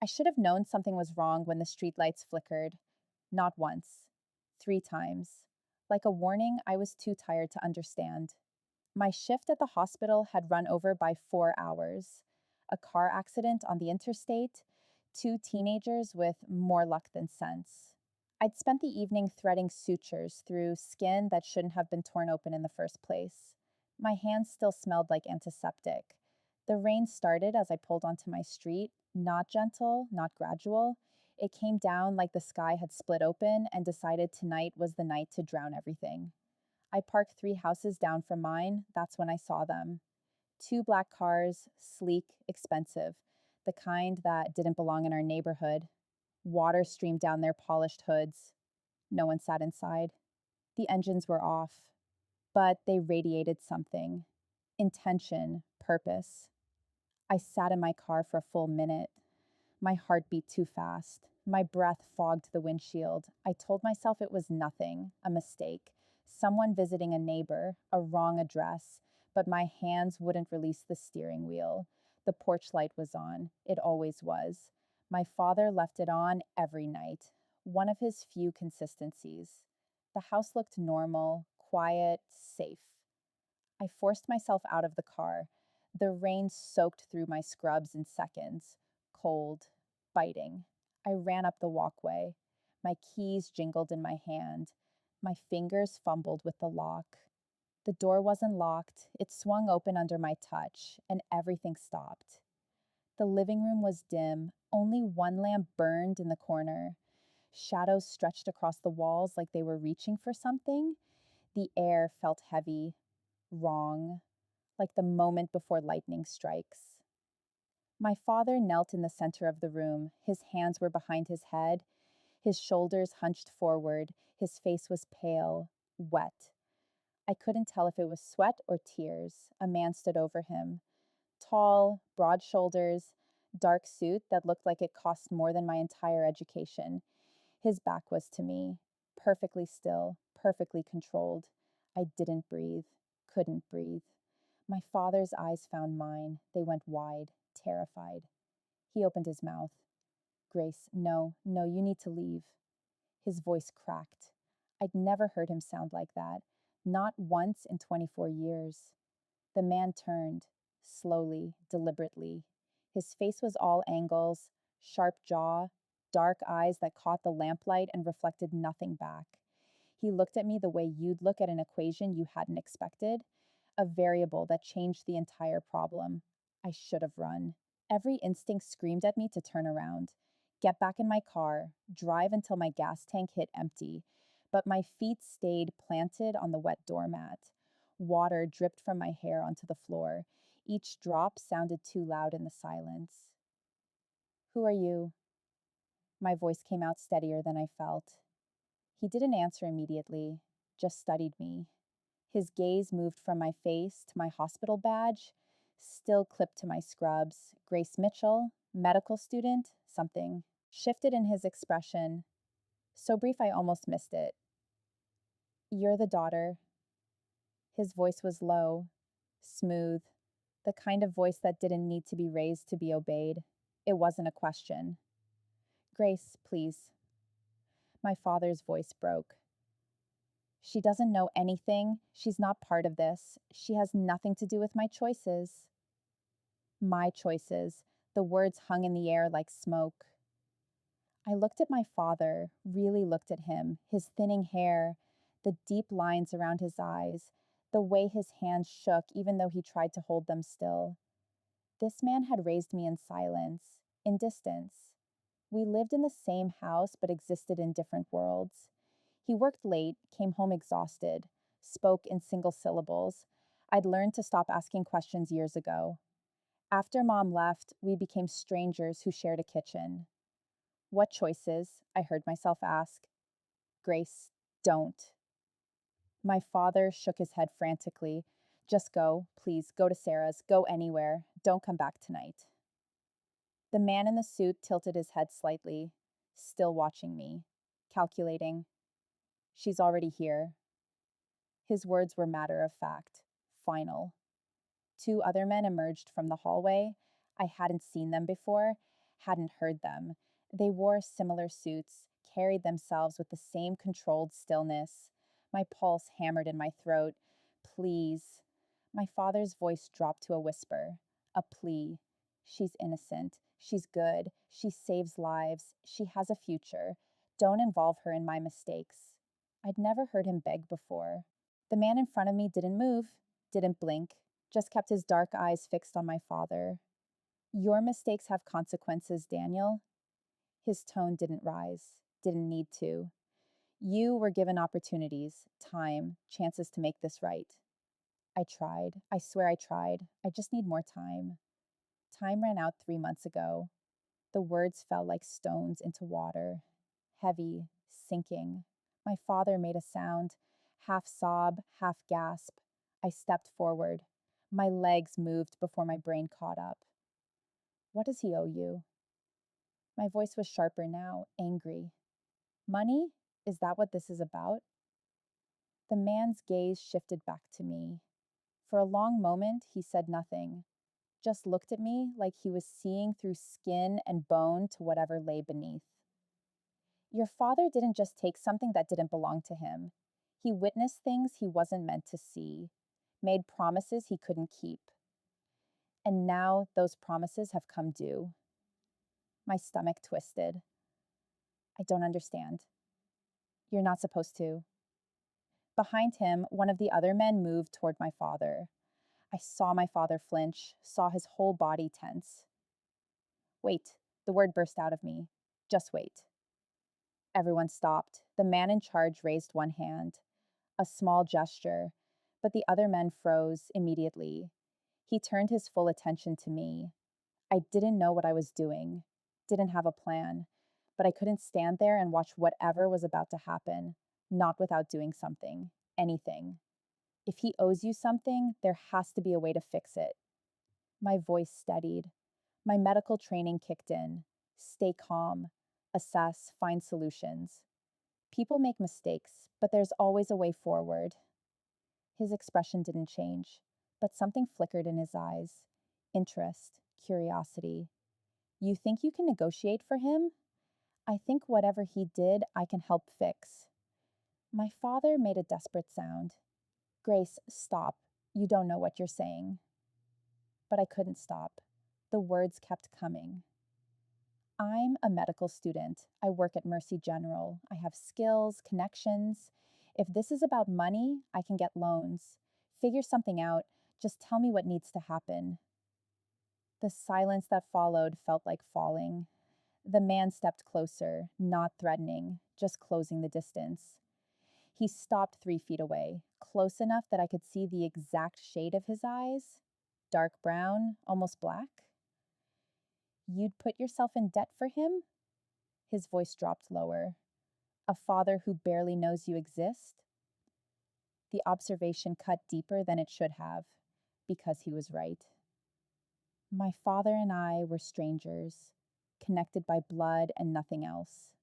I should have known something was wrong when the streetlights flickered. Not once, 3 times. Like a warning, I was too tired to understand. My shift at the hospital had run over by 4 hours. A car accident on the interstate, two teenagers with more luck than sense. I'd spent the evening threading sutures through skin that shouldn't have been torn open in the first place. My hands still smelled like antiseptic. The rain started as I pulled onto my street, not gentle, not gradual. It came down like the sky had split open and decided tonight was the night to drown everything. I parked 3 houses down from mine. That's when I saw them. Two black cars, sleek, expensive, the kind that didn't belong in our neighborhood. Water streamed down their polished hoods. No one sat inside. The engines were off, but they radiated something: intention, purpose. I sat in my car for a full minute. My heart beat too fast. My breath fogged the windshield. I told myself it was nothing, a mistake, someone visiting a neighbor, a wrong address, but my hands wouldn't release the steering wheel. The porch light was on. It always was. My father left it on every night. One of his few consistencies. The house looked normal, quiet, safe. I forced myself out of the car. The rain soaked through my scrubs in seconds. Cold, biting. I ran up the walkway. My keys jingled in my hand. My fingers fumbled with the lock. The door wasn't locked. It swung open under my touch, and everything stopped. The living room was dim. Only one lamp burned in the corner. Shadows stretched across the walls like they were reaching for something. The air felt heavy, wrong, like the moment before lightning strikes. My father knelt in the center of the room. His hands were behind his head, his shoulders hunched forward. His face was pale, wet. I couldn't tell if it was sweat or tears. A man stood over him. Tall, broad shoulders, dark suit that looked like it cost more than my entire education. His back was to me, perfectly still, perfectly controlled. I didn't breathe, couldn't breathe. My father's eyes found mine. They went wide, terrified. He opened his mouth. Grace, no, no, you need to leave. His voice cracked. I'd never heard him sound like that, not once in 24 years. The man turned, slowly, deliberately. His face was all angles, sharp jaw, dark eyes that caught the lamplight and reflected nothing back. He looked at me the way you'd look at an equation you hadn't expected, a variable that changed the entire problem. I should have run. Every instinct screamed at me to turn around, get back in my car, drive until my gas tank hit empty. But my feet stayed planted on the wet doormat. Water dripped from my hair onto the floor. Each drop sounded too loud in the silence. Who are you? My voice came out steadier than I felt. He didn't answer immediately, just studied me. His gaze moved from my face to my hospital badge, still clipped to my scrubs. Grace Mitchell, medical student, something. Shifted in his expression, so brief I almost missed it. You're the daughter. His voice was low, smooth, the kind of voice that didn't need to be raised to be obeyed. It wasn't a question. Grace, please. My father's voice broke. She doesn't know anything. She's not part of this. She has nothing to do with my choices. My choices. The words hung in the air like smoke. I looked at my father, really looked at him, his thinning hair, the deep lines around his eyes, the way his hands shook even though he tried to hold them still. This man had raised me in silence, in distance. We lived in the same house but existed in different worlds. He worked late, came home exhausted, spoke in single syllables. I'd learned to stop asking questions years ago. After mom left, we became strangers who shared a kitchen. What choices? I heard myself ask. Grace, don't. My father shook his head frantically. Just go, please, go to Sarah's, go anywhere. Don't come back tonight. The man in the suit tilted his head slightly, still watching me, calculating. She's already here. His words were matter of fact, final. Two other men emerged from the hallway. I hadn't seen them before. hadn't heard them. They wore similar suits, carried themselves with the same controlled stillness. My pulse hammered in my throat. Please. My father's voice dropped to a whisper, a plea. She's innocent. She's good. She saves lives. She has a future. Don't involve her in my mistakes. I'd never heard him beg before. The man in front of me didn't move, didn't blink, just kept his dark eyes fixed on my father. Your mistakes have consequences, Daniel. His tone didn't rise, didn't need to. You were given opportunities, time, chances to make this right. I tried. I swear I tried. I just need more time. Time ran out 3 months ago. The words fell like stones into water, heavy, sinking. My father made a sound, half sob, half gasp. I stepped forward. My legs moved before my brain caught up. What does he owe you? My voice was sharper now, angry. Money? Is that what this is about? The man's gaze shifted back to me. For a long moment, he said nothing, just looked at me like he was seeing through skin and bone to whatever lay beneath. Your father didn't just take something that didn't belong to him. He witnessed things he wasn't meant to see, made promises he couldn't keep. And now those promises have come due. My stomach twisted. I don't understand. You're not supposed to. Behind him, one of the other men moved toward my father. I saw my father flinch, saw his whole body tense. Wait, the word burst out of me. Just wait. Everyone stopped. The man in charge raised one hand, a small gesture, but the other men froze immediately. He turned his full attention to me. I didn't know what I was doing, didn't have a plan, but I couldn't stand there and watch whatever was about to happen, not without doing something, anything. If he owes you something, there has to be a way to fix it. My voice steadied. My medical training kicked in. Stay calm, assess, find solutions. People make mistakes, but there's always a way forward. His expression didn't change, but something flickered in his eyes. Interest, curiosity. You think you can negotiate for him? I think whatever he did, I can help fix. My father made a desperate sound. Grace, stop. You don't know what you're saying. But I couldn't stop. The words kept coming. I'm a medical student. I work at Mercy General. I have skills, connections. If this is about money, I can get loans. Figure something out. Just tell me what needs to happen. The silence that followed felt like falling. The man stepped closer, not threatening, just closing the distance. He stopped 3 feet away, close enough that I could see the exact shade of his eyes, dark brown, almost black. You'd put yourself in debt for him? His voice dropped lower. A father who barely knows you exist? The observation cut deeper than it should have, because he was right. My father and I were strangers, connected by blood and nothing else.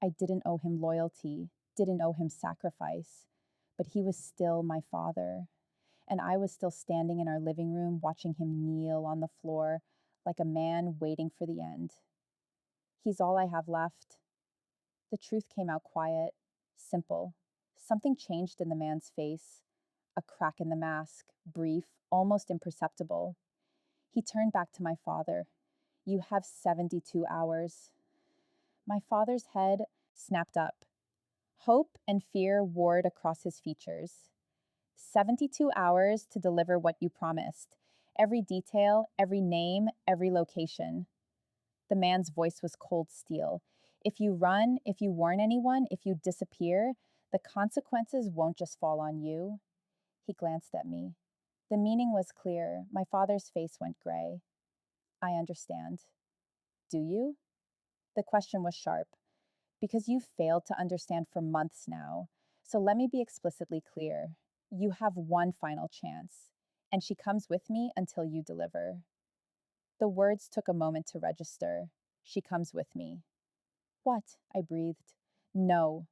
I didn't owe him loyalty, didn't owe him sacrifice, but he was still my father, and I was still standing in our living room watching him kneel on the floor like a man waiting for the end. He's all I have left. The truth came out quiet, simple. Something changed in the man's face. A crack in the mask, brief, almost imperceptible. He turned back to my father. You have 72 hours. My father's head snapped up. Hope and fear warred across his features. 72 hours to deliver what you promised. Every detail, every name, every location. The man's voice was cold steel. If you run, if you warn anyone, if you disappear, the consequences won't just fall on you. He glanced at me. The meaning was clear. My father's face went gray. I understand. Do you? The question was sharp. Because you've failed to understand for months now. So let me be explicitly clear. You have one final chance, and she comes with me until you deliver. The words took a moment to register. She comes with me. What? I breathed. No.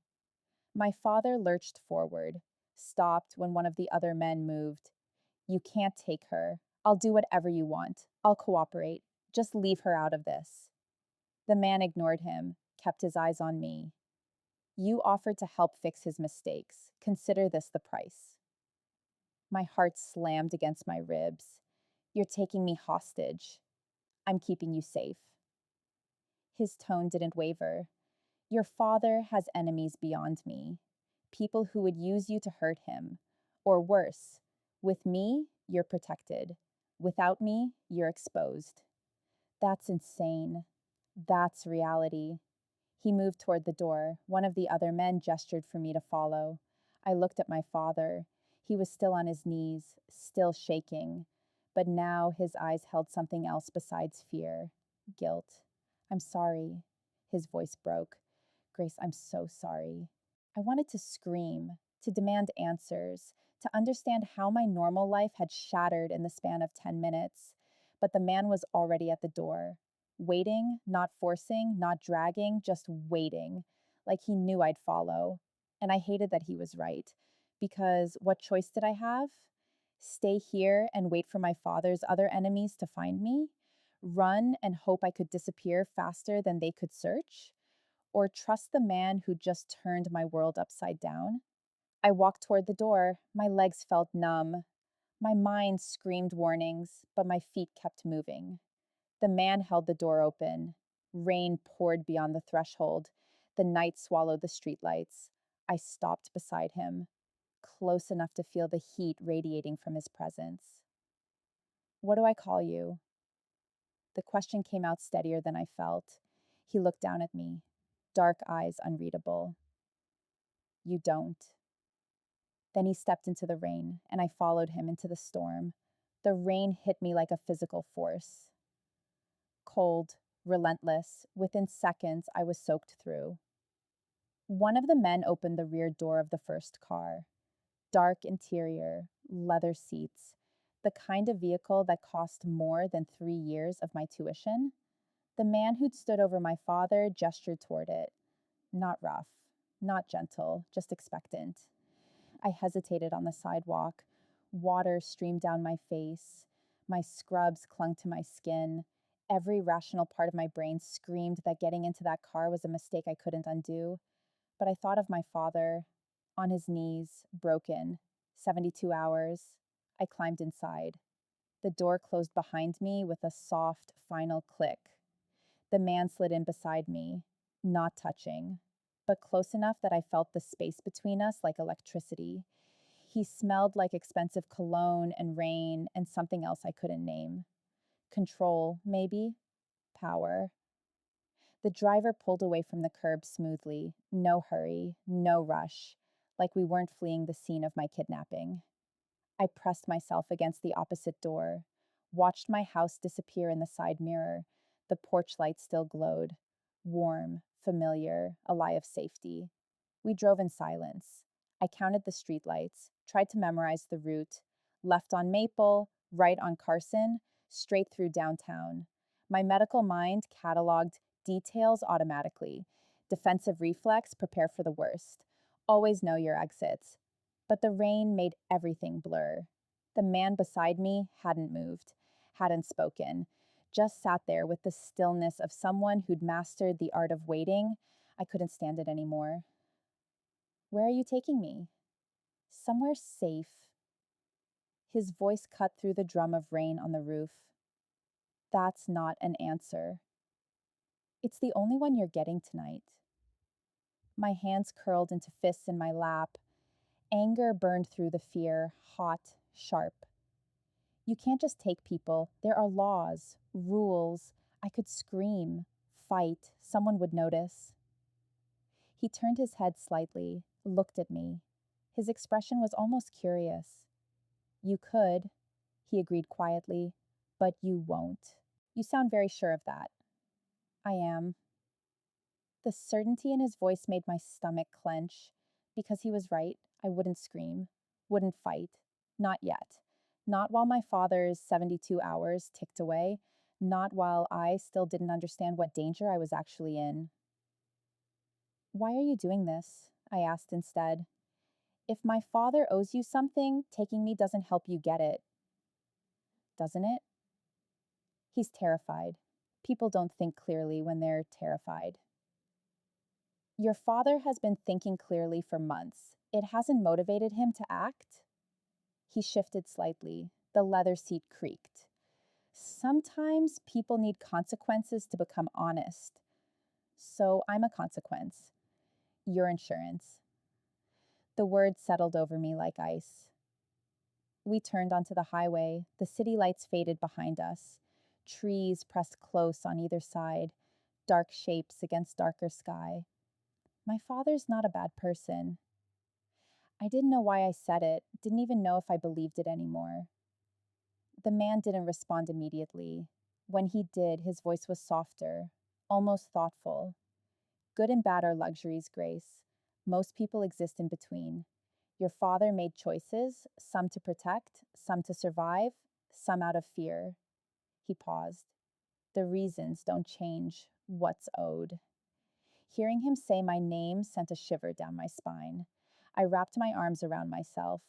My father lurched forward, stopped when one of the other men moved. You can't take her. I'll do whatever you want. I'll cooperate. Just leave her out of this." The man ignored him, kept his eyes on me. "You offered to help fix his mistakes. Consider this the price." My heart slammed against my ribs. "You're taking me hostage. I'm keeping you safe." His tone didn't waver. "Your father has enemies beyond me, people who would use you to hurt him. Or worse, with me, you're protected. Without me, you're exposed." That's insane. That's reality. He moved toward the door. One of the other men gestured for me to follow. I looked at my father. He was still on his knees, still shaking. But now his eyes held something else besides fear. Guilt. "I'm sorry." His voice broke. "Grace, I'm so sorry." I wanted to scream, to demand answers, to understand how my normal life had shattered in the span of 10 minutes. But the man was already at the door. Waiting, not forcing, not dragging, just waiting, like he knew I'd follow. And I hated that he was right, because what choice did I have? Stay here and wait for my father's other enemies to find me? Run and hope I could disappear faster than they could search? Or trust the man who just turned my world upside down? I walked toward the door. My legs felt numb. My mind screamed warnings, but my feet kept moving. The man held the door open. Rain poured beyond the threshold. The night swallowed the streetlights. I stopped beside him, close enough to feel the heat radiating from his presence. "What do I call you?" The question came out steadier than I felt. He looked down at me, dark eyes unreadable. "You don't." Then he stepped into the rain, and I followed him into the storm. The rain hit me like a physical force. Cold, relentless, within seconds I was soaked through. One of the men opened the rear door of the first car. Dark interior, leather seats, the kind of vehicle that cost more than 3 years of my tuition. The man who'd stood over my father gestured toward it. Not rough, not gentle, just expectant. I hesitated on the sidewalk. Water streamed down my face. My scrubs clung to my skin. Every rational part of my brain screamed that getting into that car was a mistake I couldn't undo. But I thought of my father, on his knees, broken, 72 hours. I climbed inside. The door closed behind me with a soft, final click. The man slid in beside me, not touching, but close enough that I felt the space between us like electricity. He smelled like expensive cologne and rain and something else I couldn't name. Control, maybe? Power. The driver pulled away from the curb smoothly. No hurry, no rush, like we weren't fleeing the scene of my kidnapping. I pressed myself against the opposite door, watched my house disappear in the side mirror. The porch light still glowed. Warm, familiar, a lie of safety. We drove in silence. I counted the streetlights, tried to memorize the route. Left on Maple, right on Carson, straight through downtown. My medical mind cataloged details automatically. Defensive reflex, prepare for the worst. Always know your exits. But the rain made everything blur. The man beside me hadn't moved, hadn't spoken, just sat there with the stillness of someone who'd mastered the art of waiting. I couldn't stand it anymore. "Where are you taking me?" "Somewhere safe." His voice cut through the drum of rain on the roof. "That's not an answer. It's the only one you're getting tonight." My hands curled into fists in my lap. Anger burned through the fear, hot, sharp. "You can't just take people. There are laws, rules." I could scream, fight. Someone would notice. He turned his head slightly, looked at me. His expression was almost curious. "You could," he agreed quietly, "but you won't." "You sound very sure of that." "I am." The certainty in his voice made my stomach clench. Because he was right, I wouldn't scream, wouldn't fight. Not yet. Not while my father's 72 hours ticked away. Not while I still didn't understand what danger I was actually in. "Why are you doing this?" I asked instead. "If my father owes you something, taking me doesn't help you get it." "Doesn't it?" He's terrified. People don't think clearly when they're terrified. Your father has been thinking clearly for months. It hasn't motivated him to act? He shifted slightly. The leather seat creaked. Sometimes people need consequences to become honest. So I'm a consequence. Your insurance. The words settled over me like ice. We turned onto the highway. The city lights faded behind us. Trees pressed close on either side, dark shapes against darker sky. My father's not a bad person. I didn't know why I said it, didn't even know if I believed it anymore. The man didn't respond immediately. When he did, his voice was softer, almost thoughtful. Good and bad are luxuries, Grace. Most people exist in between. Your father made choices, some to protect, some to survive, some out of fear. He paused. The reasons don't change what's owed. Hearing him say my name sent a shiver down my spine. I wrapped my arms around myself.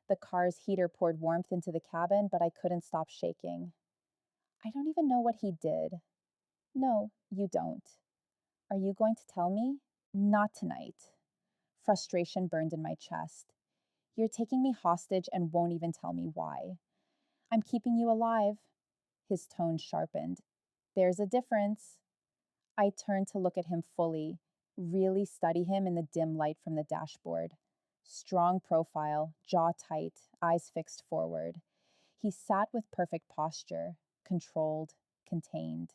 The car's heater poured warmth into the cabin, but I couldn't stop shaking. I don't even know what he did. No, you don't. Are you going to tell me? Not tonight. Frustration burned in my chest. You're taking me hostage and won't even tell me why. I'm keeping you alive. His tone sharpened. There's a difference. I turned to look at him fully, really study him in the dim light from the dashboard. Strong profile, jaw tight, eyes fixed forward. He sat with perfect posture, controlled, contained.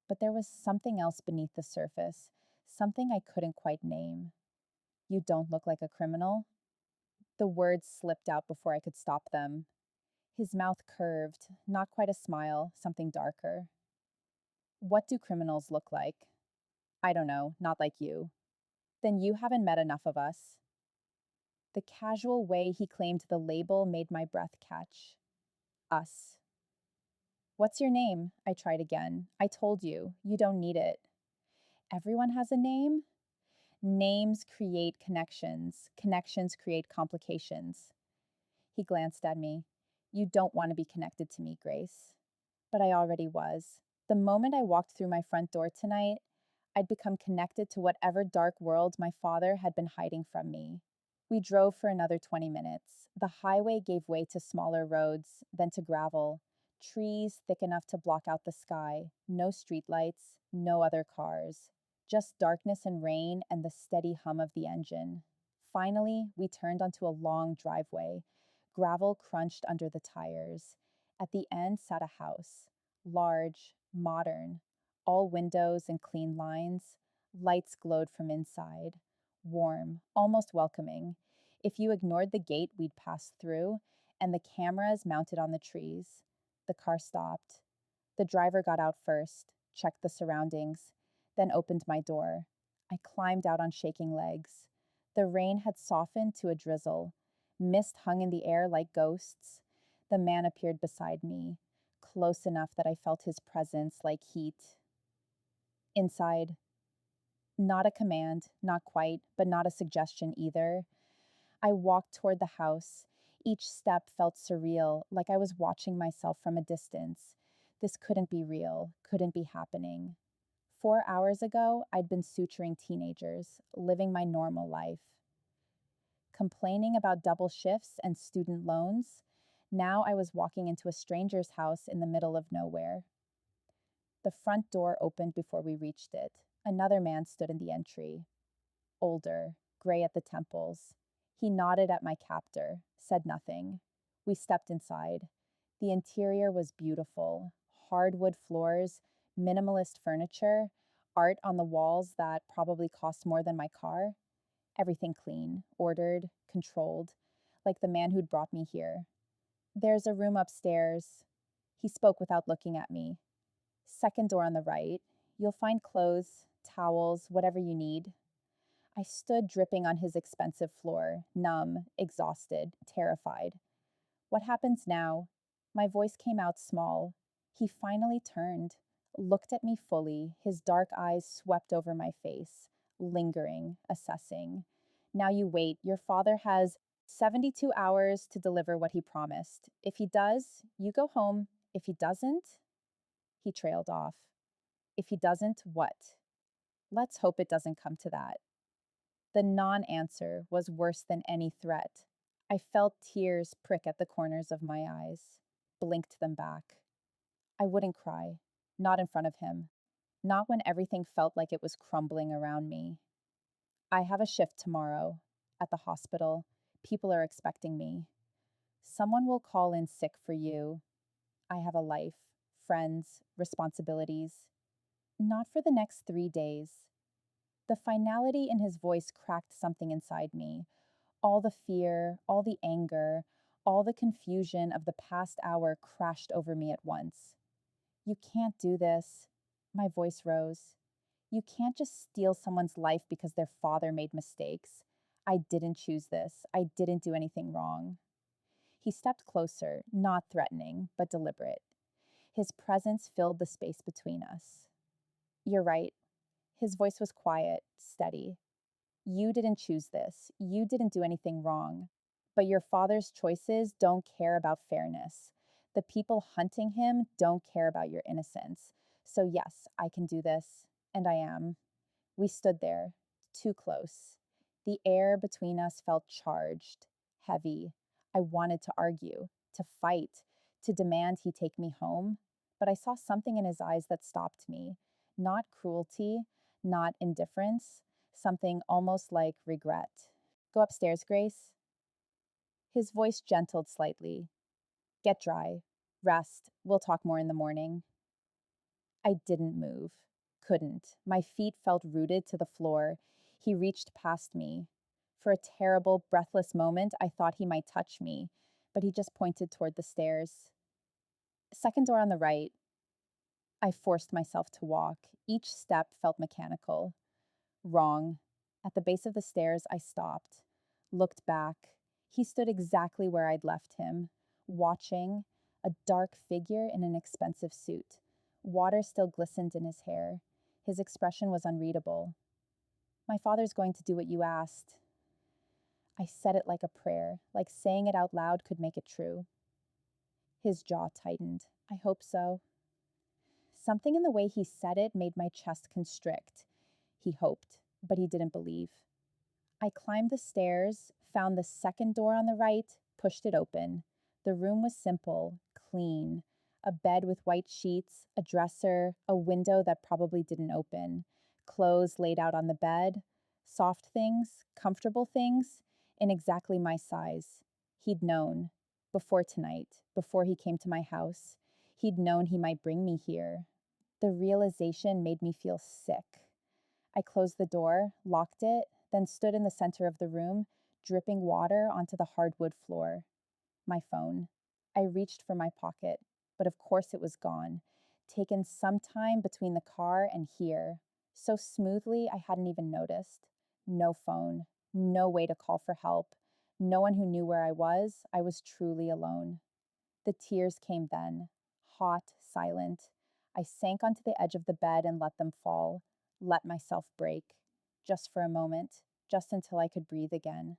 But there was something else beneath the surface, something I couldn't quite name. You don't look like a criminal? The words slipped out before I could stop them. His mouth curved, not quite a smile, something darker. What do criminals look like? I don't know, not like you. Then you haven't met enough of us. The casual way he claimed the label made my breath catch. Us. What's your name? I tried again. I told you, you don't need it. Everyone has a name? Names create connections. Connections create complications. He glanced at me. You don't want to be connected to me, Grace. But I already was. The moment I walked through my front door tonight, I'd become connected to whatever dark world my father had been hiding from me. We drove for another 20 minutes. The highway gave way to smaller roads, then to gravel, trees thick enough to block out the sky, no streetlights, no other cars, just darkness and rain and the steady hum of the engine. Finally, we turned onto a long driveway. Gravel crunched under the tires. At the end sat a house, large, modern, all windows and clean lines. Lights glowed from inside, warm, almost welcoming. If you ignored the gate we'd passed through and the cameras mounted on the trees. The car stopped. The driver got out first, checked the surroundings, then opened my door. I climbed out on shaking legs. The rain had softened to a drizzle. Mist hung in the air like ghosts. The man appeared beside me, close enough that I felt his presence like heat. Inside, not a command, not quite, but not a suggestion either. I walked toward the house. Each step felt surreal, like I was watching myself from a distance. This couldn't be real, couldn't be happening. 4 hours ago, I'd been suturing teenagers, living my normal life. Complaining about double shifts and student loans, now I was walking into a stranger's house in the middle of nowhere. The front door opened before we reached it. Another man stood in the entry. Older, gray at the temples. He nodded at my captor, said nothing. We stepped inside. The interior was beautiful. Hardwood floors, minimalist furniture, art on the walls that probably cost more than my car. Everything clean, ordered, controlled, like the man who'd brought me here. There's a room upstairs. He spoke without looking at me. Second door on the right. You'll find clothes, towels, whatever you need. I stood dripping on his expensive floor, numb, exhausted, terrified. What happens now? My voice came out small. He finally turned, looked at me fully, his dark eyes swept over my face, lingering, assessing. Now you wait. Your father has 72 hours to deliver what he promised. If he does, you go home. If he doesn't, He trailed off. If he doesn't, what? Let's hope it doesn't come to that. The non answer was worse than any threat. I felt tears prick at the corners of my eyes, blinked them back. I wouldn't cry, not in front of him, not when everything felt like it was crumbling around me. I have a shift tomorrow at the hospital. People are expecting me. Someone will call in sick for you. I have a life, friends, responsibilities. Not for the next 3 days. The finality in his voice cracked something inside me. All the fear, all the anger, all the confusion of the past hour crashed over me at once. You can't do this. My voice rose. You can't just steal someone's life because their father made mistakes. I didn't choose this. I didn't do anything wrong. He stepped closer, not threatening, but deliberate. His presence filled the space between us. You're right. His voice was quiet, steady. You didn't choose this. You didn't do anything wrong. But your father's choices don't care about fairness. The people hunting him don't care about your innocence. So, yes, I can do this, and I am. We stood there, too close. The air between us felt charged, heavy. I wanted to argue, to fight, to demand he take me home, but I saw something in his eyes that stopped me. Not cruelty, not indifference, something almost like regret. Go upstairs, Grace. His voice gentled slightly. Get dry. Rest. We'll talk more in the morning. I didn't move. Couldn't. My feet felt rooted to the floor. He reached past me. For a terrible, breathless moment, I thought he might touch me, but he just pointed toward the stairs. Second door on the right. I forced myself to walk. Each step felt mechanical. Wrong. At the base of the stairs, I stopped, looked back. He stood exactly where I'd left him, watching, a dark figure in an expensive suit. Water still glistened in his hair. His expression was unreadable. My father's going to do what you asked. I said it like a prayer, like saying it out loud could make it true. His jaw tightened. I hope so. Something in the way he said it made my chest constrict. He hoped, but he didn't believe. I climbed the stairs, found the second door on the right, pushed it open. The room was simple, clean. A bed with white sheets, a dresser, a window that probably didn't open, clothes laid out on the bed, soft things, comfortable things, in exactly my size. He'd known. Before tonight, before he came to my house, he'd known he might bring me here. The realization made me feel sick. I closed the door, locked it, then stood in the center of the room, dripping water onto the hardwood floor. My phone. I reached for my pocket, but of course it was gone, taken some time between the car and here, so smoothly I hadn't even noticed. No phone, no way to call for help, no one who knew where I was truly alone. The tears came then, hot, silent. I sank onto the edge of the bed and let them fall, let myself break, just for a moment, just until I could breathe again.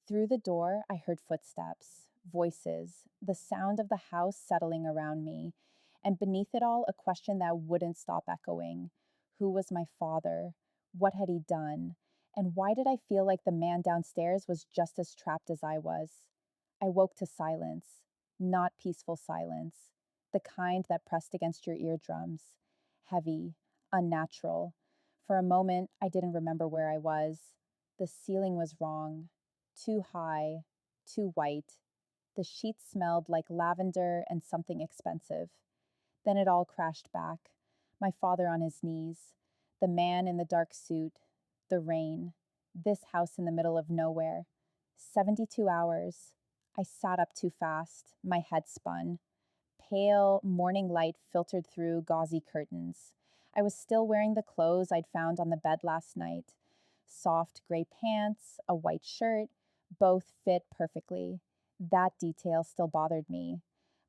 Through the door, I heard footsteps, voices, the sound of the house settling around me, and beneath it all, a question that wouldn't stop echoing. Who was my father? What had he done? And why did I feel like the man downstairs was just as trapped as I was? I woke to silence, not peaceful silence, the kind that pressed against your eardrums, heavy, unnatural. For a moment, I didn't remember where I was. The ceiling was wrong. Too high, too white. The sheets smelled like lavender and something expensive. Then it all crashed back. My father on his knees, the man in the dark suit, the rain, this house in the middle of nowhere. 72 hours. I sat up too fast. My head spun. Pale morning light filtered through gauzy curtains. I was still wearing the clothes I'd found on the bed last night. Soft gray pants, a white shirt, both fit perfectly. That detail still bothered me.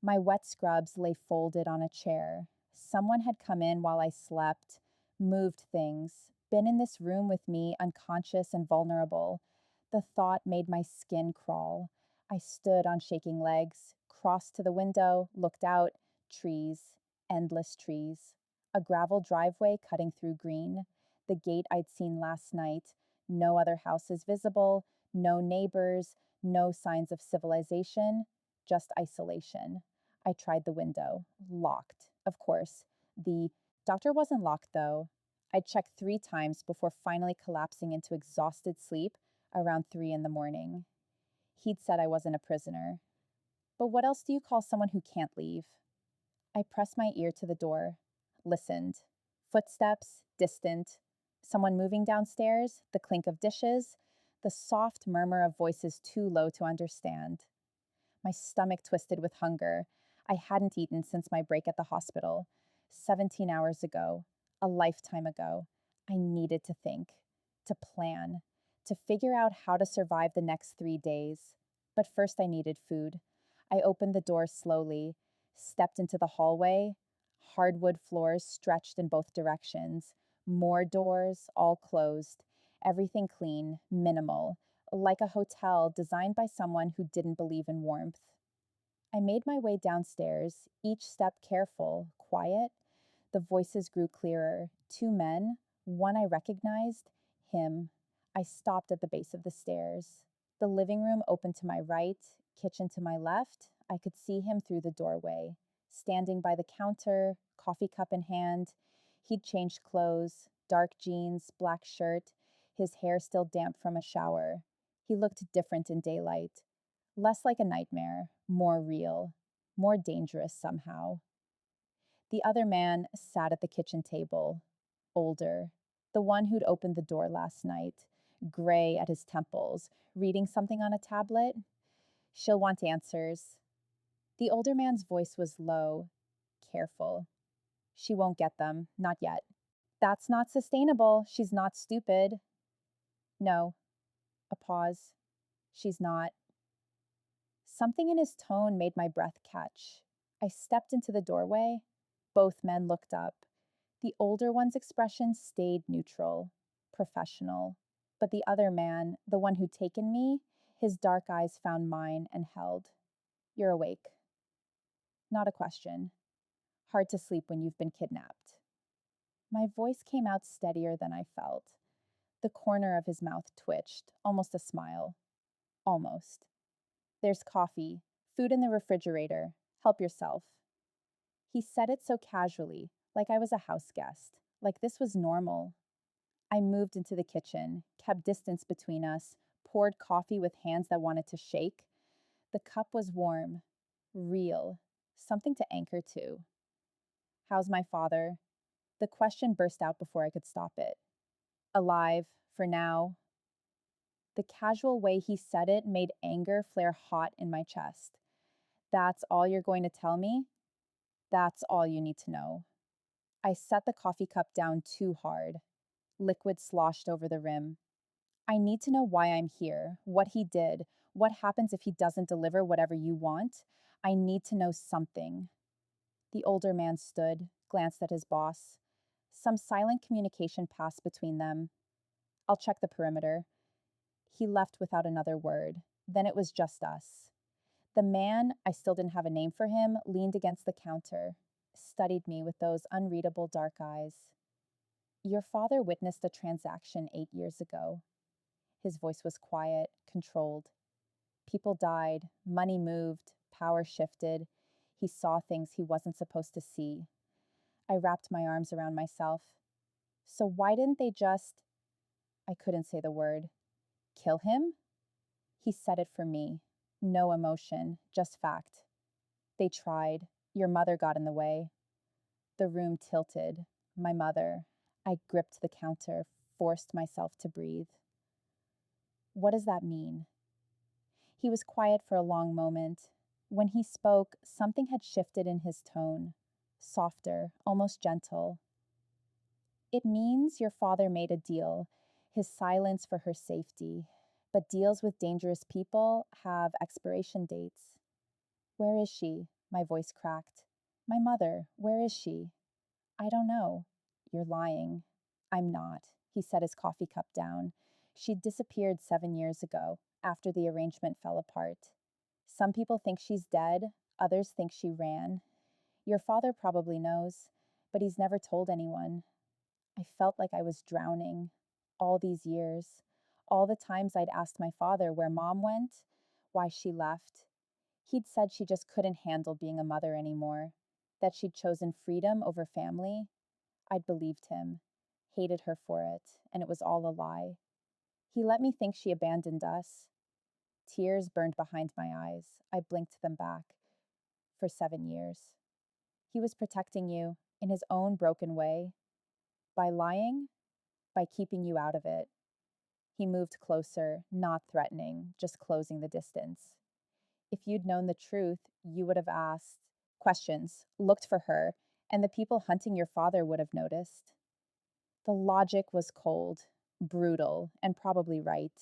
My wet scrubs lay folded on a chair. Someone had come in while I slept, moved things, been in this room with me, unconscious and vulnerable. The thought made my skin crawl. I stood on shaking legs, crossed to the window, looked out, trees. Endless trees, a gravel driveway cutting through green, the gate I'd seen last night, no other houses visible, no neighbors, no signs of civilization, just isolation. I tried the window. Locked, of course. The doctor wasn't locked, though. I checked 3 times before finally collapsing into exhausted sleep around 3 in the morning. He'd said I wasn't a prisoner. But what else do you call someone who can't leave? I pressed my ear to the door, listened. Footsteps, distant. Someone moving downstairs, the clink of dishes, the soft murmur of voices too low to understand. My stomach twisted with hunger. I hadn't eaten since my break at the hospital. 17 hours ago, a lifetime ago. I needed to think, to plan, to figure out how to survive the next 3 days. But first, I needed food. I opened the door slowly, stepped into the hallway. Hardwood floors stretched in both directions. More doors, all closed. Everything clean, minimal, like a hotel designed by someone who didn't believe in warmth. I made my way downstairs, each step careful, quiet. The voices grew clearer. 2 men, one I recognized, him. I stopped at the base of the stairs. The living room opened to my right, kitchen to my left. I could see him through the doorway, standing by the counter, coffee cup in hand. He'd changed clothes, dark jeans, black shirt, his hair still damp from a shower. He looked different in daylight. Less like a nightmare, more real, more dangerous somehow. The other man sat at the kitchen table, older, the one who'd opened the door last night, gray at his temples, reading something on a tablet. She'll want answers. The older man's voice was low, careful. She won't get them, not yet. That's not sustainable. She's not stupid. No. A pause. She's not. Something in his tone made my breath catch. I stepped into the doorway. Both men looked up. The older one's expression stayed neutral, professional. But the other man, the one who'd taken me, his dark eyes found mine and held. You're awake. Not a question. Hard to sleep when you've been kidnapped. My voice came out steadier than I felt. The corner of his mouth twitched, almost a smile. Almost. There's coffee, food in the refrigerator. Help yourself. He said it so casually, like I was a house guest, like this was normal. I moved into the kitchen, kept distance between us, poured coffee with hands that wanted to shake. The cup was warm, real, something to anchor to. How's my father? The question burst out before I could stop it. Alive, for now. The casual way he said it made anger flare hot in my chest. That's all you're going to tell me? That's all you need to know. I set the coffee cup down too hard. Liquid sloshed over the rim. I need to know why I'm here, what he did, what happens if he doesn't deliver whatever you want. I need to know something. The older man stood, glanced at his boss. Some silent communication passed between them. I'll check the perimeter. He left without another word. Then it was just us. The man, I still didn't have a name for him, leaned against the counter, studied me with those unreadable dark eyes. Your father witnessed a transaction 8 years ago. His voice was quiet, controlled. People died, money moved, power shifted. He saw things he wasn't supposed to see. I wrapped my arms around myself. So why didn't they just... I couldn't say the word. Kill him? He said it for me. No emotion, just fact. They tried. Your mother got in the way. The room tilted. My mother. I gripped the counter, forced myself to breathe. What does that mean? He was quiet for a long moment. When he spoke, something had shifted in his tone. Softer, almost gentle. It means your father made a deal, his silence for her safety. But deals with dangerous people have expiration dates. Where is she? My voice cracked. My mother, where is she? I don't know. You're lying. I'm not. He set his coffee cup down. She'd disappeared 7 years ago, after the arrangement fell apart. Some people think she's dead, others think she ran. Your father probably knows, but he's never told anyone. I felt like I was drowning all these years, all the times I'd asked my father where mom went, why she left. He'd said she just couldn't handle being a mother anymore, that she'd chosen freedom over family. I'd believed him, hated her for it, and it was all a lie. He let me think she abandoned us. Tears burned behind my eyes. I blinked them back. For 7 years. He was protecting you in his own broken way. By lying, by keeping you out of it. He moved closer, not threatening, just closing the distance. If you'd known the truth, you would have asked questions, looked for her, and the people hunting your father would have noticed. The logic was cold, brutal, and probably right.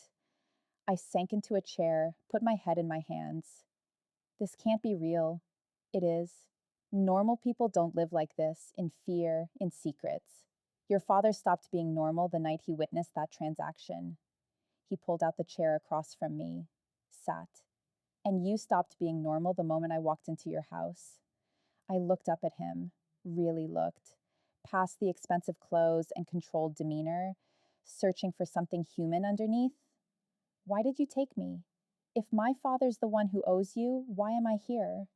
I sank into a chair, put my head in my hands. This can't be real. It is. Normal people don't live like this, in fear, in secrets. Your father stopped being normal the night he witnessed that transaction. He pulled out the chair across from me, sat. And you stopped being normal the moment I walked into your house. I looked up at him, really looked, past the expensive clothes and controlled demeanor, searching for something human underneath. Why did you take me? If my father's the one who owes you, why am I here?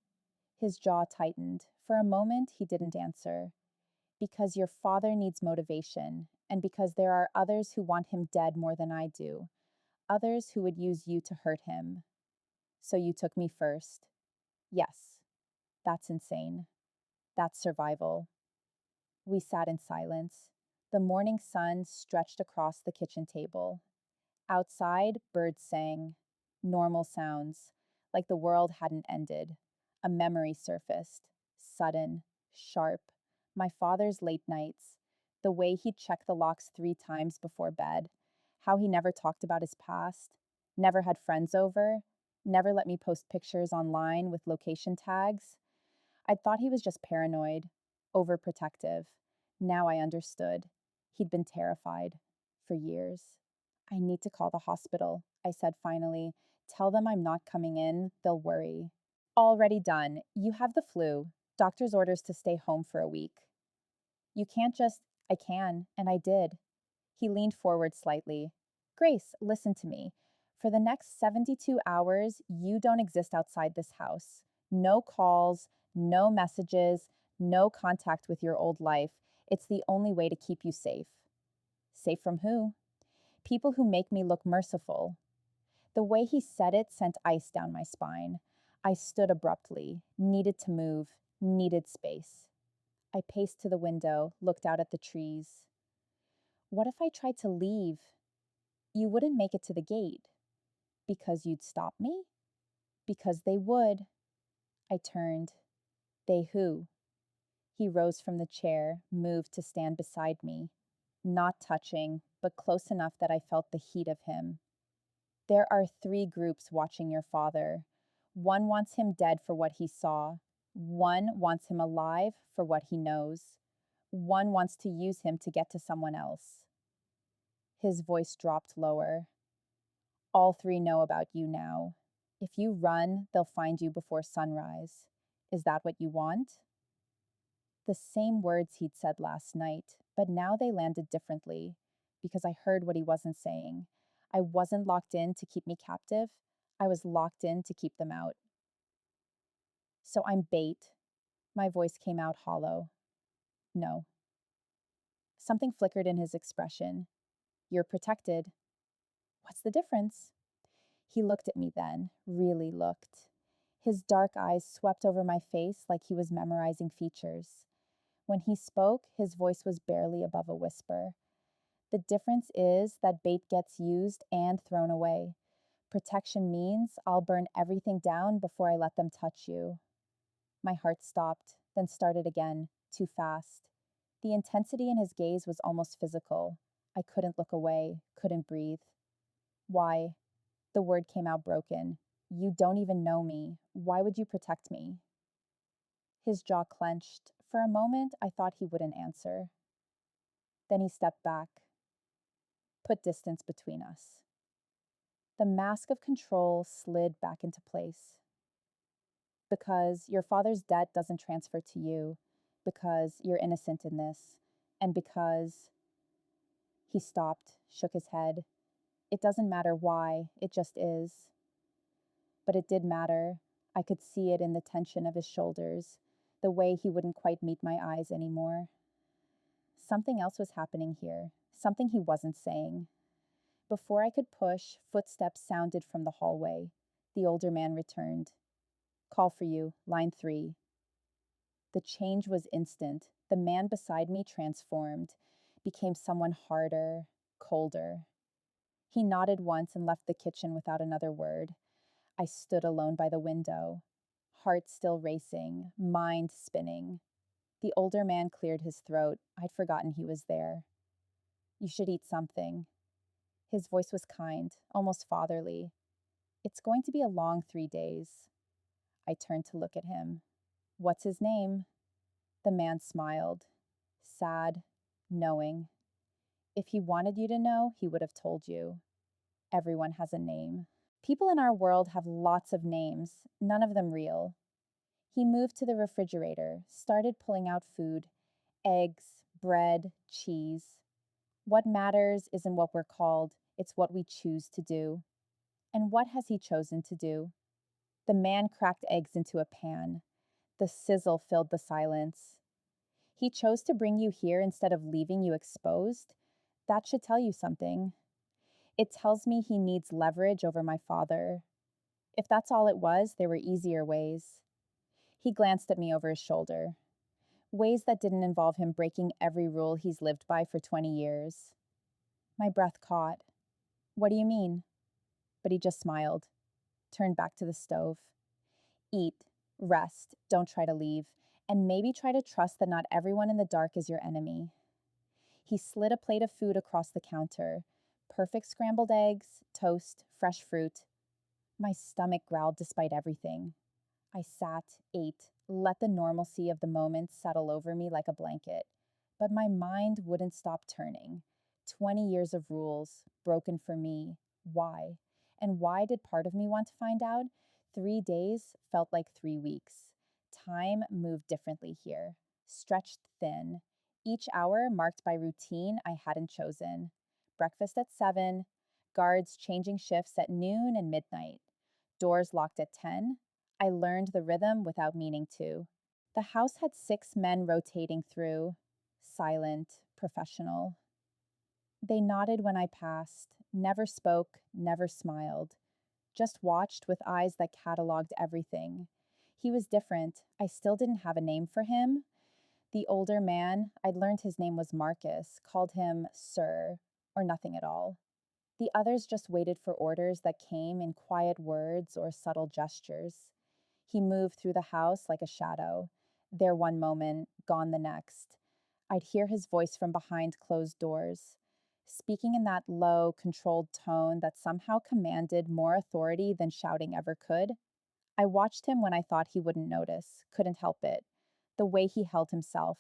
His jaw tightened. For a moment, he didn't answer. Because your father needs motivation, and because there are others who want him dead more than I do, others who would use you to hurt him. So you took me first. Yes, that's insane. That's survival. We sat in silence. The morning sun stretched across the kitchen table. Outside, birds sang. Normal sounds, like the world hadn't ended. A memory surfaced. Sudden, sharp. My father's late nights. The way he'd check the locks 3 times before bed. How he never talked about his past. Never had friends over. Never let me post pictures online with location tags. I'd thought he was just paranoid, overprotective. Now I understood. He'd been terrified for years. I need to call the hospital, I said finally. Tell them I'm not coming in, they'll worry. Already done. You have the flu. Doctor's orders to stay home for a week. You can't just. I can, and I did. He leaned forward slightly. Grace, listen to me. For the next 72 hours, you don't exist outside this house. No calls, no messages, no contact with your old life. It's the only way to keep you safe. Safe from who? People who make me look merciful. The way he said it sent ice down my spine. I stood abruptly, needed to move, needed space. I paced to the window, looked out at the trees. What if I tried to leave? You wouldn't make it to the gate. Because you'd stop me? Because they would. I turned. They who? He rose from the chair, moved to stand beside me, not touching, but close enough that I felt the heat of him. There are 3 groups watching your father. One wants him dead for what he saw. One wants him alive for what he knows. One wants to use him to get to someone else. His voice dropped lower. All 3 know about you now. If you run, they'll find you before sunrise. Is that what you want? The same words he'd said last night, but now they landed differently because I heard what he wasn't saying. I wasn't locked in to keep me captive. I was locked in to keep them out. So I'm bait. My voice came out hollow. No. Something flickered in his expression. You're protected. What's the difference? He looked at me then, really looked. His dark eyes swept over my face like he was memorizing features. When he spoke, his voice was barely above a whisper. The difference is that bait gets used and thrown away. Protection means I'll burn everything down before I let them touch you. My heart stopped, then started again, too fast. The intensity in his gaze was almost physical. I couldn't look away, couldn't breathe. Why? The word came out broken. You don't even know me. Why would you protect me? His jaw clenched. For a moment, I thought he wouldn't answer. Then he stepped back, put distance between us. The mask of control slid back into place. Because your father's debt doesn't transfer to you, because you're innocent in this, and because he stopped, shook his head. It doesn't matter why, it just is. But it did matter. I could see it in the tension of his shoulders, the way he wouldn't quite meet my eyes anymore. Something else was happening here, something he wasn't saying. Before I could push, footsteps sounded from the hallway. The older man returned. Call for you, line 3. The change was instant. The man beside me transformed, became someone harder, colder. He nodded once and left the kitchen without another word. I stood alone by the window, heart still racing, mind spinning. The older man cleared his throat. I'd forgotten he was there. You should eat something. His voice was kind, almost fatherly. It's going to be a long 3 days. I turned to look at him. What's his name? The man smiled, sad, knowing. If he wanted you to know, he would have told you. Everyone has a name. People in our world have lots of names, none of them real. He moved to the refrigerator, started pulling out food, eggs, bread, cheese. What matters isn't what we're called, it's what we choose to do. And what has he chosen to do? The man cracked eggs into a pan. The sizzle filled the silence. He chose to bring you here instead of leaving you exposed. That should tell you something. It tells me he needs leverage over my father. If that's all it was, there were easier ways. He glanced at me over his shoulder. Ways that didn't involve him breaking every rule he's lived by for 20 years. My breath caught. What do you mean? But he just smiled, turned back to the stove. Eat, rest, don't try to leave, and maybe try to trust that not everyone in the dark is your enemy. He slid a plate of food across the counter. Perfect scrambled eggs, toast, fresh fruit. My stomach growled despite everything. I sat, ate, let the normalcy of the moment settle over me like a blanket. But my mind wouldn't stop turning. 20 years of rules, broken for me. Why? And why did part of me want to find out? 3 days felt like 3 weeks. Time moved differently here, stretched thin. Each hour marked by routine I hadn't chosen. Breakfast at 7, guards changing shifts at noon and midnight. Doors locked at 10. I learned the rhythm without meaning to. The house had 6 men rotating through, silent, professional. They nodded when I passed, never spoke, never smiled, just watched with eyes that cataloged everything. He was different. I still didn't have a name for him. The older man, I'd learned his name was Marcus, called him Sir, or nothing at all. The others just waited for orders that came in quiet words or subtle gestures. He moved through the house like a shadow, there one moment, gone the next. I'd hear his voice from behind closed doors, speaking in that low, controlled tone that somehow commanded more authority than shouting ever could. I watched him when I thought he wouldn't notice, couldn't help it. The way he held himself,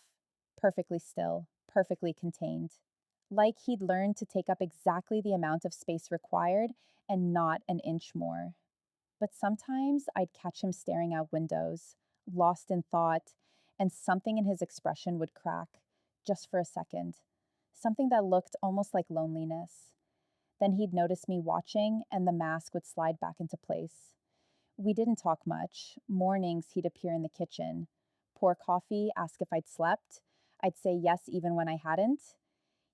perfectly still, perfectly contained. Like he'd learned to take up exactly the amount of space required and not an inch more. But sometimes I'd catch him staring out windows, lost in thought, and something in his expression would crack, just for a second. Something that looked almost like loneliness. Then he'd notice me watching, and the mask would slide back into place. We didn't talk much. Mornings, he'd appear in the kitchen, pour coffee, ask if I'd slept. I'd say yes even when I hadn't.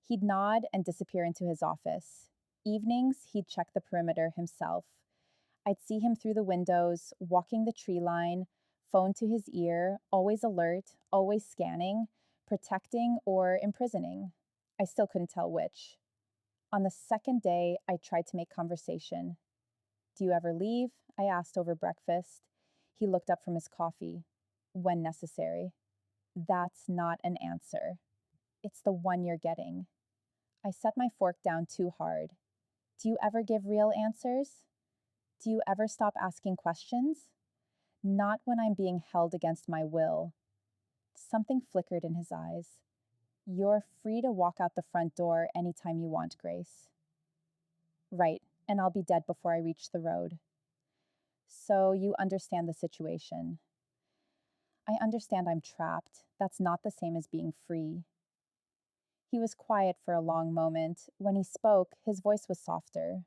He'd nod and disappear into his office. Evenings, he'd check the perimeter himself. I'd see him through the windows, walking the tree line, phone to his ear, always alert, always scanning, protecting or imprisoning. I still couldn't tell which. On the second day, I tried to make conversation. Do you ever leave? I asked over breakfast. He looked up from his coffee. When necessary. That's not an answer. It's the one you're getting. I set my fork down too hard. Do you ever give real answers? Do you ever stop asking questions? Not when I'm being held against my will. Something flickered in his eyes. You're free to walk out the front door anytime you want, Grace. Right, and I'll be dead before I reach the road. So you understand the situation. I understand I'm trapped. That's not the same as being free. He was quiet for a long moment. When he spoke, his voice was softer.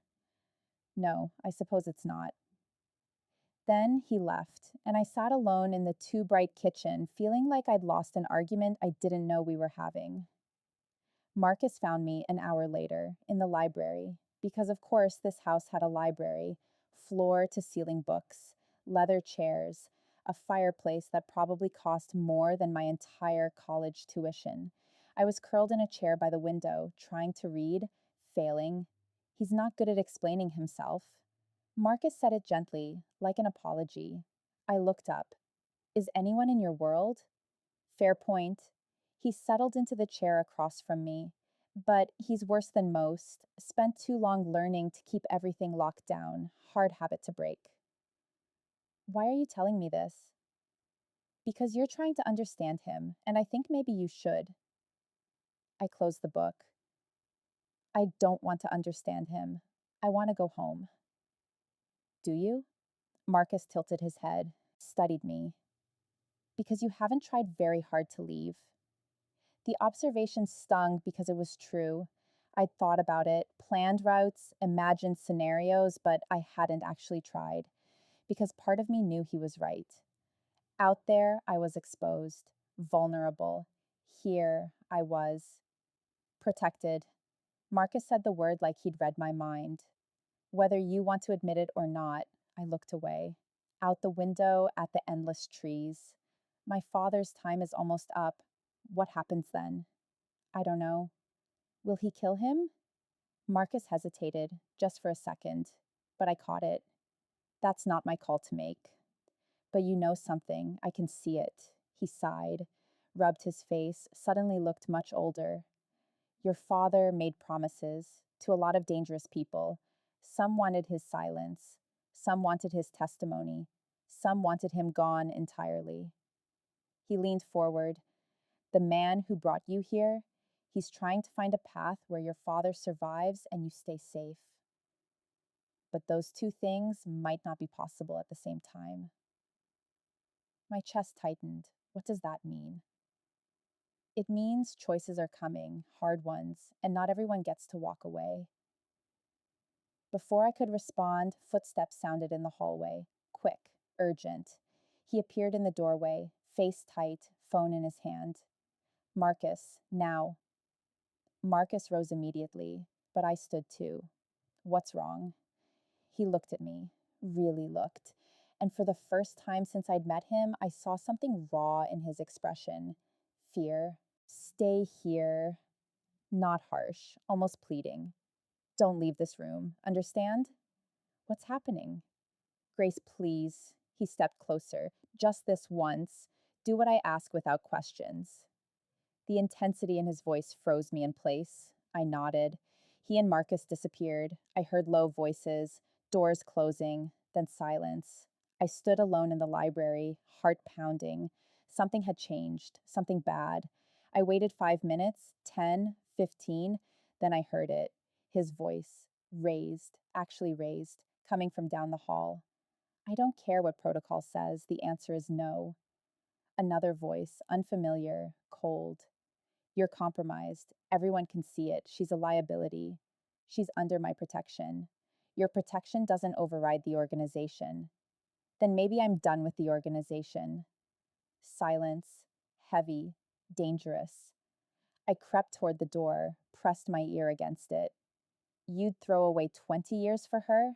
No, I suppose it's not. Then he left, and I sat alone in the too bright kitchen, feeling like I'd lost an argument I didn't know we were having. Marcus found me an hour later in the library, because of course this house had a library, floor to ceiling books, leather chairs, a fireplace that probably cost more than my entire college tuition. I was curled in a chair by the window, trying to read, failing. He's not good at explaining himself. Marcus said it gently, like an apology. I looked up. Is anyone in your world? Fair point. He settled into the chair across from me. But he's worse than most. Spent too long learning to keep everything locked down. Hard habit to break. Why are you telling me this? Because you're trying to understand him, and I think maybe you should. I closed the book. I don't want to understand him. I want to go home. Do you? Marcus tilted his head, studied me. Because you haven't tried very hard to leave. The observation stung because it was true. I'd thought about it, planned routes, imagined scenarios, but I hadn't actually tried, because part of me knew he was right. Out there, I was exposed, vulnerable. Here, I was protected. Marcus said the word like he'd read my mind. Whether you want to admit it or not, I looked away. Out the window at the endless trees. My father's time is almost up. What happens then? I don't know. Will he kill him? Marcus hesitated, just for a second, but I caught it. That's not my call to make. But you know something, I can see it. He sighed, rubbed his face, suddenly looked much older. Your father made promises to a lot of dangerous people. Some wanted his silence, some wanted his testimony, some wanted him gone entirely. He leaned forward. The man who brought you here, he's trying to find a path where your father survives and you stay safe. But those two things might not be possible at the same time. My chest tightened. What does that mean? It means choices are coming, hard ones, and not everyone gets to walk away. Before I could respond, footsteps sounded in the hallway. Quick, urgent. He appeared in the doorway, face tight, phone in his hand. Marcus, now. Marcus rose immediately, but I stood too. What's wrong? He looked at me, really looked. And for the first time since I'd met him, I saw something raw in his expression. Fear. Stay here. Not harsh, almost pleading. Don't leave this room. Understand? What's happening? Grace, please. He stepped closer. Just this once. Do what I ask without questions. The intensity in his voice froze me in place. I nodded. He and Marcus disappeared. I heard low voices, doors closing, then silence. I stood alone in the library, heart pounding. Something had changed, something bad. I waited 5 minutes, 10, 15, then I heard it. His voice, raised, actually raised, coming from down the hall. I don't care what protocol says, the answer is no. Another voice, unfamiliar, cold. You're compromised. Everyone can see it. She's a liability. She's under my protection. Your protection doesn't override the organization. Then maybe I'm done with the organization. Silence, heavy, dangerous. I crept toward the door, pressed my ear against it. You'd throw away 20 years for her?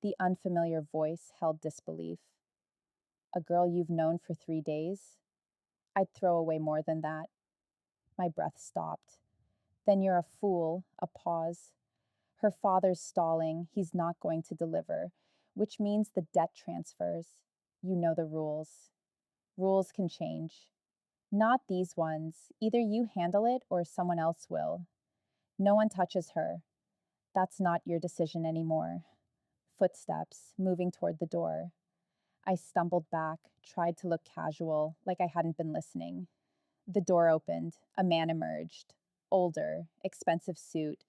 The unfamiliar voice held disbelief. A girl you've known for 3 days? I'd throw away more than that. My breath stopped. Then you're a fool, a pause. Her father's stalling, he's not going to deliver, which means the debt transfers. You know the rules. Rules can change. Not these ones. Either you handle it or someone else will. No one touches her. That's not your decision anymore. Footsteps, moving toward the door. I stumbled back, tried to look casual, like I hadn't been listening. The door opened. A man emerged. Older, expensive suit,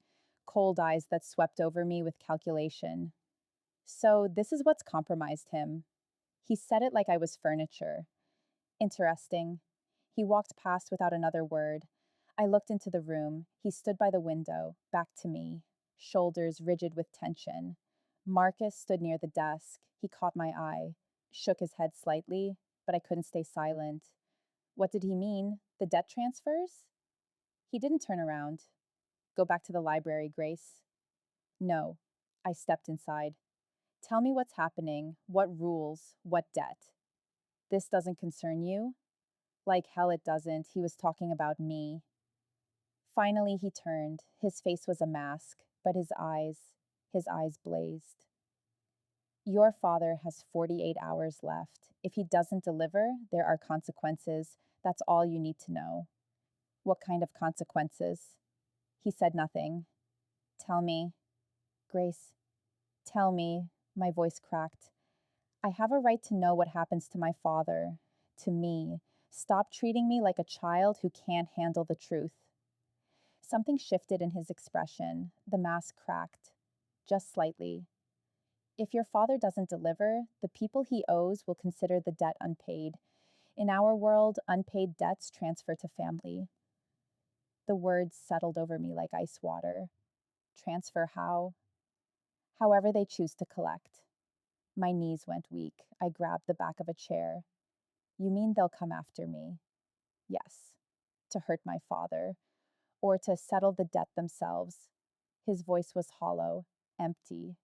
cold eyes that swept over me with calculation. So, this is what's compromised him. He said it like I was furniture. Interesting. He walked past without another word. I looked into the room. He stood by the window, back to me, shoulders rigid with tension. Marcus stood near the desk. He caught my eye, shook his head slightly, but I couldn't stay silent. What did he mean? The debt transfers? He didn't turn around. Go back to the library, Grace. No. I stepped inside. Tell me what's happening, what rules, what debt. This doesn't concern you? Like hell it doesn't. He was talking about me. Finally, he turned. His face was a mask, but his eyes blazed. Your father has 48 hours left. If he doesn't deliver, there are consequences. That's all you need to know. What kind of consequences? He said nothing. Tell me. Grace, tell me. My voice cracked. I have a right to know what happens to my father, to me. Stop treating me like a child who can't handle the truth. Something shifted in his expression. The mask cracked, just slightly. If your father doesn't deliver, the people he owes will consider the debt unpaid. In our world, unpaid debts transfer to family. The words settled over me like ice water. Transfer how? However they choose to collect. My knees went weak. I grabbed the back of a chair. You mean they'll come after me? Yes. To hurt my father, or to settle the debt themselves. His voice was hollow, empty.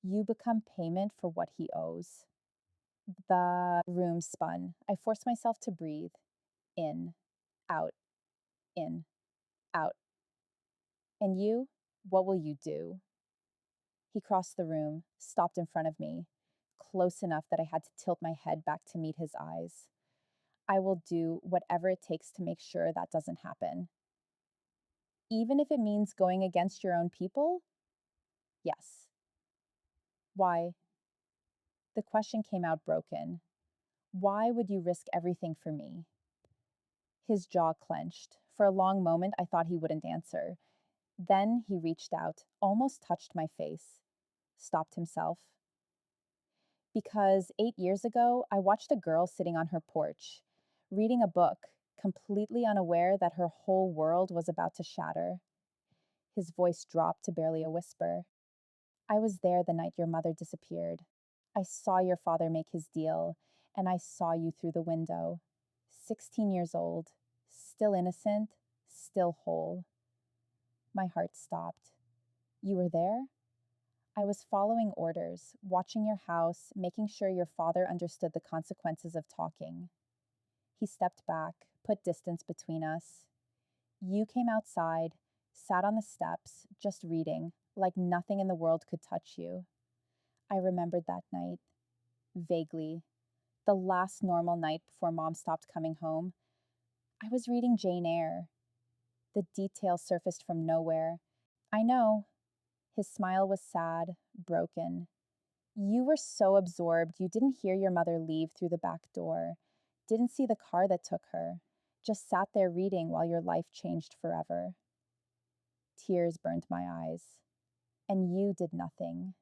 You become payment for what he owes. The room spun. I forced myself to breathe. In, out, in, out. And you? What will you do? He crossed the room, stopped in front of me, close enough that I had to tilt my head back to meet his eyes. I will do whatever it takes to make sure that doesn't happen. Even if it means going against your own people? Yes. Why? The question came out broken. Why would you risk everything for me? His jaw clenched. For a long moment, I thought he wouldn't answer. Then he reached out, almost touched my face, stopped himself. Because 8 years ago, I watched a girl sitting on her porch, reading a book, completely unaware that her whole world was about to shatter. His voice dropped to barely a whisper. I was there the night your mother disappeared. I saw your father make his deal, and I saw you through the window. 16 years old, still innocent, still whole. My heart stopped. You were there? I was following orders, watching your house, making sure your father understood the consequences of talking. He stepped back, put distance between us. You came outside, sat on the steps, just reading, like nothing in the world could touch you. I remembered that night, vaguely, the last normal night before Mom stopped coming home. I was reading Jane Eyre. The details surfaced from nowhere. I know. His smile was sad, broken. You were so absorbed you didn't hear your mother leave through the back door, didn't see the car that took her, just sat there reading while your life changed forever. Tears burned my eyes. And you did nothing.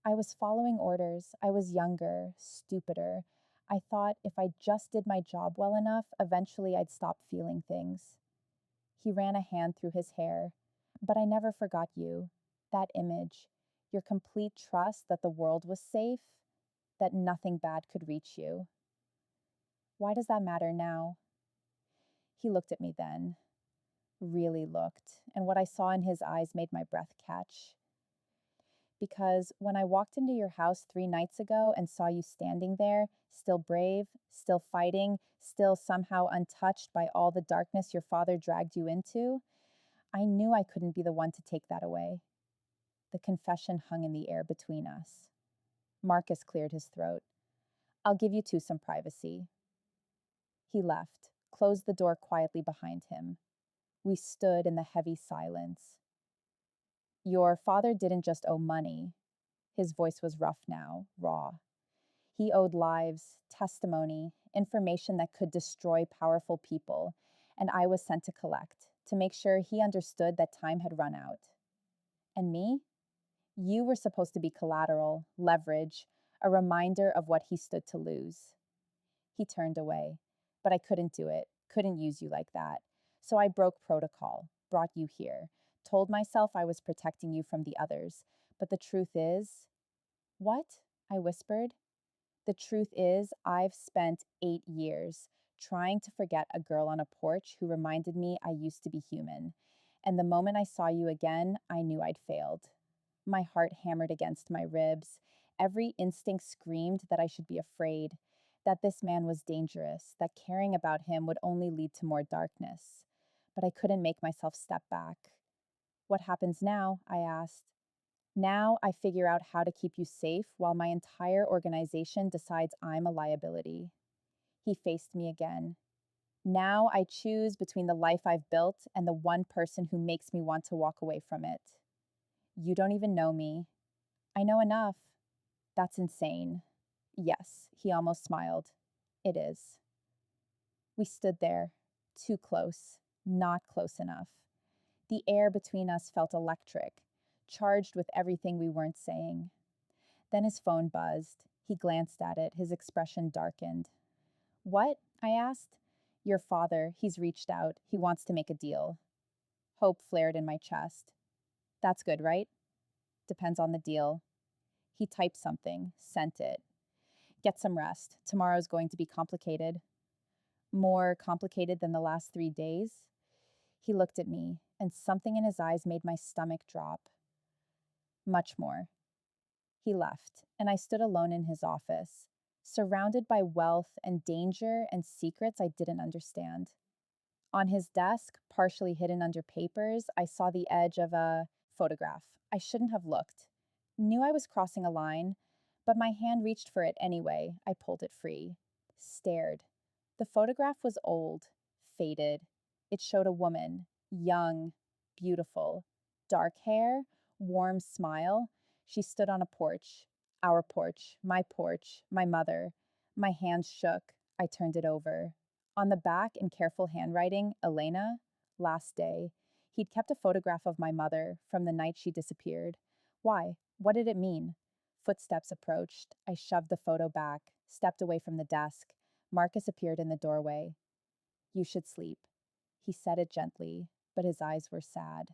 I was following orders. I was younger, stupider. I thought if I just did my job well enough, eventually I'd stop feeling things. He ran a hand through his hair. But I never forgot you. That image. Your complete trust that the world was safe, that nothing bad could reach you. Why does that matter now? He looked at me then. Really looked. And what I saw in his eyes made my breath catch. Because when I walked into your house 3 nights ago and saw you standing there, still brave, still fighting, still somehow untouched by all the darkness your father dragged you into, I knew I couldn't be the one to take that away. The confession hung in the air between us. Marcus cleared his throat. I'll give you two some privacy. He left, closed the door quietly behind him. We stood in the heavy silence. Your father didn't just owe money. His voice was rough now, raw. He owed lives, testimony, information that could destroy powerful people, and I was sent to collect, to make sure he understood that time had run out. And me? You were supposed to be collateral, leverage, a reminder of what he stood to lose. He turned away, but I couldn't do it, couldn't use you like that. So I broke protocol, brought you here, told myself I was protecting you from the others. But the truth is, what? I whispered. The truth is, I've spent 8 years trying to forget a girl on a porch who reminded me I used to be human. And the moment I saw you again, I knew I'd failed. My heart hammered against my ribs. Every instinct screamed that I should be afraid, that this man was dangerous, that caring about him would only lead to more darkness. But I couldn't make myself step back. What happens now? I asked. Now I figure out how to keep you safe while my entire organization decides I'm a liability. He faced me again. Now I choose between the life I've built and the one person who makes me want to walk away from it. You don't even know me. I know enough. That's insane. Yes, he almost smiled. It is. We stood there, too close, not close enough. The air between us felt electric, charged with everything we weren't saying. Then his phone buzzed. He glanced at it, his expression darkened. What? I asked. Your father, he's reached out. He wants to make a deal. Hope flared in my chest. That's good, right? Depends on the deal. He typed something, sent it. Get some rest. Tomorrow's going to be complicated. More complicated than the last 3 days? He looked at me, and something in his eyes made my stomach drop. Much more. He left, and I stood alone in his office, surrounded by wealth and danger and secrets I didn't understand. On his desk, partially hidden under papers, I saw the edge of a photograph. I shouldn't have looked. Knew I was crossing a line, but my hand reached for it anyway. I pulled it free. Stared. The photograph was old, faded. It showed a woman, young, beautiful, dark hair, warm smile. She stood on a porch. Our porch, my mother. My hands shook. I turned it over. On the back, in careful handwriting, Elena, last day. He'd kept a photograph of my mother from the night she disappeared. Why? What did it mean? Footsteps approached. I shoved the photo back, stepped away from the desk. Marcus appeared in the doorway. You should sleep. He said it gently, but his eyes were sad.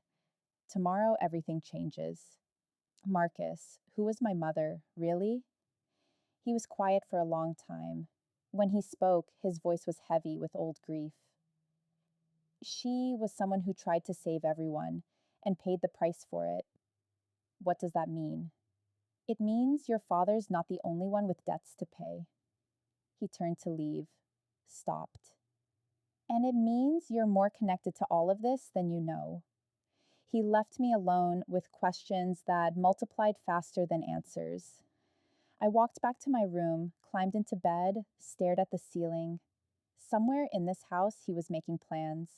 Tomorrow everything changes. Marcus, who was my mother, really? He was quiet for a long time. When he spoke, his voice was heavy with old grief. She was someone who tried to save everyone and paid the price for it. What does that mean? It means your father's not the only one with debts to pay. He turned to leave, stopped. And it means you're more connected to all of this than you know. He left me alone with questions that multiplied faster than answers. I walked back to my room, climbed into bed, stared at the ceiling. Somewhere in this house, he was making plans,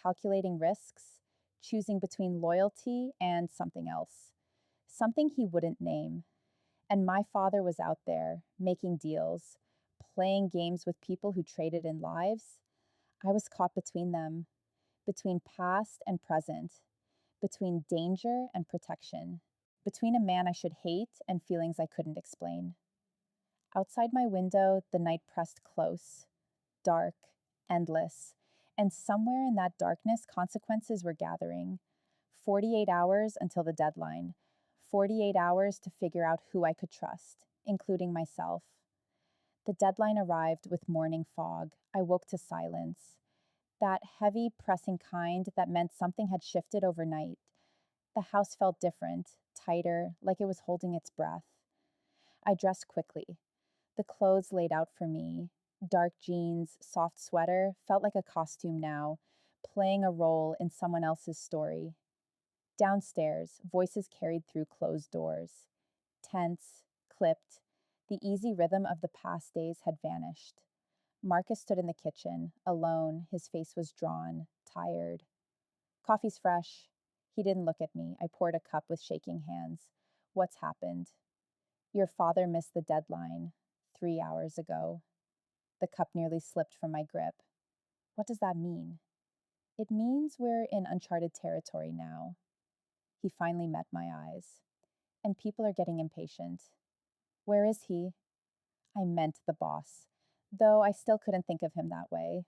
calculating risks, choosing between loyalty and something else, something he wouldn't name. And my father was out there, making deals, playing games with people who traded in lives. I was caught between them, between past and present, between danger and protection, between a man I should hate and feelings I couldn't explain. Outside my window, the night pressed close, dark, endless, and somewhere in that darkness, consequences were gathering. 48 hours until the deadline, 48 hours to figure out who I could trust, including myself. The deadline arrived with morning fog. I woke to silence. That heavy, pressing kind that meant something had shifted overnight. The house felt different, tighter, like it was holding its breath. I dressed quickly. The clothes laid out for me, dark jeans, soft sweater, felt like a costume now, playing a role in someone else's story. Downstairs, voices carried through closed doors. Tense, clipped, the easy rhythm of the past days had vanished. Marcus stood in the kitchen, alone, his face was drawn, tired. Coffee's fresh. He didn't look at me. I poured a cup with shaking hands. What's happened? Your father missed the deadline 3 hours ago. The cup nearly slipped from my grip. What does that mean? It means we're in uncharted territory now. He finally met my eyes. and people are getting impatient. Where is he? I meant the boss, though I still couldn't think of him that way.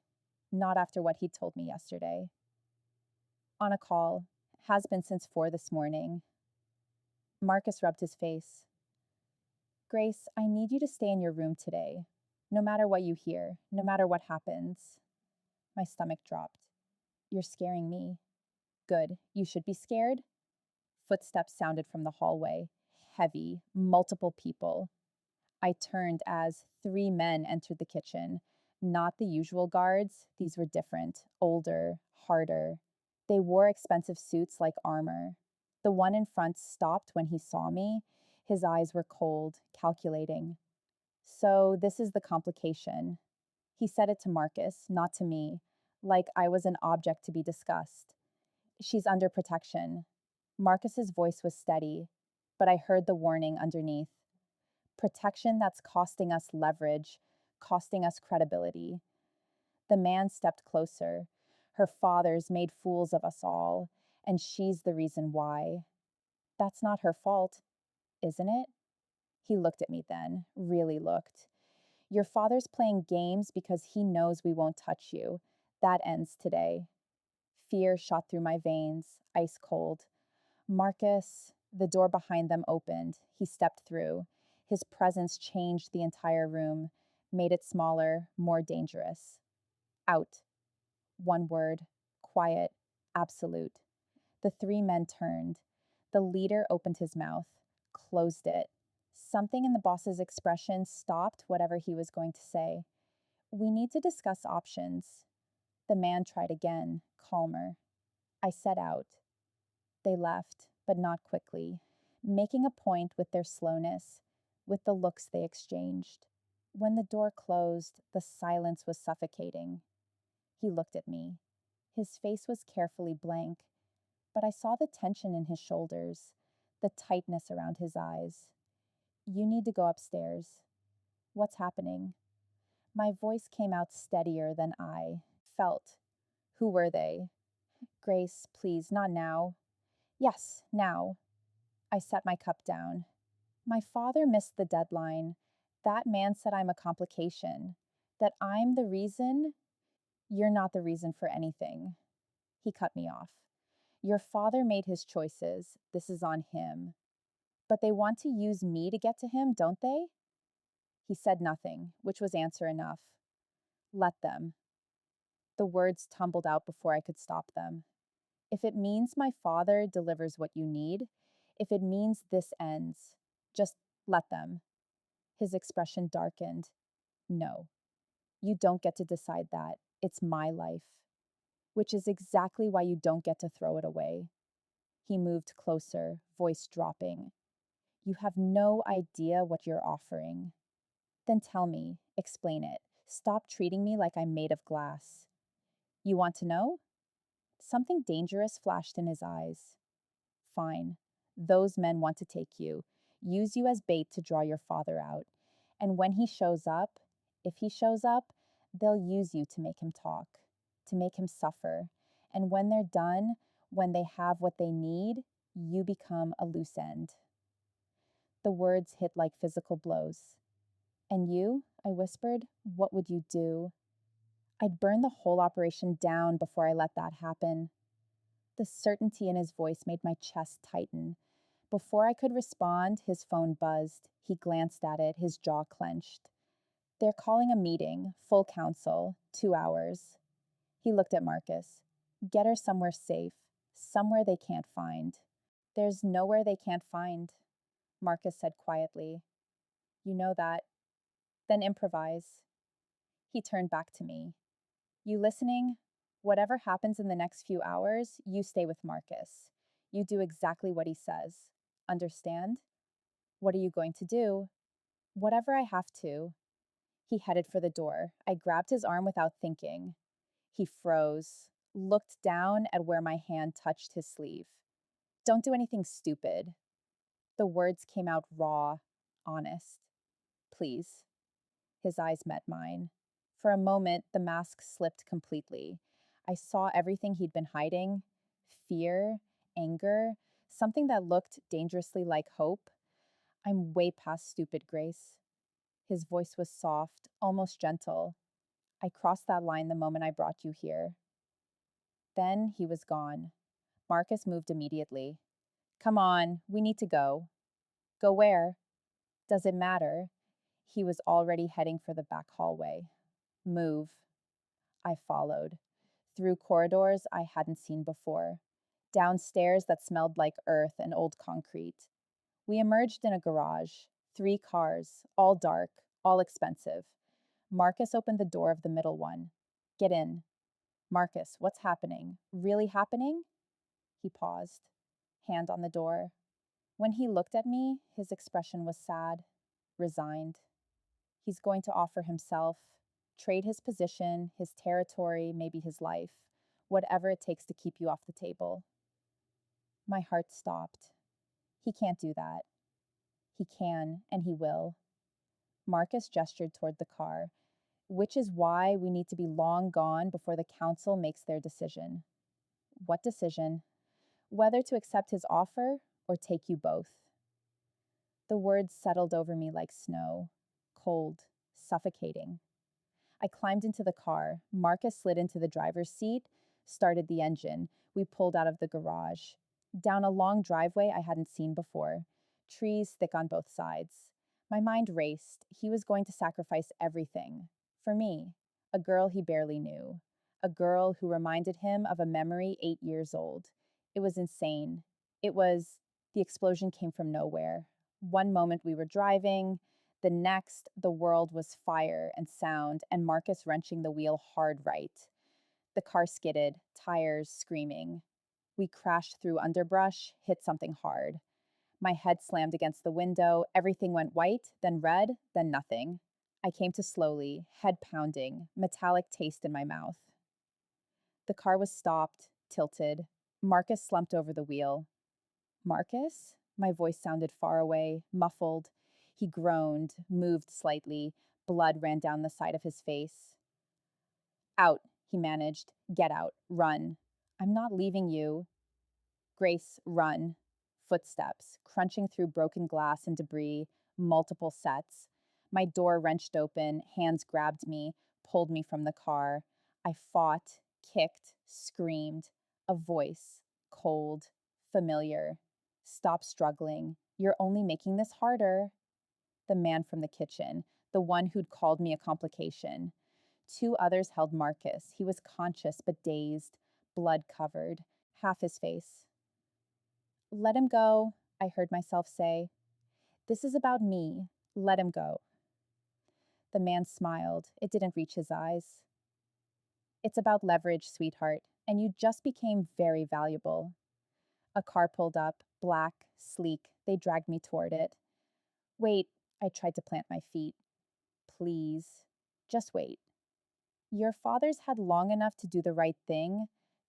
Not after what he told me yesterday. On a call. Has been since 4 this morning. Marcus rubbed his face. Grace, I need you to stay in your room today. No matter what you hear, no matter what happens. My stomach dropped. You're scaring me. Good. You should be scared. Footsteps sounded from the hallway. Heavy, multiple people. I turned as 3 men entered the kitchen. Not the usual guards, these were different, older, harder. They wore expensive suits like armor. The one in front stopped when he saw me. His eyes were cold, calculating. So, this is the complication. He said it to Marcus, not to me, like I was an object to be discussed. She's under protection. Marcus's voice was steady, but I heard the warning underneath. Protection that's costing us leverage, costing us credibility. The man stepped closer. Her fathers made fools of us all, and she's the reason why. That's not her fault, isn't it? He looked at me then, really looked. Your father's playing games because he knows we won't touch you. That ends today. Fear shot through my veins, ice cold. Marcus, the door behind them opened. He stepped through. His presence changed the entire room, made it smaller, more dangerous. Out. One word. Quiet. Absolute. The 3 men turned. The leader opened his mouth, closed it. Something in the boss's expression stopped whatever he was going to say. We need to discuss options. The man tried again, calmer. I set out. They left, but not quickly, making a point with their slowness, with the looks they exchanged. When the door closed, the silence was suffocating. He looked at me. His face was carefully blank, but I saw the tension in his shoulders, the tightness around his eyes. You need to go upstairs. What's happening? My voice came out steadier than I felt. Who were they? Grace, please, not now. Yes, now. I set my cup down. My father missed the deadline. That man said I'm a complication, that I'm the reason. You're not the reason for anything. He cut me off. Your father made his choices. This is on him. But they want to use me to get to him, don't they? He said nothing, which was answer enough. Let them. The words tumbled out before I could stop them. If it means my father delivers what you need, if it means this ends, just let them. His expression darkened. No, you don't get to decide that. It's my life. Which is exactly why you don't get to throw it away. He moved closer, voice dropping. You have no idea what you're offering. Then tell me, explain it. Stop treating me like I'm made of glass. You want to know? Something dangerous flashed in his eyes. Fine. Those men want to take you, use you as bait to draw your father out. And when he shows up, if he shows up, they'll use you to make him talk, to make him suffer. And when they're done, when they have what they need, you become a loose end. The words hit like physical blows. And you, I whispered, what would you do? I'd burn the whole operation down before I let that happen. The certainty in his voice made my chest tighten. Before I could respond, his phone buzzed. He glanced at it, his jaw clenched. They're calling a meeting, full council, 2 hours. He looked at Marcus. Get her somewhere safe, somewhere they can't find. There's nowhere they can't find, Marcus said quietly. You know that. Then improvise. He turned back to me. You listening? Whatever happens in the next few hours, you stay with Marcus. You do exactly what he says. Understand? What are you going to do? Whatever I have to. He headed for the door. I grabbed his arm without thinking. He froze, looked down at where my hand touched his sleeve. Don't do anything stupid. The words came out raw, honest. Please. His eyes met mine. For a moment, the mask slipped completely. I saw everything he'd been hiding: fear, anger, something that looked dangerously like hope. I'm way past stupid, Grace. His voice was soft, almost gentle. I crossed that line the moment I brought you here. Then he was gone. Marcus moved immediately. Come on, we need to go. Go where? Does it matter? He was already heading for the back hallway. Move. I followed. Through corridors I hadn't seen before. Downstairs that smelled like earth and old concrete. We emerged in a garage. 3 cars, all dark, all expensive. Marcus opened the door of the middle one. Get in. Marcus, what's happening? Really happening? He paused, hand on the door. When he looked at me, his expression was sad, resigned. He's going to offer himself, trade his position, his territory, maybe his life, whatever it takes to keep you off the table. My heart stopped. He can't do that. He can, and he will. Marcus gestured toward the car, which is why we need to be long gone before the council makes their decision. What decision? Whether to accept his offer or take you both. The words settled over me like snow, cold, suffocating. I climbed into the car. Marcus slid into the driver's seat, started the engine. We pulled out of the garage. Down a long driveway I hadn't seen before. Trees thick on both sides. My mind raced. He was going to sacrifice everything. For me, a girl he barely knew. A girl who reminded him of a memory 8 years old. It was insane. The explosion came from nowhere. One moment we were driving, the next, the world was fire and sound, and Marcus wrenching the wheel hard right. The car skidded, tires screaming. We crashed through underbrush, hit something hard. My head slammed against the window, everything went white, then red, then nothing. I came to slowly, head pounding, metallic taste in my mouth. The car was stopped, tilted. Marcus slumped over the wheel. Marcus? My voice sounded far away, muffled. He groaned, moved slightly. Blood ran down the side of his face. Out, he managed. Get out. Run. I'm not leaving you. Grace, run. Footsteps, crunching through broken glass and debris, multiple sets. My door wrenched open, hands grabbed me, pulled me from the car. I fought, kicked, screamed. A voice, cold, familiar. Stop struggling. You're only making this harder. The man from the kitchen, the one who'd called me a complication. 2 others held Marcus. He was conscious but dazed, blood covered, half his face. Let him go, I heard myself say. This is about me. Let him go. The man smiled. It didn't reach his eyes. It's about leverage, sweetheart, and you just became very valuable. A car pulled up, black, sleek. They dragged me toward it. Wait, I tried to plant my feet. Please, just wait. Your fathers had long enough to do the right thing.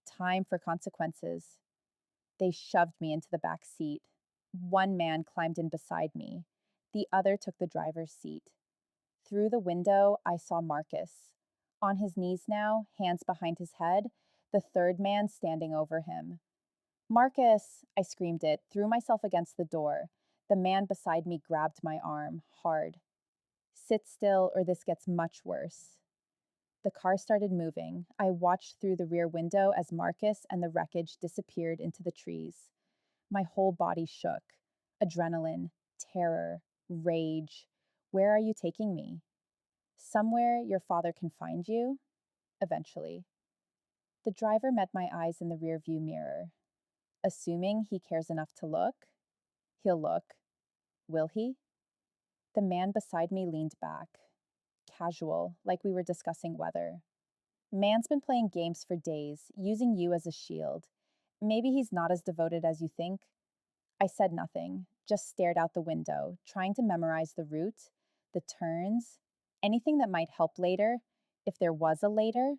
Time for consequences. They shoved me into the back seat. One man climbed in beside me. The other took the driver's seat. Through the window, I saw Marcus. On his knees now, hands behind his head, the third man standing over him. Marcus, I screamed it, threw myself against the door. The man beside me grabbed my arm, hard. Sit still or this gets much worse. The car started moving. I watched through the rear window as Marcus and the wreckage disappeared into the trees. My whole body shook. Adrenaline, terror, rage. Where are you taking me? Somewhere your father can find you? Eventually. The driver met my eyes in the rearview mirror. Assuming he cares enough to look, he'll look. Will he? The man beside me leaned back. Casual, like we were discussing weather. Man's been playing games for days, using you as a shield. Maybe he's not as devoted as you think. I said nothing, just stared out the window, trying to memorize the route, the turns, anything that might help later, if there was a later.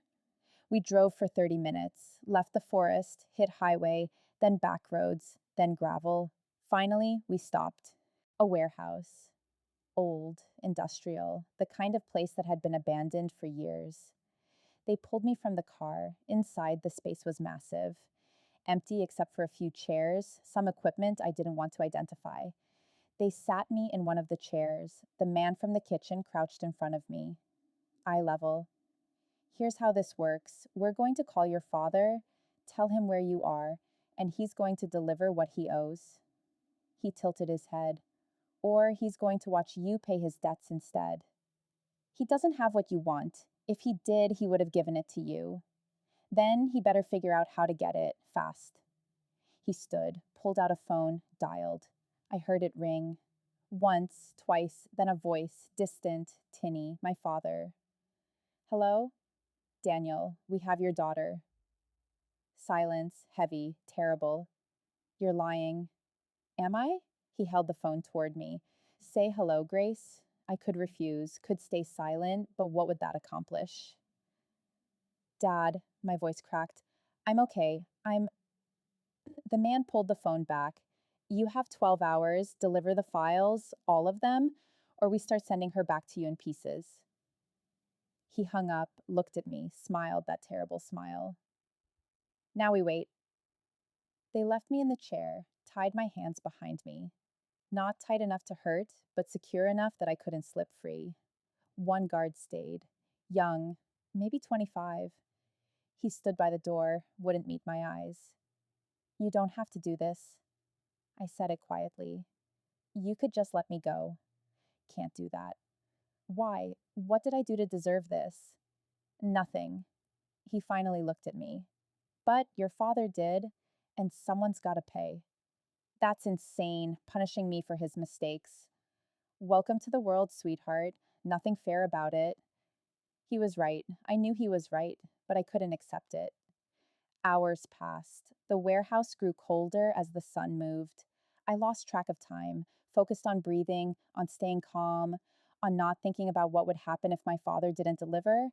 We drove for 30 minutes, left the forest, hit highway, then back roads, then gravel. Finally, we stopped. A warehouse. Old, industrial, the kind of place that had been abandoned for years. They pulled me from the car. Inside, the space was massive. empty except for a few chairs, some equipment I didn't want to identify. They sat me in one of the chairs, the man from the kitchen crouched in front of me, eye level. Here's how this works. We're going to call your father, tell him where you are, and he's going to deliver what he owes. He tilted his head. Or he's going to watch you pay his debts instead. He doesn't have what you want. If he did, he would have given it to you. Then he better figure out how to get it, fast. He stood, pulled out a phone, dialed. I heard it ring. Once, twice, then a voice, distant, tinny, my father. Hello? Daniel, we have your daughter. Silence, heavy, terrible. You're lying. Am I? He held the phone toward me. Say hello, Grace. I could refuse, could stay silent, but what would that accomplish? Dad, my voice cracked. I'm okay. The man pulled the phone back. You have 12 hours, deliver the files, all of them, or we start sending her back to you in pieces. He hung up, looked at me, smiled that terrible smile. Now we wait. They left me in the chair, tied my hands behind me. Not tight enough to hurt, but secure enough that I couldn't slip free. One guard stayed. Young, maybe 25. He stood by the door, wouldn't meet my eyes. You don't have to do this. I said it quietly. You could just let me go. Can't do that. Why? What did I do to deserve this? Nothing. He finally looked at me. But your father did, and someone's got to pay. That's insane, punishing me for his mistakes. Welcome to the world, sweetheart. Nothing fair about it. He was right. I knew he was right, but I couldn't accept it. Hours passed. The warehouse grew colder as the sun moved. I lost track of time, focused on breathing, on staying calm, on not thinking about what would happen if my father didn't deliver.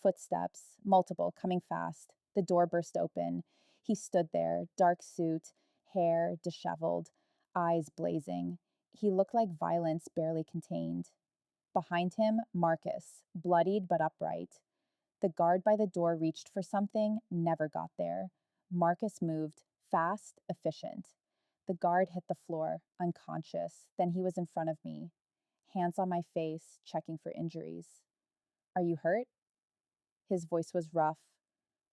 Footsteps, multiple, coming fast. The door burst open. He stood there, dark suit, hair disheveled, eyes blazing. He looked like violence barely contained. Behind him, Marcus, bloodied but upright. The guard by the door reached for something, never got there. Marcus moved, fast, efficient. The guard hit the floor, unconscious. Then he was in front of me, hands on my face, checking for injuries. Are you hurt? His voice was rough,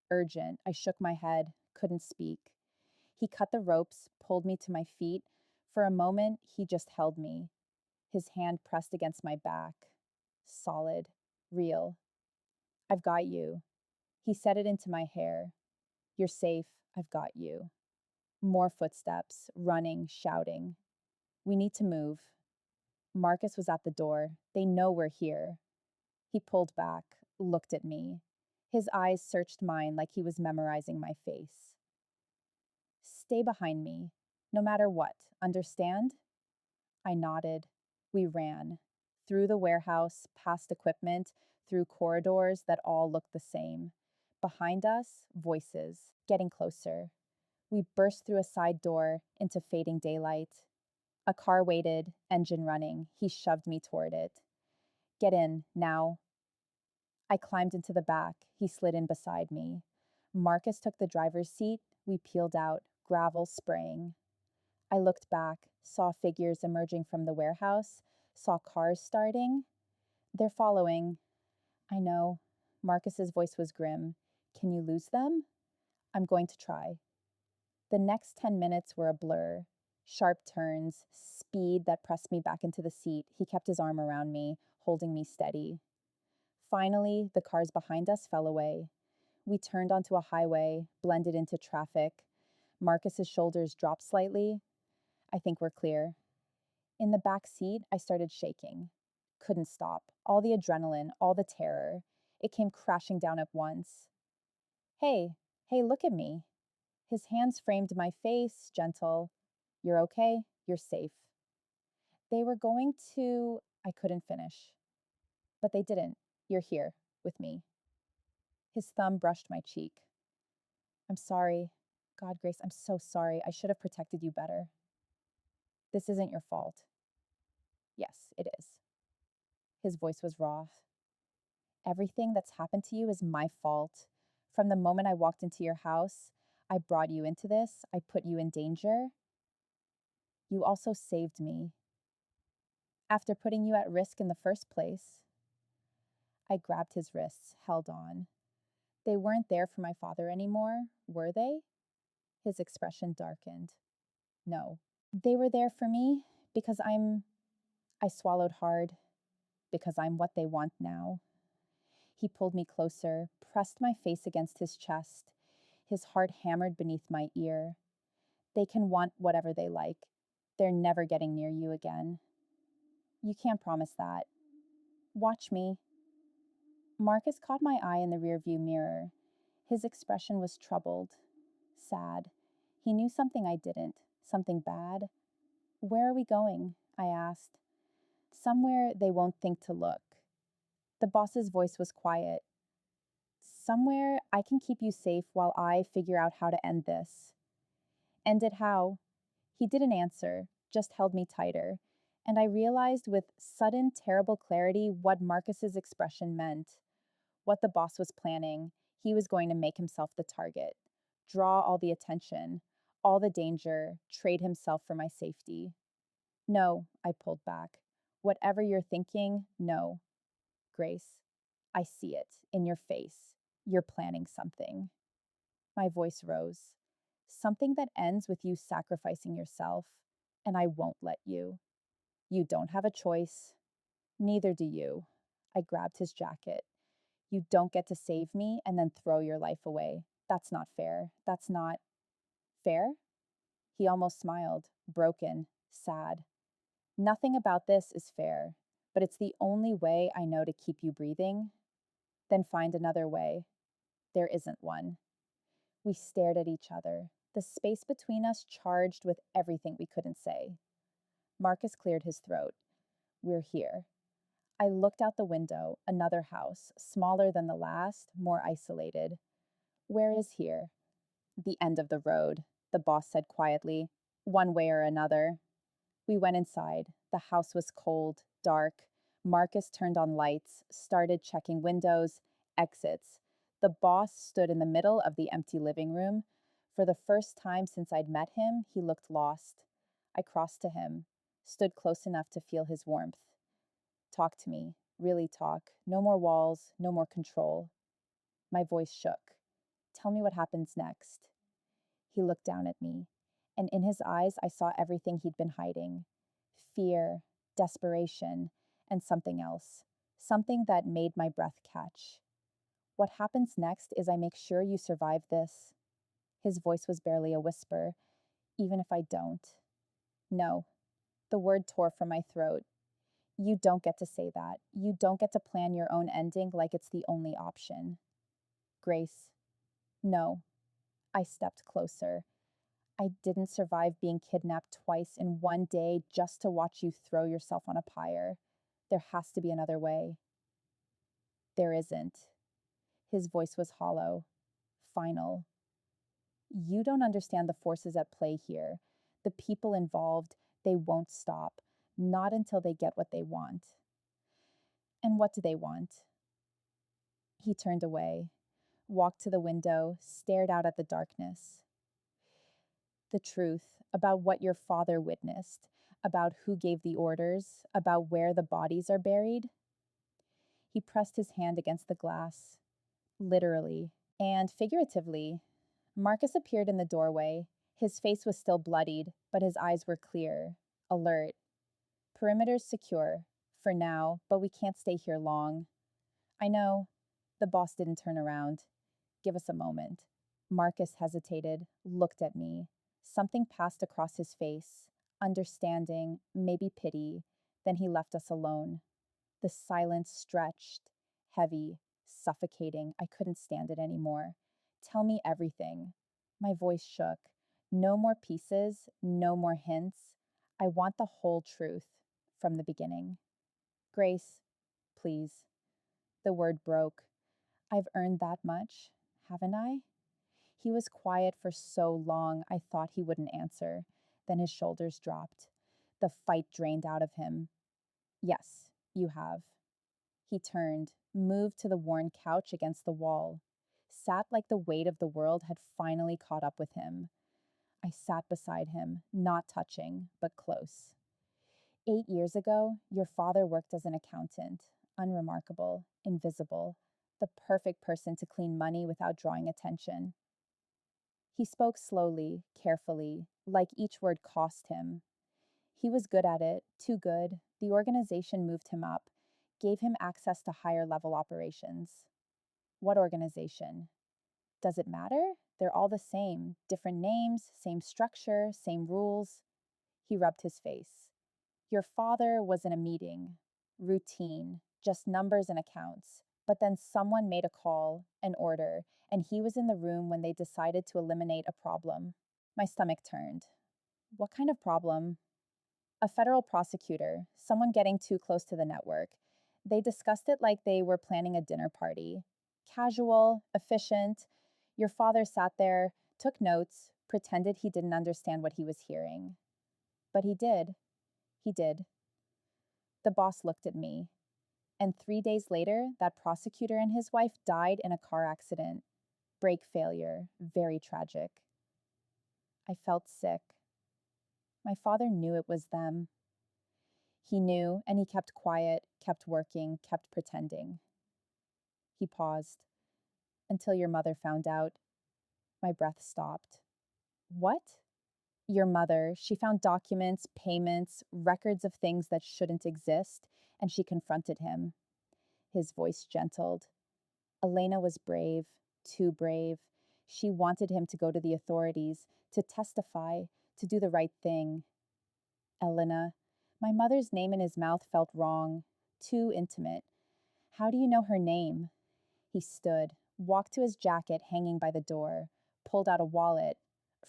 urgent. I shook my head, couldn't speak. He cut the ropes, pulled me to my feet. For a moment, he just held me, his hand pressed against my back. Solid, real. I've got you. He set it into my hair. You're safe. I've got you. More footsteps, running, shouting. We need to move. Marcus was at the door. They know we're here. He pulled back, looked at me. His eyes searched mine like he was memorizing my face. Stay behind me, no matter what. Understand? I nodded. We ran. Through the warehouse, past equipment, through corridors that all looked the same. Behind us, voices, getting closer. We burst through a side door into fading daylight. A car waited, engine running. He shoved me toward it. Get in, now. I climbed into the back. He slid in beside me. Marcus took the driver's seat. We peeled out, gravel spraying. I looked back, saw figures emerging from the warehouse, saw cars starting. They're following. I know. Marcus's voice was grim. Can you lose them? I'm going to try. The next 10 minutes were a blur. Sharp turns, speed that pressed me back into the seat. He kept his arm around me, holding me steady. Finally, the cars behind us fell away. We turned onto a highway, blended into traffic. Marcus's shoulders dropped slightly. I think we're clear. In the back seat, I started shaking. Couldn't stop. All the adrenaline, all the terror. It came crashing down at once. Hey, hey, look at me. His hands framed my face, gentle. You're okay, you're safe. They were going to. I couldn't finish. But they didn't. You're here, with me. His thumb brushed my cheek. I'm sorry. God, Grace, I'm so sorry. I should have protected you better. This isn't your fault. Yes, it is. His voice was raw. Everything that's happened to you is my fault. From the moment I walked into your house, I brought you into this. I put you in danger. You also saved me. After putting you at risk in the first place, I grabbed his wrists, held on. They weren't there for my father anymore, were they? His expression darkened. No. They were there for me because I swallowed hard, because I'm what they want now. He pulled me closer, pressed my face against his chest. His heart hammered beneath my ear. They can want whatever they like. They're never getting near you again. You can't promise that. Watch me. Marcus caught my eye in the rearview mirror. His expression was troubled, sad. He knew something I didn't, something bad. Where are we going? I asked. Somewhere they won't think to look. The boss's voice was quiet. Somewhere I can keep you safe while I figure out how to end this. End it how? He didn't answer, just held me tighter, and I realized with sudden, terrible clarity what Marcus's expression meant, what the boss was planning. He was going to make himself the target, draw all the attention, all the danger, trade himself for my safety. No, I pulled back. Whatever you're thinking, no. Grace, I see it in your face. You're planning something. My voice rose. Something that ends with you sacrificing yourself, and I won't let you. You don't have a choice. Neither do you. I grabbed his jacket. You don't get to save me and then throw your life away. That's not fair. That's not fair? He almost smiled, broken, sad. Nothing about this is fair, but it's the only way I know to keep you breathing. Then find another way. There isn't one. We stared at each other, the space between us charged with everything we couldn't say. Marcus cleared his throat. We're here. I looked out the window, another house, smaller than the last, more isolated. Where is here? The end of the road, the boss said quietly. One way or another. We went inside. The house was cold, dark. Marcus turned on lights, started checking windows, exits. The boss stood in the middle of the empty living room. For the first time since I'd met him, he looked lost. I crossed to him, stood close enough to feel his warmth. Talk to me, really talk. No more walls, no more control. My voice shook. Tell me what happens next. He looked down at me, and in his eyes I saw everything he'd been hiding. Fear, desperation, and something else. Something that made my breath catch. What happens next is I make sure you survive this. His voice was barely a whisper, even if I don't. No. The word tore from my throat. You don't get to say that. You don't get to plan your own ending like it's the only option. Grace. No. I stepped closer. I didn't survive being kidnapped twice in one day just to watch you throw yourself on a pyre. There has to be another way. There isn't. His voice was hollow, final. You don't understand the forces at play here. The people involved, they won't stop, not until they get what they want. And what do they want? He turned away, walked to the window, stared out at the darkness. The truth about what your father witnessed, about who gave the orders, about where the bodies are buried. He pressed his hand against the glass, literally and figuratively. Marcus appeared in the doorway. His face was still bloodied, but his eyes were clear, alert. Perimeter's secure, for now, but we can't stay here long. I know. The boss didn't turn around. Give us a moment. Marcus hesitated, looked at me. Something passed across his face. Understanding, maybe pity. Then he left us alone. The silence stretched, heavy, suffocating. I couldn't stand it anymore. Tell me everything. My voice shook. No more pieces, no more hints. I want the whole truth, from the beginning. Grace, please. The word broke. I've earned that much, haven't I? He was quiet for so long I thought he wouldn't answer. Then his shoulders dropped. The fight drained out of him. Yes, you have. He turned, moved to the worn couch against the wall. sat like the weight of the world had finally caught up with him. I sat beside him, not touching, but close. 8 years ago, your father worked as an accountant, unremarkable, invisible, the perfect person to clean money without drawing attention. He spoke slowly, carefully, like each word cost him. He was good at it, too good. The organization moved him up, gave him access to higher level operations. What organization? Does it matter? They're all the same. Different names, same structure, same rules. He rubbed his face. Your father was in a meeting. Routine, just numbers and accounts. But then someone made a call, an order, and he was in the room when they decided to eliminate a problem. My stomach turned. What kind of problem? A federal prosecutor, someone getting too close to the network. They discussed it like they were planning a dinner party. Casual, efficient. Your father sat there, took notes, pretended he didn't understand what he was hearing. But he did. He did. The boss looked at me. And 3 days later, that prosecutor and his wife died in a car accident. Brake failure. Very tragic. I felt sick. My father knew it was them. He knew, and he kept quiet, kept working, kept pretending. He paused. Until your mother found out. My breath stopped. What? Your mother. She found documents, payments, records of things that shouldn't exist, and she confronted him. His voice gentled. Elena was brave, too brave. She wanted him to go to the authorities, to testify, to do the right thing. Elena. My mother's name in his mouth felt wrong, too intimate. How do you know her name? He stood, walked to his jacket hanging by the door, pulled out a wallet.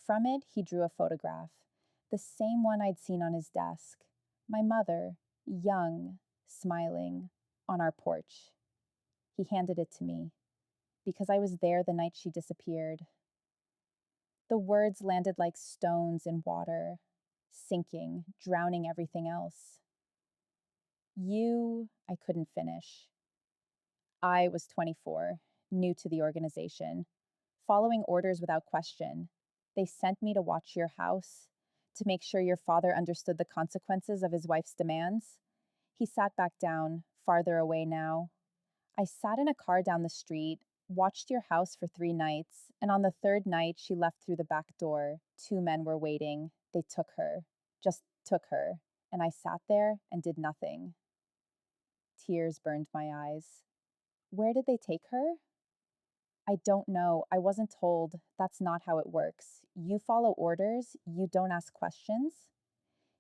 From it, he drew a photograph, the same one I'd seen on his desk. My mother, young, smiling, on our porch. He handed it to me, because I was there the night she disappeared. The words landed like stones in water, sinking, drowning everything else. I couldn't finish. I was 24, new to the organization, following orders without question. They sent me to watch your house, to make sure your father understood the consequences of his wife's demands. He sat back down, farther away now. I sat in a car down the street, watched your house for 3 nights, and on the third night she left through the back door. 2 men were waiting. They took her, just took her, and I sat there and did nothing. Tears burned my eyes. Where did they take her? I don't know. I wasn't told. That's not how it works. You follow orders, you don't ask questions.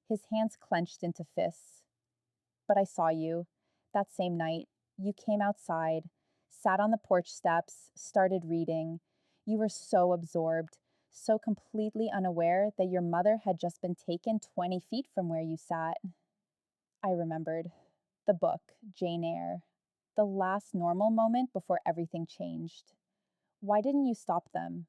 His hands clenched into fists. But I saw you. That same night, you came outside, sat on the porch steps, started reading. You were so absorbed, so completely unaware that your mother had just been taken 20 feet from where you sat. I remembered. The book, Jane Eyre. The last normal moment before everything changed. Why didn't you stop them?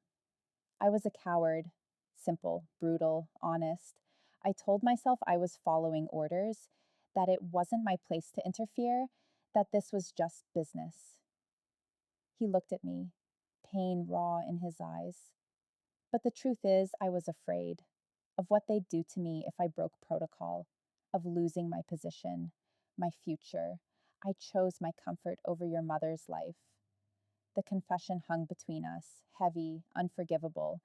I was a coward. Simple, brutal, honest. I told myself I was following orders, that it wasn't my place to interfere, that this was just business. He looked at me, pain raw in his eyes. But the truth is, I was afraid of what they'd do to me if I broke protocol, of losing my position, my future. I chose my comfort over your mother's life. The confession hung between us, heavy, unforgivable.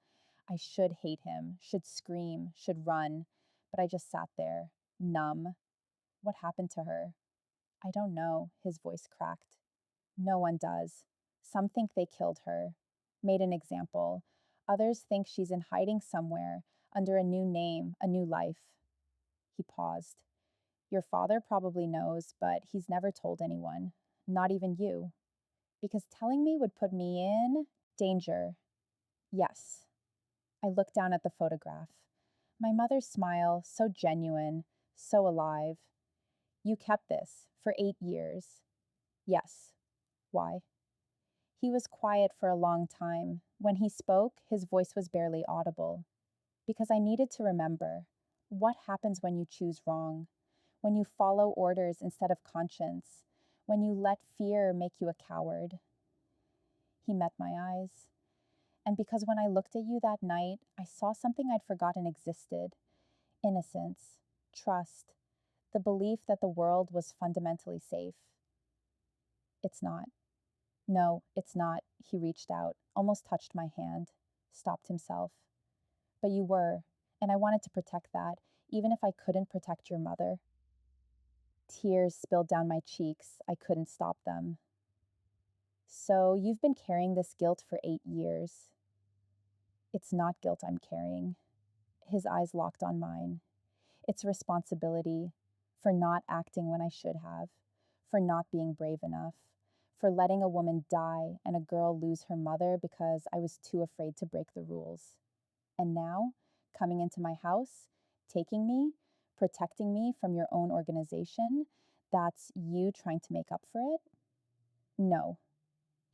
I should hate him, should scream, should run, but I just sat there, numb. What happened to her? I don't know, his voice cracked. No one does. Some think they killed her, made an example. Others think she's in hiding somewhere, under a new name, a new life. He paused. Your father probably knows, but he's never told anyone, not even you. Because telling me would put me in danger. Yes. I looked down at the photograph. My mother's smile, so genuine, so alive. You kept this for 8 years. Yes. Why? He was quiet for a long time. When he spoke, his voice was barely audible. Because I needed to remember. What happens when you choose wrong? When you follow orders instead of conscience? When you let fear make you a coward? He met my eyes. And because when I looked at you that night, I saw something I'd forgotten existed: innocence, trust, the belief that the world was fundamentally safe. It's not. No, it's not. He reached out, almost touched my hand, stopped himself. But you were, and I wanted to protect that, even if I couldn't protect your mother. Tears spilled down my cheeks. I couldn't stop them. So you've been carrying this guilt for 8 years. It's not guilt I'm carrying. His eyes locked on mine. It's responsibility for not acting when I should have, for not being brave enough, for letting a woman die and a girl lose her mother because I was too afraid to break the rules. And now, coming into my house, taking me, protecting me from your own organization, that's you trying to make up for it? No.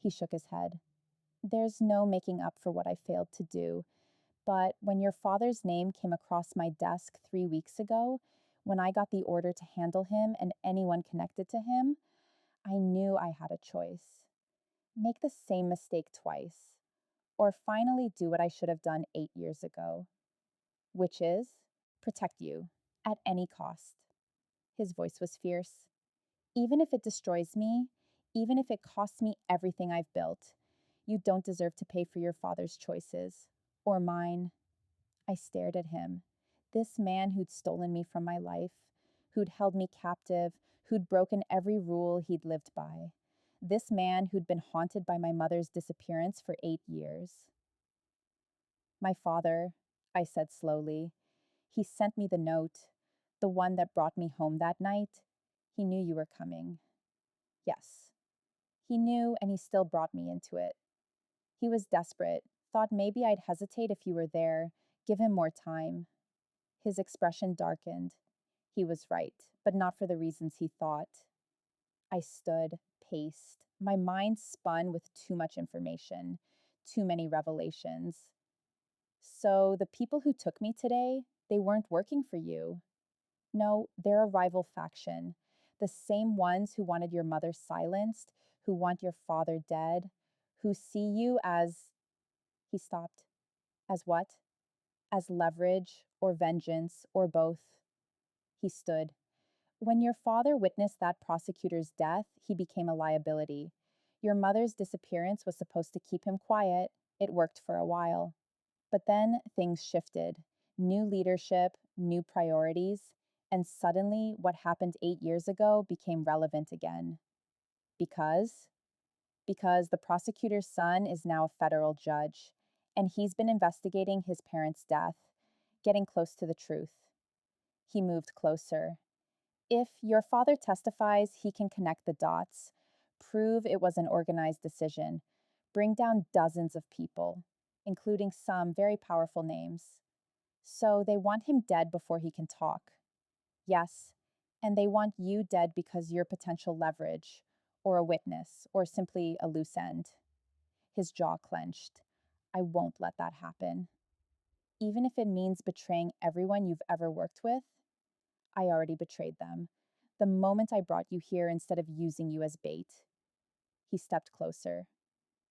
He shook his head. There's no making up for what I failed to do. But when your father's name came across my desk 3 weeks ago, when I got the order to handle him and anyone connected to him, I knew I had a choice. Make the same mistake twice, or finally do what I should have done 8 years ago, which is protect you at any cost. His voice was fierce. Even if it destroys me, even if it costs me everything I've built, you don't deserve to pay for your father's choices, or mine. I stared at him. This man who'd stolen me from my life, who'd held me captive, who'd broken every rule he'd lived by. This man who'd been haunted by my mother's disappearance for 8 years. My father, I said slowly, he sent me the note, the one that brought me home that night. He knew you were coming. Yes, he knew, and he still brought me into it. He was desperate, thought maybe I'd hesitate if you were there, give him more time. His expression darkened. He was right, but not for the reasons he thought. I stood, paced. My mind spun with too much information, too many revelations. So the people who took me today, they weren't working for you. No, they're a rival faction. The same ones who wanted your mother silenced, who want your father dead, who see you as... He stopped. As what? As leverage or vengeance or both. He stood. When your father witnessed that prosecutor's death, he became a liability. Your mother's disappearance was supposed to keep him quiet. It worked for a while. But then things shifted. New leadership, new priorities, and suddenly what happened 8 years ago became relevant again. Because? Because the prosecutor's son is now a federal judge, and he's been investigating his parents' death, getting close to the truth. He moved closer. If your father testifies, he can connect the dots, prove it was an organized decision, bring down dozens of people, including some very powerful names. So they want him dead before he can talk. Yes, and they want you dead because you're potential leverage, or a witness, or simply a loose end. His jaw clenched. I won't let that happen. Even if it means betraying everyone you've ever worked with, I already betrayed them. The moment I brought you here instead of using you as bait. He stepped closer.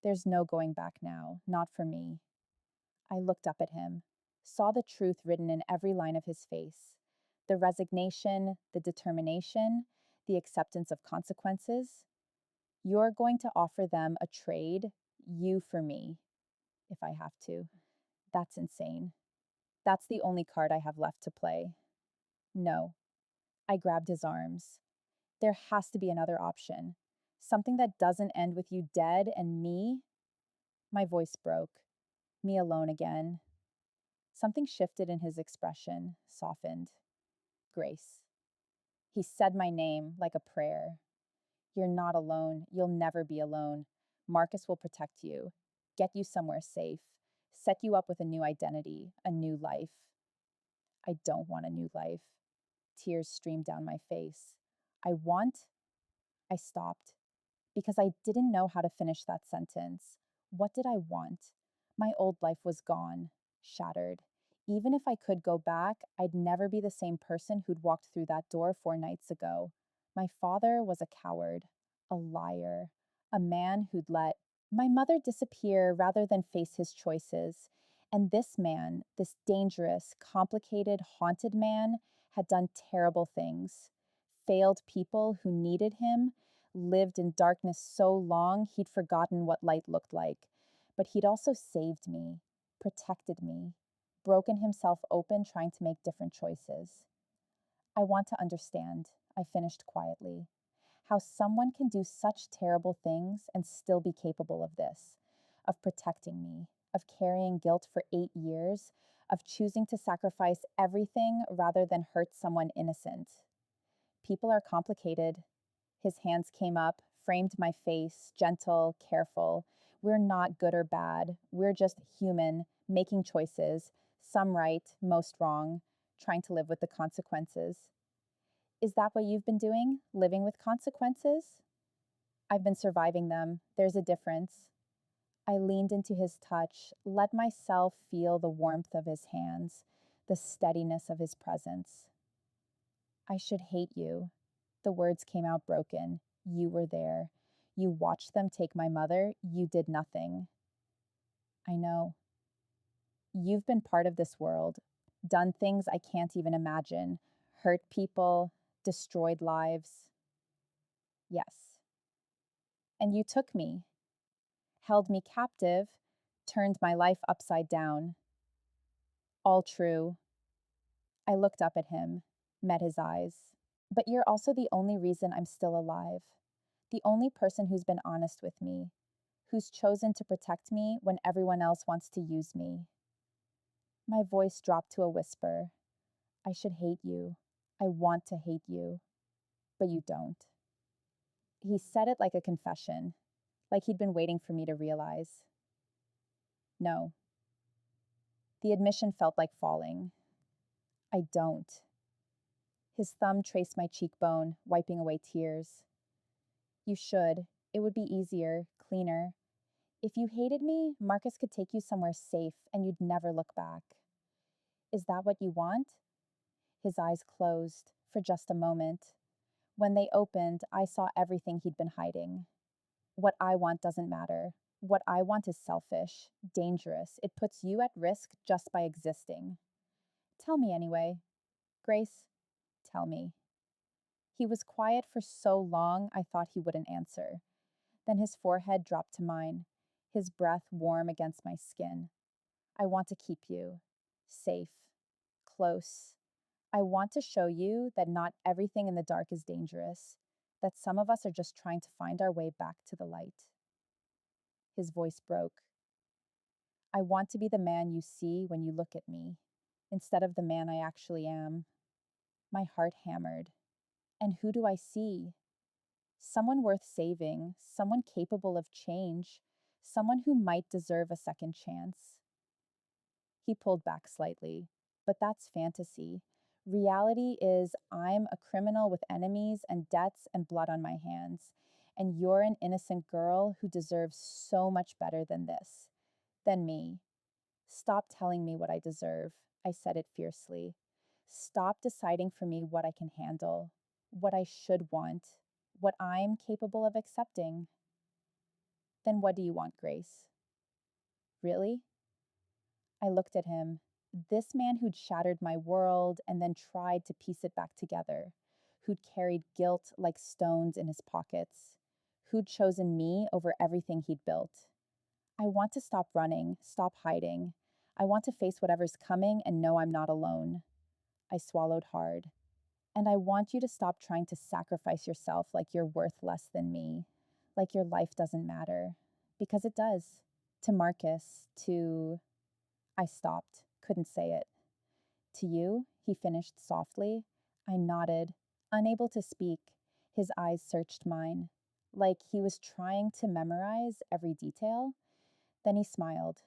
There's no going back now, not for me. I looked up at him, saw the truth written in every line of his face. The resignation, the determination, the acceptance of consequences. You're going to offer them a trade, you for me, if I have to. That's insane. That's the only card I have left to play. No. I grabbed his arms. There has to be another option. Something that doesn't end with you dead and me. My voice broke. Me alone again. Something shifted in his expression, softened. Grace. He said my name like a prayer. You're not alone. You'll never be alone. Marcus will protect you, get you somewhere safe, set you up with a new identity, a new life. I don't want a new life. Tears streamed down my face. I want... I stopped because I didn't know how to finish that sentence. What did I want? My old life was gone, shattered. Even if I could go back, I'd never be the same person who'd walked through that door 4 nights ago. My father was a coward, a liar, a man who'd let My mother disappear rather than face his choices. And this man, this dangerous, complicated, haunted man, had done terrible things. Failed people who needed him, lived in darkness so long he'd forgotten what light looked like. But he'd also saved me, protected me, broken himself open trying to make different choices. I want to understand, I finished quietly, how someone can do such terrible things and still be capable of this, of protecting me, of carrying guilt for 8 years, of choosing to sacrifice everything rather than hurt someone innocent. People are complicated. His hands came up, framed my face, gentle, careful. We're not good or bad. We're just human, making choices, some right, most wrong, trying to live with the consequences. Is that what you've been doing? Living with consequences? I've been surviving them. There's a difference. I leaned into his touch, let myself feel the warmth of his hands, the steadiness of his presence. I should hate you. The words came out broken. You were there. You watched them take my mother. You did nothing. I know. You've been part of this world, done things I can't even imagine, hurt people, destroyed lives. Yes. And you took me, held me captive, turned my life upside down. All true. I looked up at him, met his eyes. But you're also the only reason I'm still alive. The only person who's been honest with me, who's chosen to protect me when everyone else wants to use me. My voice dropped to a whisper. I should hate you. I want to hate you. But you don't. He said it like a confession, like he'd been waiting for me to realize. No. The admission felt like falling. I don't. His thumb traced my cheekbone, wiping away tears. You should. It would be easier, cleaner. If you hated me, Marcus could take you somewhere safe and you'd never look back. Is that what you want? His eyes closed, for just a moment. When they opened, I saw everything he'd been hiding. What I want doesn't matter. What I want is selfish, dangerous. It puts you at risk just by existing. Tell me anyway. Grace, tell me. He was quiet for so long I thought he wouldn't answer. Then his forehead dropped to mine, his breath warm against my skin. I want to keep you safe, close. I want to show you that not everything in the dark is dangerous, that some of us are just trying to find our way back to the light. His voice broke. I want to be the man you see when you look at me, instead of the man I actually am. My heart hammered. And who do I see? Someone worth saving, someone capable of change, someone who might deserve a second chance. He pulled back slightly. But that's fantasy. Reality is I'm a criminal with enemies and debts and blood on my hands. And you're an innocent girl who deserves so much better than this, than me. Stop telling me what I deserve. I said it fiercely. Stop deciding for me what I can handle, what I should want, what I'm capable of accepting. Then what do you want, Grace? Really? I looked at him. This man who'd shattered my world and then tried to piece it back together, who'd carried guilt like stones in his pockets, who'd chosen me over everything he'd built. I want to stop running, stop hiding. I want to face whatever's coming and know I'm not alone. I swallowed hard. And I want you to stop trying to sacrifice yourself like you're worth less than me, like your life doesn't matter. Because it does. To Marcus, to I stopped, couldn't say it. To you, he finished softly. I nodded, unable to speak. His eyes searched mine, like he was trying to memorize every detail. Then he smiled,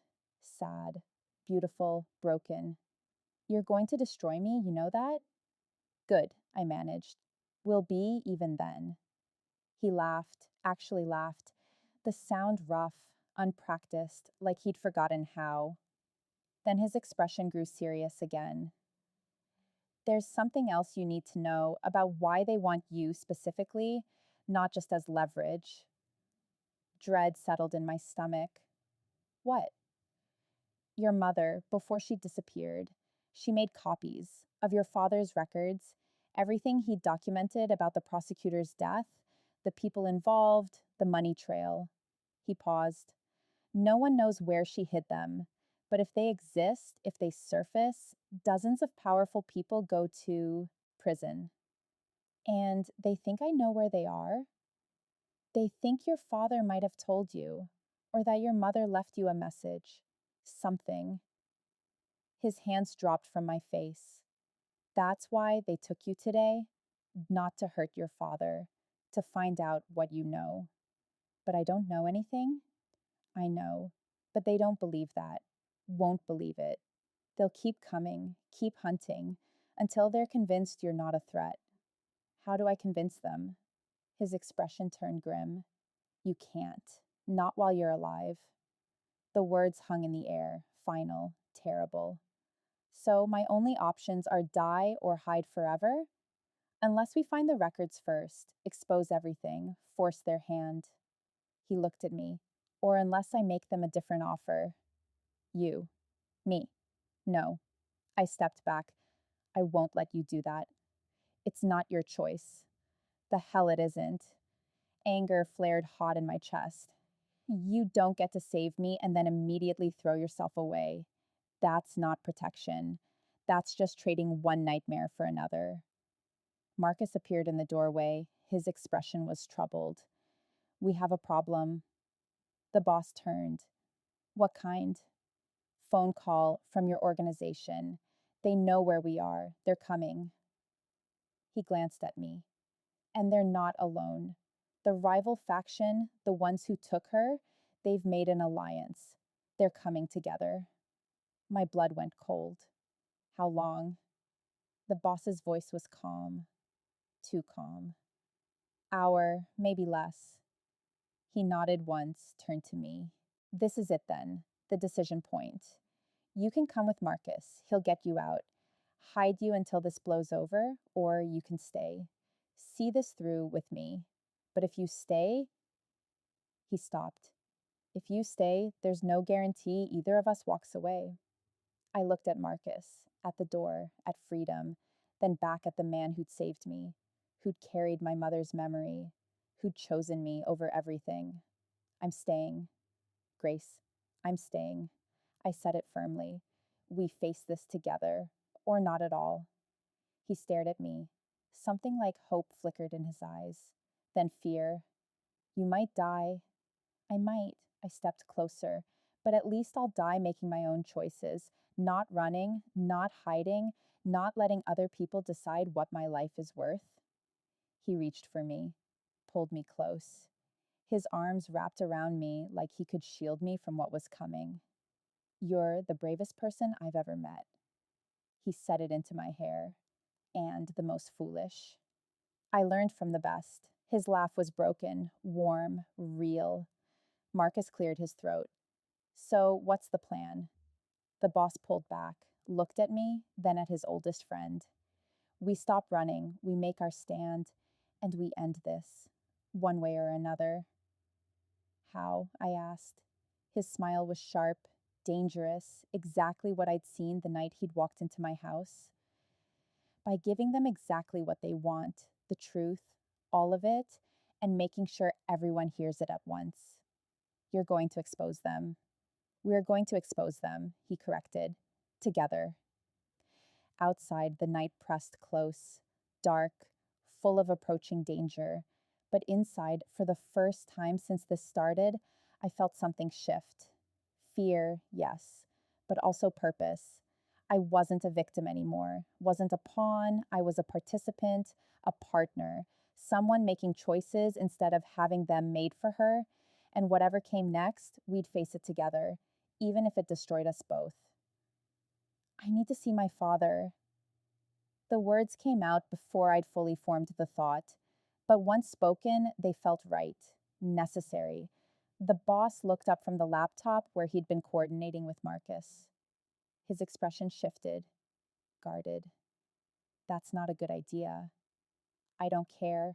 sad, beautiful, broken. You're going to destroy me, you know that? Good, I managed. Will be even then. He laughed, actually laughed. The sound rough, unpracticed, like he'd forgotten how. Then his expression grew serious again. There's something else you need to know about why they want you specifically, not just as leverage. Dread settled in my stomach. What? Your mother, before she disappeared, she made copies of your father's records, everything he'd documented about the prosecutor's death, the people involved, the money trail. He paused. No one knows where she hid them, but if they exist, if they surface, dozens of powerful people go to prison. And they think I know where they are? They think your father might have told you, or that your mother left you a message. Something. His hands dropped from my face. That's why they took you today, not to hurt your father, to find out what you know. But I don't know anything? I know. But they don't believe that, won't believe it. They'll keep coming, keep hunting, until they're convinced you're not a threat. How do I convince them? His expression turned grim. You can't. Not while you're alive. The words hung in the air, final, terrible. So my only options are die or hide forever? Unless we find the records first, expose everything, force their hand. He looked at me. Or unless I make them a different offer. You. Me. No. I stepped back. I won't let you do that. It's not your choice. The hell it isn't. Anger flared hot in my chest. You don't get to save me and then immediately throw yourself away. That's not protection. That's just trading one nightmare for another. Marcus appeared in the doorway. His expression was troubled. We have a problem. The boss turned. What kind? Phone call from your organization. They know where we are. They're coming. He glanced at me. And they're not alone. The rival faction, the ones who took her, they've made an alliance. They're coming together. My blood went cold. How long? The boss's voice was calm. Too calm. Hour, maybe less. He nodded once, turned to me. This is it then, the decision point. You can come with Marcus. He'll get you out. Hide you until this blows over, or you can stay. See this through with me. But if you stay, he stopped. If you stay, there's no guarantee either of us walks away. I looked at Marcus, at the door, at freedom, then back at the man who'd saved me, who'd carried my mother's memory, who'd chosen me over everything. I'm staying. Grace, I'm staying. I said it firmly. We face this together, or not at all. He stared at me. Something like hope flickered in his eyes. Then fear. You might die. I might. I stepped closer. But at least I'll die making my own choices, not running, not hiding, not letting other people decide what my life is worth. He reached for me, pulled me close. His arms wrapped around me like he could shield me from what was coming. You're the bravest person I've ever met. He set it into my hair, and the most foolish. I learned from the best. His laugh was broken, warm, real. Marcus cleared his throat. So, what's the plan? The boss pulled back, looked at me, then at his oldest friend. We stop running, we make our stand, and we end this, one way or another. How? I asked. His smile was sharp, dangerous, exactly what I'd seen the night he'd walked into my house. By giving them exactly what they want, the truth, all of it, and making sure everyone hears it at once. You're going to expose them. We're going to expose them, he corrected. Together. Outside, the night pressed close, dark, full of approaching danger. But inside, for the first time since this started, I felt something shift. Fear, yes, but also purpose. I wasn't a victim anymore, wasn't a pawn, I was a participant, a partner, someone making choices instead of having them made for her, and whatever came next, we'd face it together, even if it destroyed us both. I need to see my father. The words came out before I'd fully formed the thought, but once spoken, they felt right, necessary. The boss looked up from the laptop where he'd been coordinating with Marcus. His expression shifted, guarded. That's not a good idea. I don't care.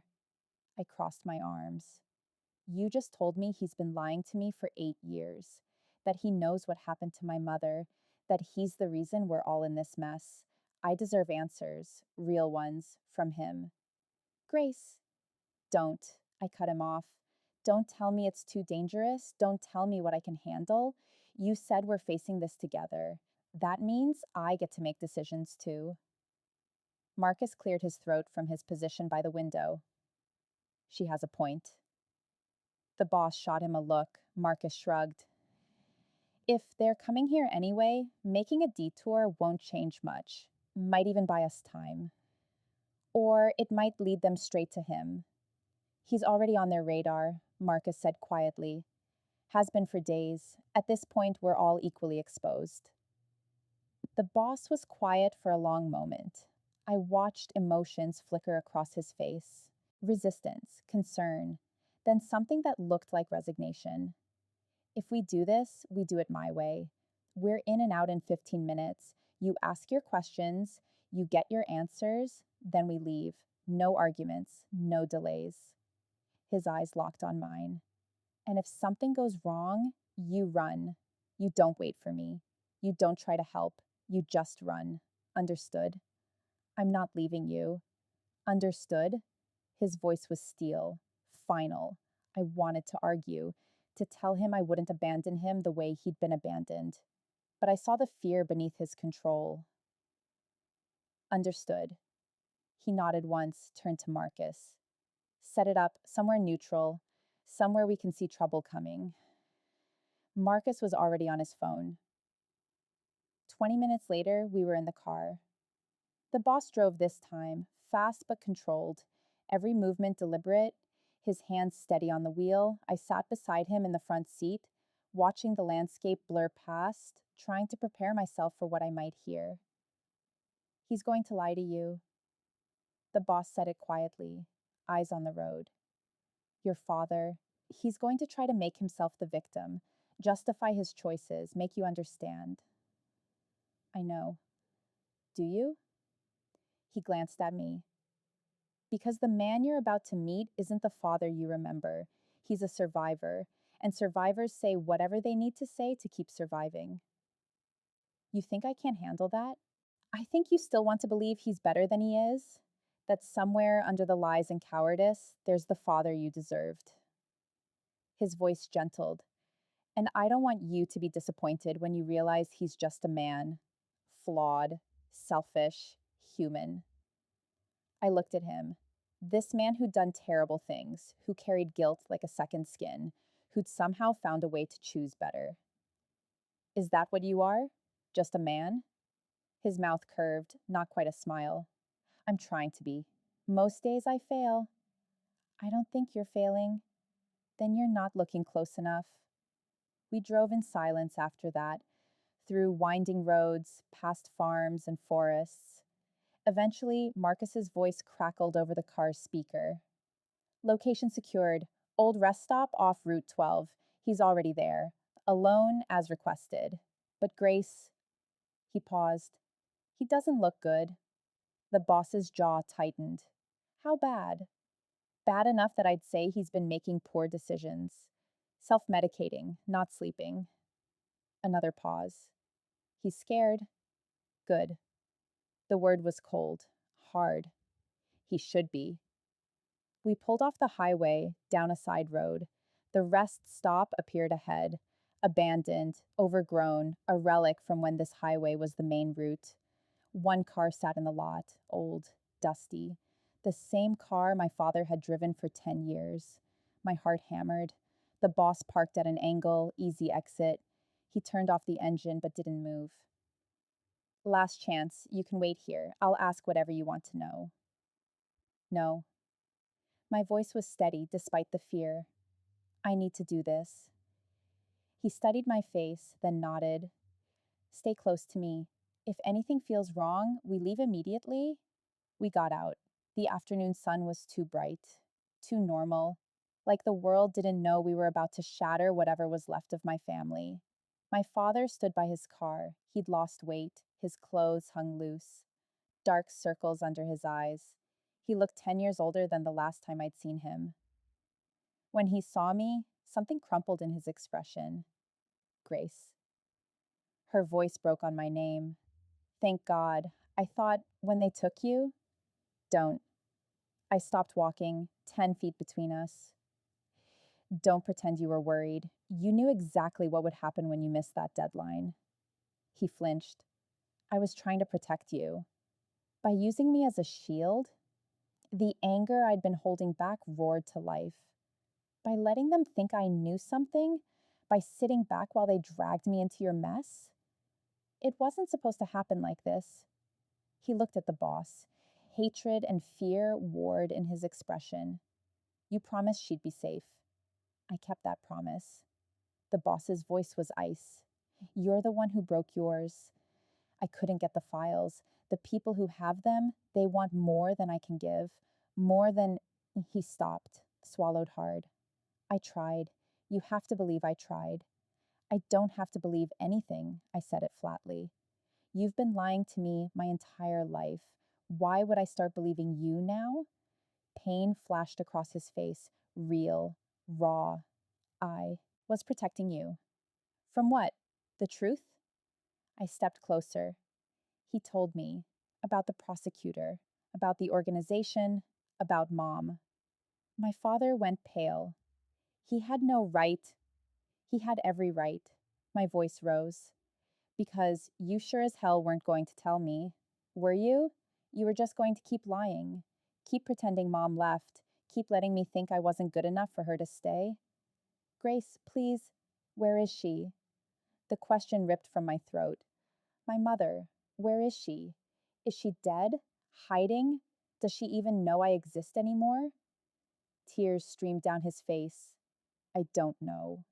I crossed my arms. You just told me he's been lying to me for 8 years, that he knows what happened to my mother, that he's the reason we're all in this mess. I deserve answers, real ones, from him. Grace, don't. I cut him off. Don't tell me it's too dangerous. Don't tell me what I can handle. You said we're facing this together. That means I get to make decisions too. Marcus cleared his throat from his position by the window. She has a point. The boss shot him a look. Marcus shrugged. If they're coming here anyway, making a detour won't change much. Might even buy us time. Or it might lead them straight to him. He's already on their radar, Marcus said quietly. Has been for days. At this point, we're all equally exposed. The boss was quiet for a long moment. I watched emotions flicker across his face. Resistance, concern, then something that looked like resignation. If we do this, we do it my way. We're in and out in 15 minutes. You ask your questions, you get your answers, then we leave. No arguments, no delays. His eyes locked on mine. And if something goes wrong, you run. You don't wait for me. You don't try to help. You just run. Understood? I'm not leaving you. Understood? His voice was steel, final. I wanted to argue, to tell him I wouldn't abandon him the way he'd been abandoned. But I saw the fear beneath his control. Understood. He nodded once, turned to Marcus. Set it up somewhere neutral, somewhere we can see trouble coming. Marcus was already on his phone. 20 minutes later, we were in the car. The boss drove this time, fast but controlled, every movement deliberate, his hands steady on the wheel. I sat beside him in the front seat, watching the landscape blur past, trying to prepare myself for what I might hear. He's going to lie to you. The boss said it quietly, eyes on the road. Your father, he's going to try to make himself the victim, justify his choices, make you understand. I know. Do you? He glanced at me. Because the man you're about to meet isn't the father you remember. He's a survivor, and survivors say whatever they need to say to keep surviving. You think I can't handle that? I think you still want to believe he's better than he is, that somewhere under the lies and cowardice, there's the father you deserved. His voice gentled, and I don't want you to be disappointed when you realize he's just a man, flawed, selfish, human. I looked at him. This man who'd done terrible things, who carried guilt like a second skin, who'd somehow found a way to choose better. Is that what you are? Just a man? His mouth curved, not quite a smile. I'm trying to be. Most days I fail. I don't think you're failing. Then you're not looking close enough. We drove in silence after that, through winding roads, past farms and forests. Eventually, Marcus's voice crackled over the car's speaker. Location secured. Old rest stop off Route 12. He's already there. Alone as requested. But Grace, he paused. He doesn't look good. The boss's jaw tightened. How bad? Bad enough that I'd say he's been making poor decisions. Self-medicating, not sleeping. Another pause. He's scared. Good. The word was cold, hard. He should be. We pulled off the highway, down a side road. The rest stop appeared ahead, abandoned, overgrown, a relic from when this highway was the main route. One car sat in the lot, old, dusty. The same car my father had driven for 10 years. My heart hammered. The boss parked at an angle, easy exit. He turned off the engine but didn't move. Last chance, you can wait here. I'll ask whatever you want to know. No. My voice was steady despite the fear. I need to do this. He studied my face, then nodded. Stay close to me. If anything feels wrong, we leave immediately. We got out. The afternoon sun was too bright, too normal, like the world didn't know we were about to shatter whatever was left of my family. My father stood by his car. He'd lost weight. His clothes hung loose. Dark circles under his eyes. He looked 10 years older than the last time I'd seen him. When he saw me, something crumpled in his expression. Grace. Her voice broke on my name. Thank God. I thought, when they took you? Don't. I stopped walking, 10 feet between us. Don't pretend you were worried. You knew exactly what would happen when you missed that deadline. He flinched. I was trying to protect you. By using me as a shield, the anger I'd been holding back roared to life. By letting them think I knew something, by sitting back while they dragged me into your mess. It wasn't supposed to happen like this. He looked at the boss. Hatred and fear warred in his expression. You promised she'd be safe. I kept that promise. The boss's voice was ice. You're the one who broke yours. I couldn't get the files. The people who have them, they want more than I can give. More than... He stopped, swallowed hard. I tried. You have to believe I tried. I don't have to believe anything, I said it flatly. You've been lying to me my entire life. Why would I start believing you now? Pain flashed across his face, real, raw. I was protecting you. From what? The truth? I stepped closer. He told me about the prosecutor, about the organization, about Mom. My father went pale. He had no right. He had every right. My voice rose. Because you sure as hell weren't going to tell me. Were you? You were just going to keep lying. Keep pretending Mom left. Keep letting me think I wasn't good enough for her to stay. Grace, please, where is she? The question ripped from my throat. My mother, where is she? Is she dead? Hiding? Does she even know I exist anymore? Tears streamed down his face. I don't know.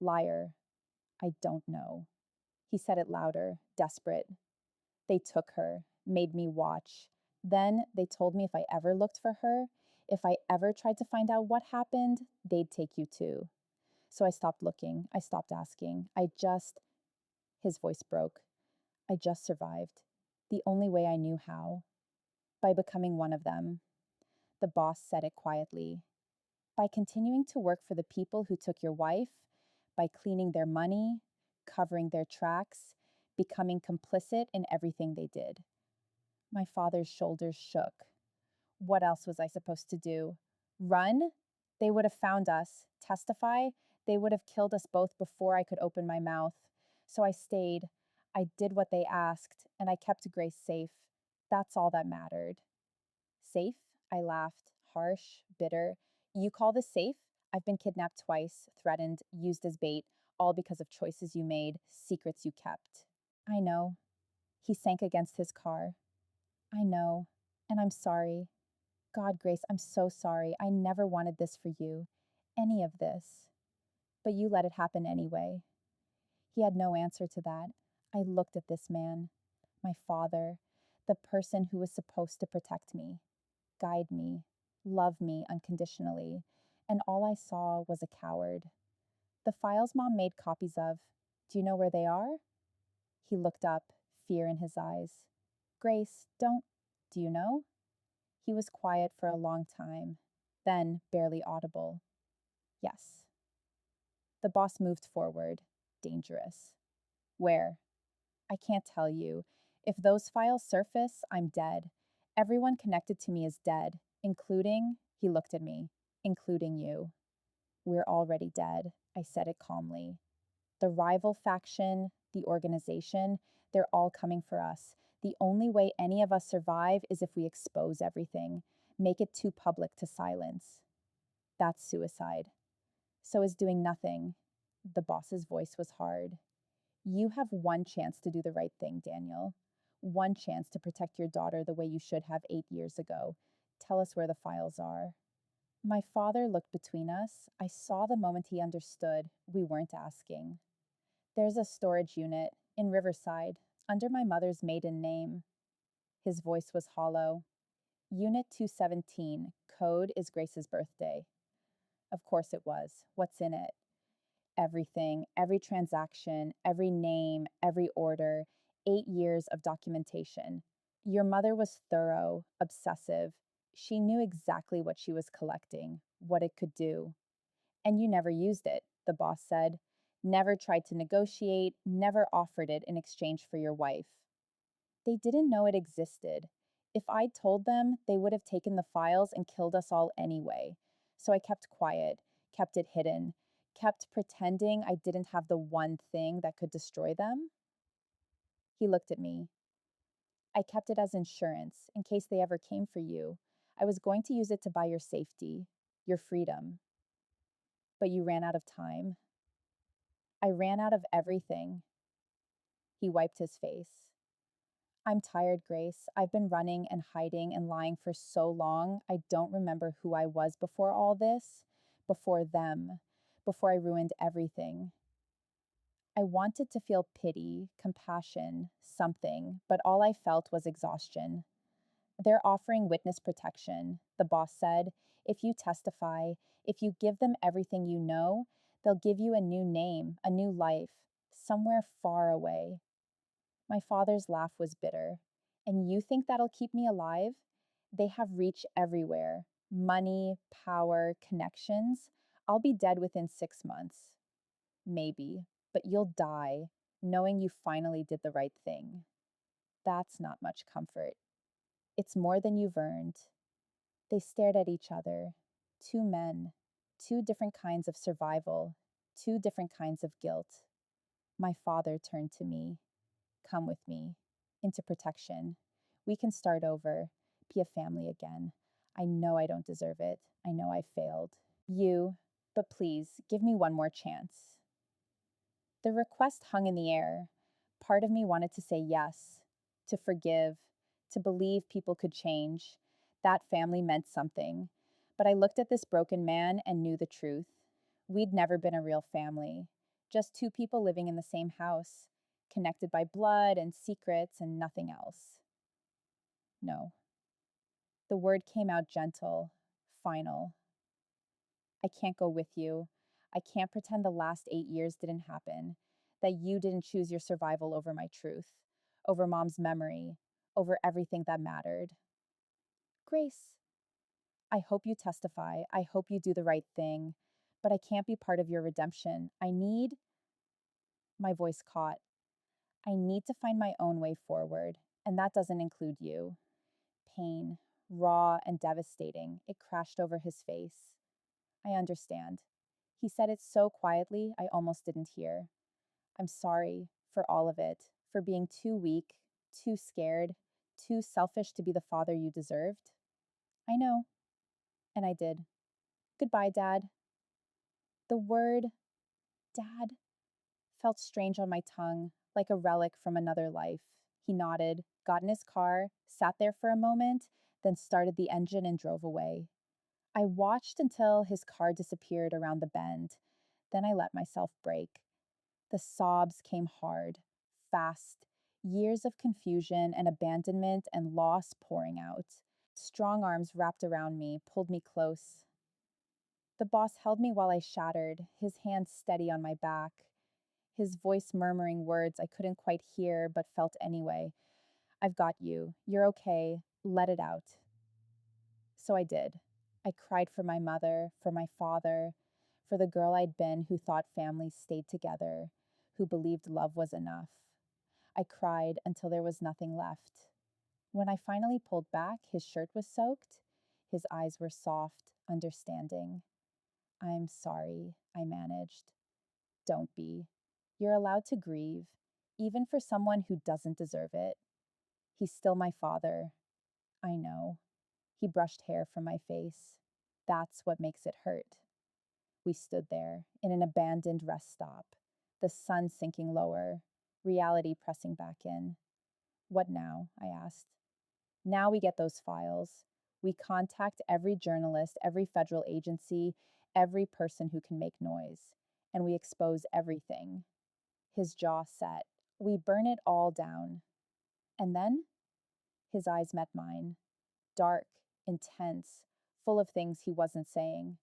Liar, I don't know. He said it louder, desperate. They took her, made me watch. Then they told me if I ever looked for her, if I ever tried to find out what happened, they'd take you too. So I stopped looking. I stopped asking. His voice broke. I just survived. The only way I knew how. By becoming one of them. The boss said it quietly. By continuing to work for the people who took your wife, by cleaning their money, covering their tracks, becoming complicit in everything they did. My father's shoulders shook. What else was I supposed to do? Run? They would have found us. Testify? They would have killed us both before I could open my mouth. So I stayed. I did what they asked, and I kept Grace safe. That's all that mattered. Safe? I laughed, harsh, bitter. You call this safe? I've been kidnapped twice, threatened, used as bait, all because of choices you made, secrets you kept. I know. He sank against his car. I know. And I'm sorry. God, Grace, I'm so sorry. I never wanted this for you. Any of this. But you let it happen anyway. He had no answer to that. I looked at this man, my father, the person who was supposed to protect me, guide me, love me unconditionally, and all I saw was a coward. The files Mom made copies of, do you know where they are? He looked up, fear in his eyes. Grace, don't, do you know? He was quiet for a long time, then barely audible. Yes. The boss moved forward, dangerous. Where? I can't tell you. If those files surface, I'm dead. Everyone connected to me is dead, including, he looked at me, including you. We're already dead, I said it calmly. The rival faction, the organization, they're all coming for us. The only way any of us survive is if we expose everything, make it too public to silence. That's suicide. So is doing nothing. The boss's voice was hard. You have one chance to do the right thing, Daniel. One chance to protect your daughter the way you should have 8 years ago. Tell us where the files are. My father looked between us. I saw the moment he understood we weren't asking. There's a storage unit in Riverside, under my mother's maiden name. His voice was hollow. Unit 217, code is Grace's birthday. Of course it was. What's in it? Everything, every transaction, every name, every order, 8 years of documentation. Your mother was thorough, obsessive. She knew exactly what she was collecting, what it could do. And you never used it, the boss said. Never tried to negotiate, never offered it in exchange for your wife. They didn't know it existed. If I'd told them, they would have taken the files and killed us all anyway. So I kept quiet, kept it hidden, kept pretending I didn't have the one thing that could destroy them. He looked at me. I kept it as insurance in case they ever came for you. I was going to use it to buy your safety, your freedom. But you ran out of time. I ran out of everything. He wiped his face. I'm tired, Grace. I've been running and hiding and lying for so long, I don't remember who I was before all this, before them, before I ruined everything. I wanted to feel pity, compassion, something, but all I felt was exhaustion. They're offering witness protection, the boss said. If you testify, if you give them everything you know, they'll give you a new name, a new life, somewhere far away. My father's laugh was bitter. And you think that'll keep me alive? They have reach everywhere, money, power, connections. I'll be dead within 6 months. Maybe, but you'll die knowing you finally did the right thing. That's not much comfort. It's more than you've earned. They stared at each other. Two men, two different kinds of survival, two different kinds of guilt. My father turned to me. Come with me. Into protection. We can start over, be a family again. I know I don't deserve it. I know I failed. But please, give me one more chance. The request hung in the air. Part of me wanted to say yes, to forgive, to believe people could change. That family meant something. But I looked at this broken man and knew the truth. We'd never been a real family, just two people living in the same house, connected by blood and secrets and nothing else. No. The word came out gentle, final. I can't go with you. I can't pretend the last 8 years didn't happen, that you didn't choose your survival over my truth, over mom's memory, over everything that mattered. Grace, I hope you testify. I hope you do the right thing, but I can't be part of your redemption. My voice caught. I need to find my own way forward, and that doesn't include you. Pain, raw and devastating, it crashed over his face. I understand. He said it so quietly, I almost didn't hear. I'm sorry for all of it, for being too weak, too scared, too selfish to be the father you deserved. I know. And I did. Goodbye, Dad. The word, Dad, felt strange on my tongue, like a relic from another life. He nodded, got in his car, sat there for a moment, then started the engine and drove away. I watched until his car disappeared around the bend. Then I let myself break. The sobs came hard, fast, years of confusion and abandonment and loss pouring out. Strong arms wrapped around me, pulled me close. The boss held me while I shattered, his hands steady on my back, his voice murmuring words I couldn't quite hear but felt anyway. I've got you. You're okay. Let it out. So I did. I cried for my mother, for my father, for the girl I'd been who thought families stayed together, who believed love was enough. I cried until there was nothing left. When I finally pulled back, his shirt was soaked. His eyes were soft, understanding. I'm sorry, I managed. Don't be. You're allowed to grieve, even for someone who doesn't deserve it. He's still my father. I know. He brushed hair from my face. That's what makes it hurt. We stood there, in an abandoned rest stop, the sun sinking lower, reality pressing back in. What now? I asked. Now we get those files. We contact every journalist, every federal agency, every person who can make noise, and we expose everything. His jaw set. We burn it all down. And then his eyes met mine, dark, intense, full of things he wasn't saying.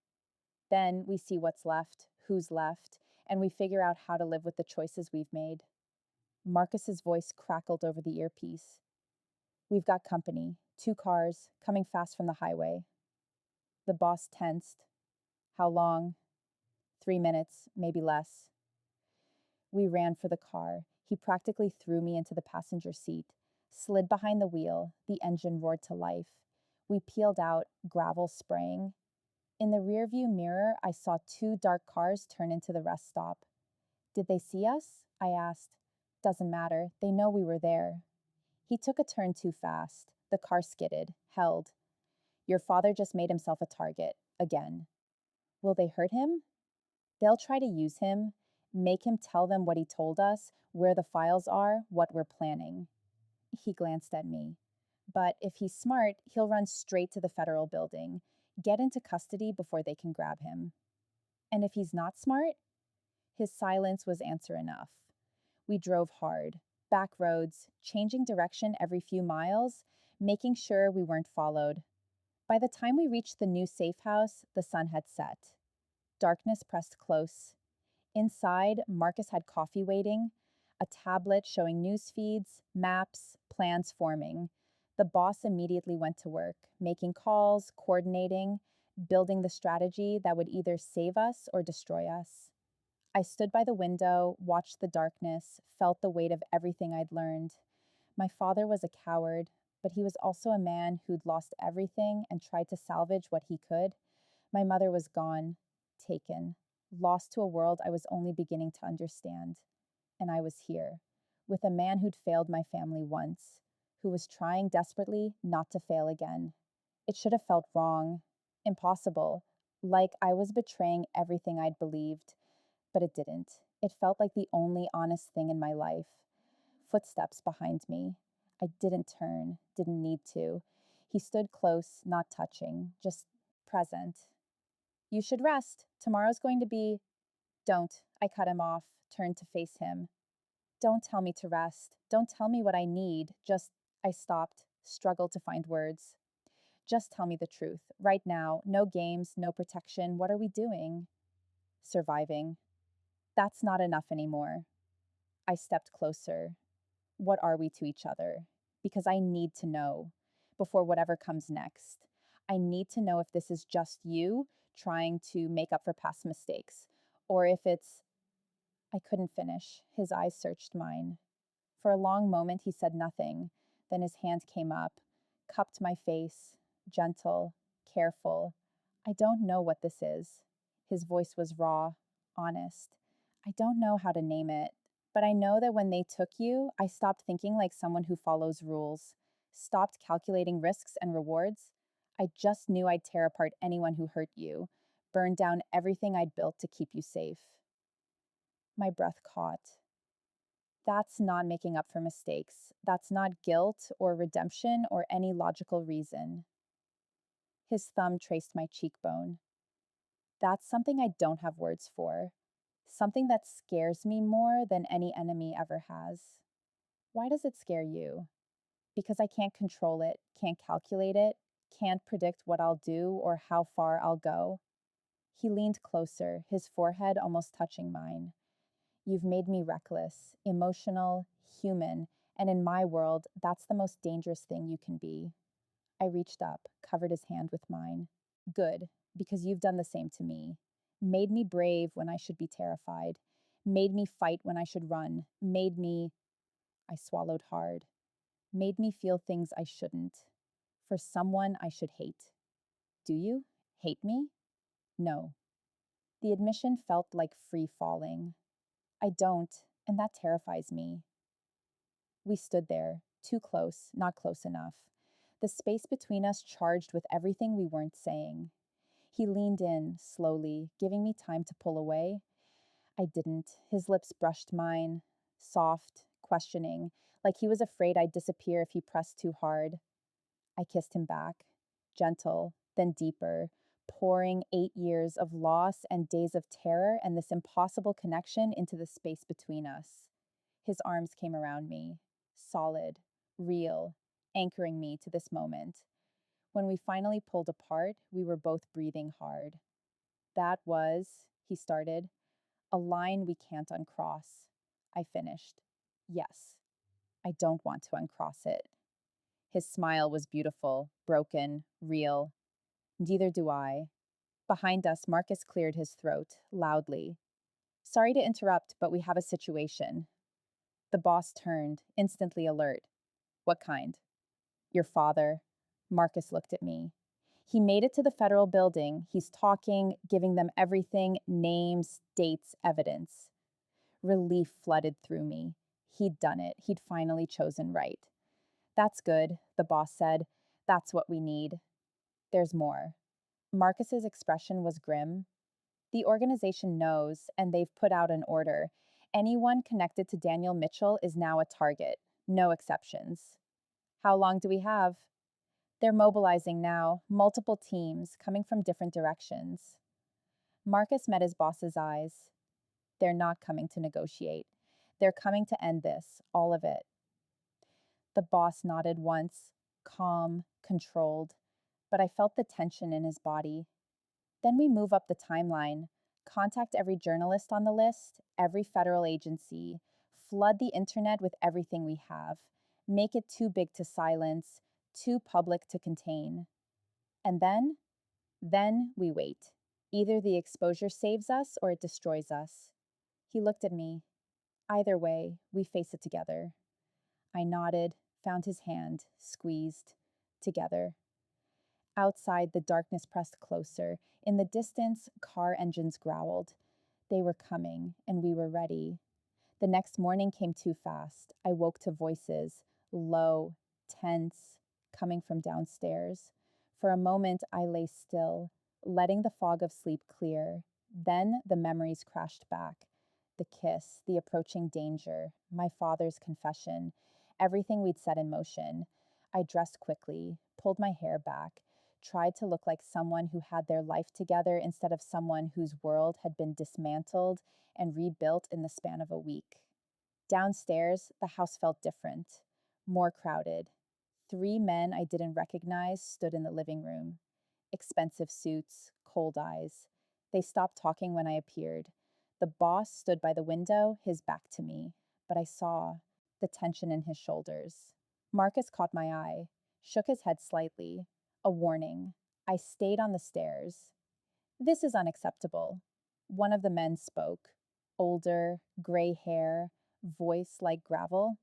Then we see what's left, who's left, and we figure out how to live with the choices we've made. Marcus's voice crackled over the earpiece. We've got company, 2 cars, coming fast from the highway. The boss tensed. How long? 3 minutes, maybe less. We ran for the car. He practically threw me into the passenger seat, slid behind the wheel, the engine roared to life. We peeled out, gravel spraying. In the rearview mirror, I saw two dark cars turn into the rest stop. Did they see us? I asked. Doesn't matter, they know we were there. He took a turn too fast. The car skidded, held. Your father just made himself a target, again. Will they hurt him? They'll try to use him, make him tell them what he told us, where the files are, what we're planning. He glanced at me. But if he's smart, he'll run straight to the federal building, get into custody before they can grab him. And if he's not smart, his silence was answer enough. We drove hard, back roads, changing direction every few miles, making sure we weren't followed. By the time we reached the new safe house, the sun had set. Darkness pressed close. Inside, Marcus had coffee waiting, a tablet showing news feeds, maps, plans forming. The boss immediately went to work, making calls, coordinating, building the strategy that would either save us or destroy us. I stood by the window, watched the darkness, felt the weight of everything I'd learned. My father was a coward, but he was also a man who'd lost everything and tried to salvage what he could. My mother was gone, taken, lost to a world I was only beginning to understand. And I was here, with a man who'd failed my family once, who was trying desperately not to fail again. It should have felt wrong, impossible, like I was betraying everything I'd believed. But it didn't. It felt like the only honest thing in my life. Footsteps behind me. I didn't turn, didn't need to. He stood close, not touching, just present. You should rest. Tomorrow's going to be. Don't. I cut him off, turned to face him. Don't tell me to rest. Don't tell me what I need. Just. I stopped, struggled to find words. Just tell me the truth. Right now, no games, no protection. What are we doing? Surviving. That's not enough anymore. I stepped closer. What are we to each other? Because I need to know before whatever comes next. I need to know if this is just you trying to make up for past mistakes, or if it's. I couldn't finish. His eyes searched mine. For a long moment, he said nothing. Then his hand came up, cupped my face, gentle, careful. I don't know what this is. His voice was raw, honest. I don't know how to name it, but I know that when they took you, I stopped thinking like someone who follows rules, stopped calculating risks and rewards. I just knew I'd tear apart anyone who hurt you, burn down everything I'd built to keep you safe. My breath caught. That's not making up for mistakes. That's not guilt or redemption or any logical reason. His thumb traced my cheekbone. That's something I don't have words for. Something that scares me more than any enemy ever has. Why does it scare you? Because I can't control it, can't calculate it, can't predict what I'll do or how far I'll go. He leaned closer, his forehead almost touching mine. You've made me reckless, emotional, human, and in my world, that's the most dangerous thing you can be. I reached up, covered his hand with mine. Good, because you've done the same to me. Made me brave when I should be terrified. Made me fight when I should run. Made me. I swallowed hard. Made me feel things I shouldn't. For someone I should hate. Do you? Hate me? No. The admission felt like free falling. I don't, and that terrifies me. We stood there, too close, not close enough. The space between us charged with everything we weren't saying. He leaned in, slowly, giving me time to pull away. I didn't. His lips brushed mine, soft, questioning, like he was afraid I'd disappear if he pressed too hard. I kissed him back, gentle, then deeper, pouring 8 years of loss and days of terror and this impossible connection into the space between us. His arms came around me, solid, real, anchoring me to this moment. When we finally pulled apart, we were both breathing hard. That was, he started, a line we can't uncross. I finished. Yes, I don't want to uncross it. His smile was beautiful, broken, real. Neither do I. Behind us, Marcus cleared his throat, loudly. Sorry to interrupt, but we have a situation. The boss turned, instantly alert. What kind? Your father. Marcus looked at me. He made it to the federal building. He's talking, giving them everything, names, dates, evidence. Relief flooded through me. He'd done it. He'd finally chosen right. That's good, the boss said. That's what we need. There's more. Marcus's expression was grim. The organization knows, and they've put out an order. Anyone connected to Daniel Mitchell is now a target. No exceptions. How long do we have? They're mobilizing now, multiple teams coming from different directions. Marcus met his boss's eyes. They're not coming to negotiate. They're coming to end this, all of it. The boss nodded once, calm, controlled, but I felt the tension in his body. Then we move up the timeline, contact every journalist on the list, every federal agency, flood the internet with everything we have, make it too big to silence, too public to contain. And then we wait. Either the exposure saves us or it destroys us. He looked at me. Either way, we face it together. I nodded, found his hand, squeezed. Together. Outside, the darkness pressed closer. In the distance, car engines growled. They were coming, and we were ready. The next morning came too fast. I woke to voices, low, tense, coming from downstairs. For a moment, I lay still, letting the fog of sleep clear. Then the memories crashed back. The kiss, the approaching danger, my father's confession, everything we'd set in motion. I dressed quickly, pulled my hair back, tried to look like someone who had their life together instead of someone whose world had been dismantled and rebuilt in the span of a week. Downstairs, the house felt different, more crowded. 3 men I didn't recognize stood in the living room. Expensive suits, cold eyes. They stopped talking when I appeared. The boss stood by the window, his back to me, but I saw the tension in his shoulders. Marcus caught my eye, shook his head slightly. A warning. I stayed on the stairs. This is unacceptable. One of the men spoke. Older, gray hair, voice like gravel.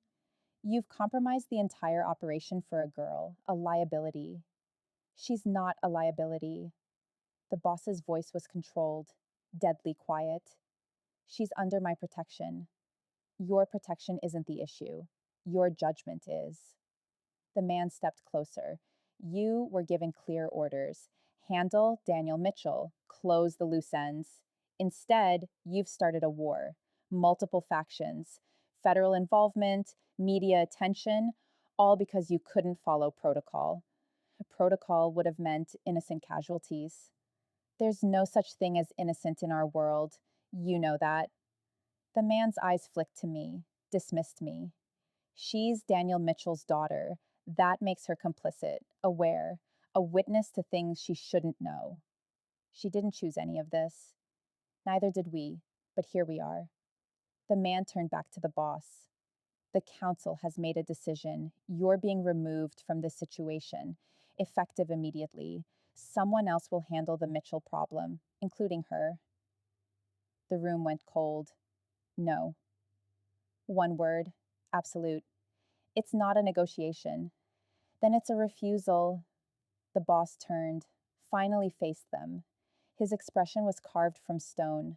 You've compromised the entire operation for a girl, a liability. She's not a liability. The boss's voice was controlled, deadly quiet. She's under my protection. Your protection isn't the issue. Your judgment is. The man stepped closer. You were given clear orders. Handle Daniel Mitchell. Close the loose ends. Instead, you've started a war. Multiple factions. Federal involvement, media attention, all because you couldn't follow protocol. Protocol would have meant innocent casualties. There's no such thing as innocent in our world. You know that. The man's eyes flicked to me, dismissed me. She's Daniel Mitchell's daughter. That makes her complicit, aware, a witness to things she shouldn't know. She didn't choose any of this. Neither did we, but here we are. The man turned back to the boss. The council has made a decision. You're being removed from this situation, effective immediately. Someone else will handle the Mitchell problem, including her. The room went cold. No. One word. Absolute. It's not a negotiation. Then it's a refusal. The boss turned, finally faced them. His expression was carved from stone.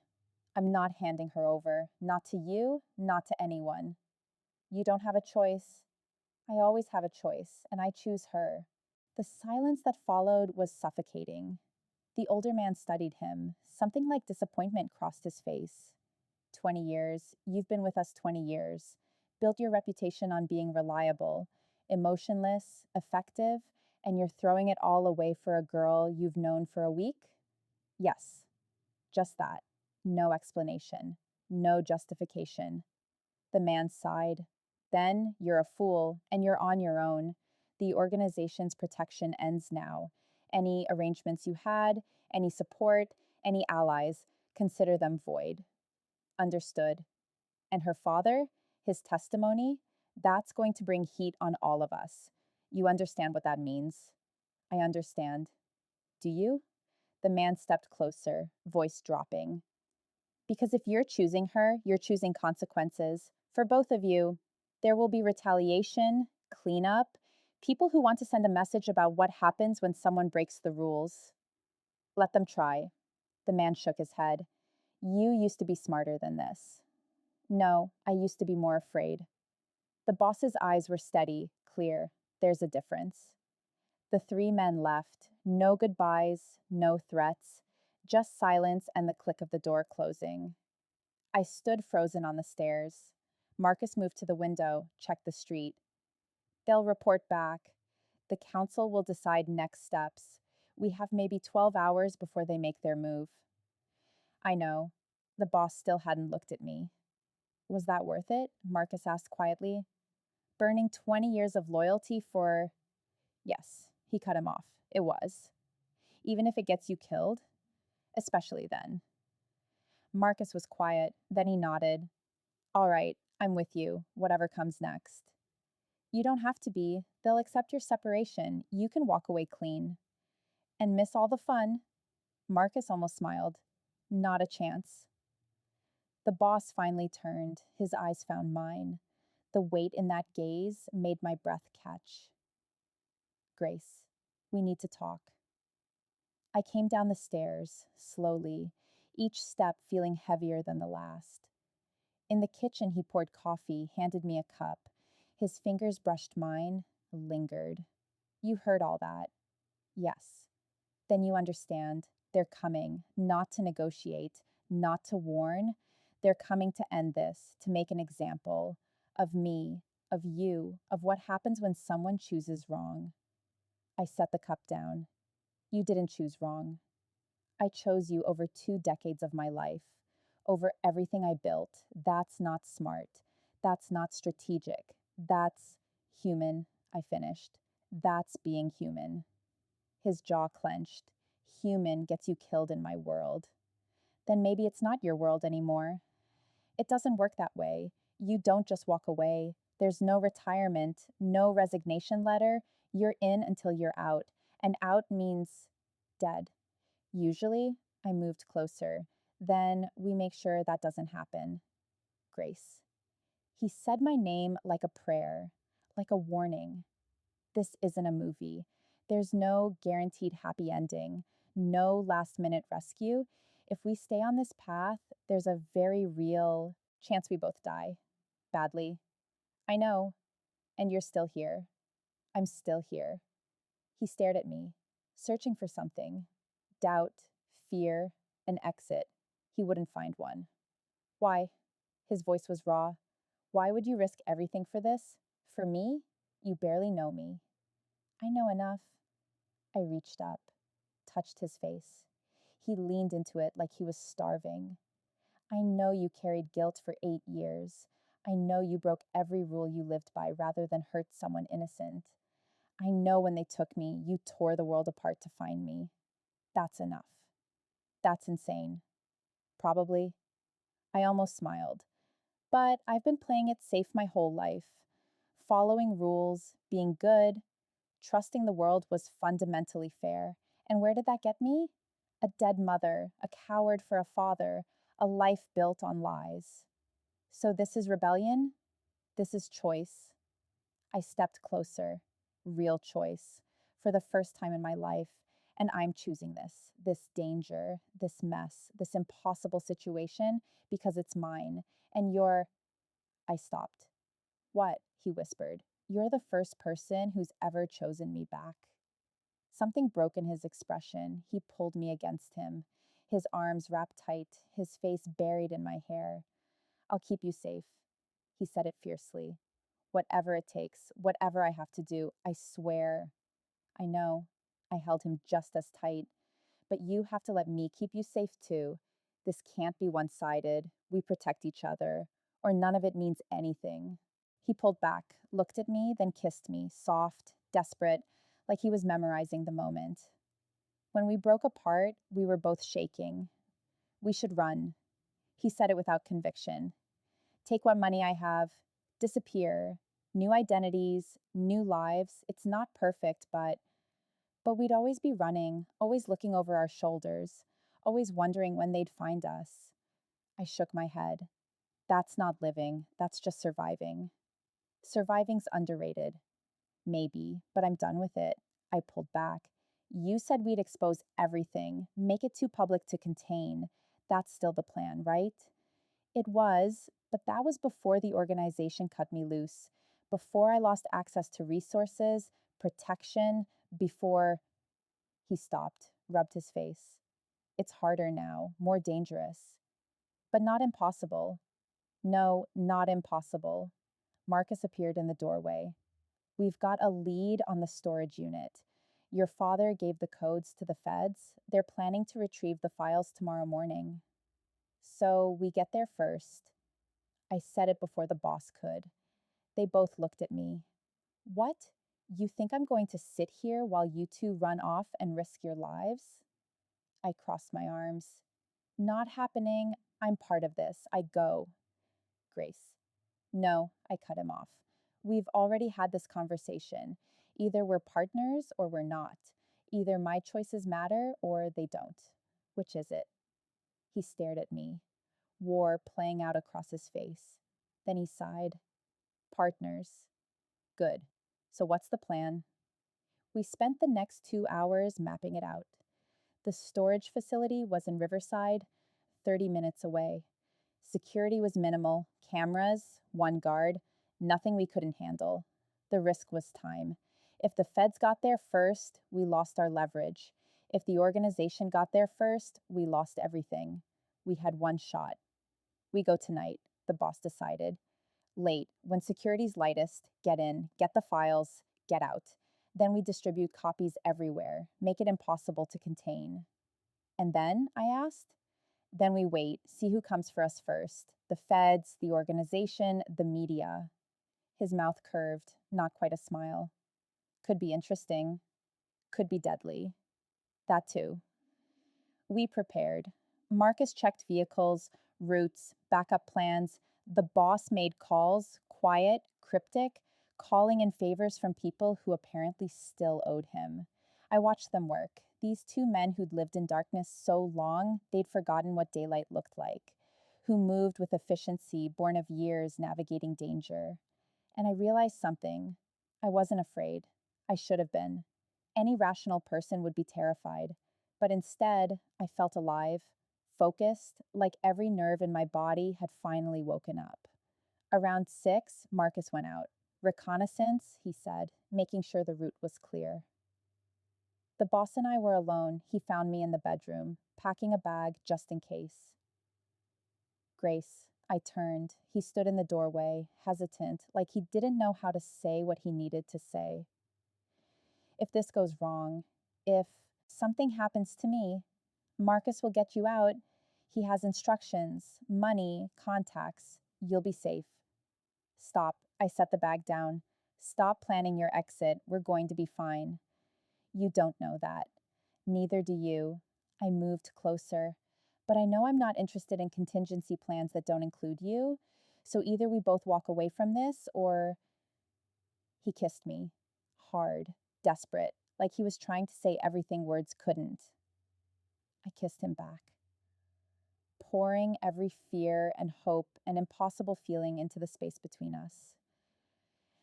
I'm not handing her over. Not to you, not to anyone. You don't have a choice. I always have a choice, and I choose her. The silence that followed was suffocating. The older man studied him. Something like disappointment crossed his face. 20 years. You've been with us 20 years. Built your reputation on being reliable, emotionless, effective, and you're throwing it all away for a girl you've known for a week? Yes, just that. No explanation. No justification. The man sighed. Then you're a fool, and you're on your own. The organization's protection ends now. Any arrangements you had, any support, any allies, consider them void. Understood. And her father, his testimony, that's going to bring heat on all of us. You understand what that means? I understand. Do you? The man stepped closer, voice dropping. Because if you're choosing her, you're choosing consequences. For both of you, there will be retaliation, cleanup, people who want to send a message about what happens when someone breaks the rules. Let them try. The man shook his head. You used to be smarter than this. No, I used to be more afraid. The boss's eyes were steady, clear. There's a difference. The three men left. No goodbyes, no threats, just silence and the click of the door closing. I stood frozen on the stairs. Marcus moved to the window, checked the street. They'll report back. The council will decide next steps. We have maybe 12 hours before they make their move. I know. The boss still hadn't looked at me. Was that worth it? Marcus asked quietly. Burning 20 years of loyalty for... Yes, he cut him off. It was. Even if it gets you killed? Especially then. Marcus was quiet, then he nodded. All right, I'm with you, whatever comes next. You don't have to be. They'll accept your separation. You can walk away clean. And miss all the fun. Marcus almost smiled. Not a chance. The boss finally turned. His eyes found mine. The weight in that gaze made my breath catch. Grace, we need to talk. I came down the stairs, slowly, each step feeling heavier than the last. In the kitchen, he poured coffee, handed me a cup. His fingers brushed mine, lingered. You heard all that. Yes. Then you understand. They're coming, not to negotiate, not to warn. They're coming to end this, to make an example of me, of you, of what happens when someone chooses wrong. I set the cup down. You didn't choose wrong. I chose you over 2 decades of my life, over everything I built. That's not smart. That's not strategic. That's human, I finished. That's being human. His jaw clenched. Human gets you killed in my world. Then maybe it's not your world anymore. It doesn't work that way. You don't just walk away. There's no retirement, no resignation letter. You're in until you're out. And out means dead. Usually, I moved closer. Then we make sure that doesn't happen. Grace. He said my name like a prayer, like a warning. This isn't a movie. There's no guaranteed happy ending, no last minute rescue. If we stay on this path, there's a very real chance we both die. Badly. I know. And you're still here. I'm still here. He stared at me, searching for something. Doubt, fear, an exit. He wouldn't find one. Why? His voice was raw. Why would you risk everything for this? For me? You barely know me. I know enough. I reached up, touched his face. He leaned into it like he was starving. I know you carried guilt for 8 years. I know you broke every rule you lived by rather than hurt someone innocent. I know when they took me, you tore the world apart to find me. That's enough. That's insane. Probably. I almost smiled. But I've been playing it safe my whole life. Following rules, being good, trusting the world was fundamentally fair. And where did that get me? A dead mother, a coward for a father, a life built on lies. So this is rebellion? This is choice. I stepped closer. Real choice. For the first time in my life. And I'm choosing this danger, this mess, this impossible situation because it's mine. And you're... I stopped. What? He whispered. You're the first person who's ever chosen me back. Something broke in his expression. He pulled me against him, his arms wrapped tight, his face buried in my hair. I'll keep you safe. He said it fiercely. Whatever it takes, whatever I have to do, I swear. I know. I held him just as tight. But you have to let me keep you safe too. This can't be one-sided. We protect each other, or none of it means anything. He pulled back, looked at me, then kissed me, soft, desperate, like he was memorizing the moment. When we broke apart, we were both shaking. We should run. He said it without conviction. Take what money I have, disappear. New identities, new lives. It's not perfect, but But we'd always be running, always looking over our shoulders, always wondering when they'd find us. I shook my head. That's not living, that's just surviving. Surviving's underrated. Maybe, but I'm done with it. I pulled back. You said we'd expose everything, make it too public to contain. That's still the plan, right? It was, but that was before the organization cut me loose, before I lost access to resources, protection, before he stopped, rubbed his face. It's harder now, more dangerous, but not impossible. No, not impossible. Marcus appeared in the doorway. We've got a lead on the storage unit. Your father gave the codes to the feds. They're planning to retrieve the files tomorrow morning. So we get there first. I said it before the boss could. They both looked at me. What? You think I'm going to sit here while you two run off and risk your lives? I crossed my arms. Not happening. I'm part of this. I go. Grace. No, I cut him off. We've already had this conversation. Either we're partners or we're not. Either my choices matter or they don't. Which is it? He stared at me, war playing out across his face. Then he sighed. Partners. Good. So what's the plan? We spent the next 2 hours mapping it out. The storage facility was in Riverside, 30 minutes away. Security was minimal, cameras, one guard, nothing we couldn't handle. The risk was time. If the feds got there first, we lost our leverage. If the organization got there first, we lost everything. We had one shot. We go tonight, the boss decided. Late, when security's lightest, get in, get the files, get out. Then we distribute copies everywhere, make it impossible to contain. And then, I asked? Then we wait, see who comes for us first. The feds, the organization, the media. His mouth curved, not quite a smile. Could be interesting. Could be deadly. That too. We prepared. Marcus checked vehicles, routes, backup plans. The boss made calls, quiet, cryptic, calling in favors from people who apparently still owed him. I watched them work. These two men who'd lived in darkness so long they'd forgotten what daylight looked like, who moved with efficiency born of years navigating danger. And I realized something. I wasn't afraid. I should have been. Any rational person would be terrified. But instead, I felt alive, focused, like every nerve in my body had finally woken up. Around 6, Marcus went out. Reconnaissance, he said, making sure the route was clear. The boss and I were alone. He found me in the bedroom, packing a bag just in case. Grace, I turned. He stood in the doorway, hesitant, like he didn't know how to say what he needed to say. If this goes wrong, if something happens to me, Marcus will get you out. He has instructions, money, contacts. You'll be safe. Stop. I set the bag down. Stop planning your exit. We're going to be fine. You don't know that. Neither do you. I moved closer. But I know I'm not interested in contingency plans that don't include you. So either we both walk away from this or... He kissed me. Hard. Desperate. Like he was trying to say everything words couldn't. I kissed him back, pouring every fear and hope and impossible feeling into the space between us.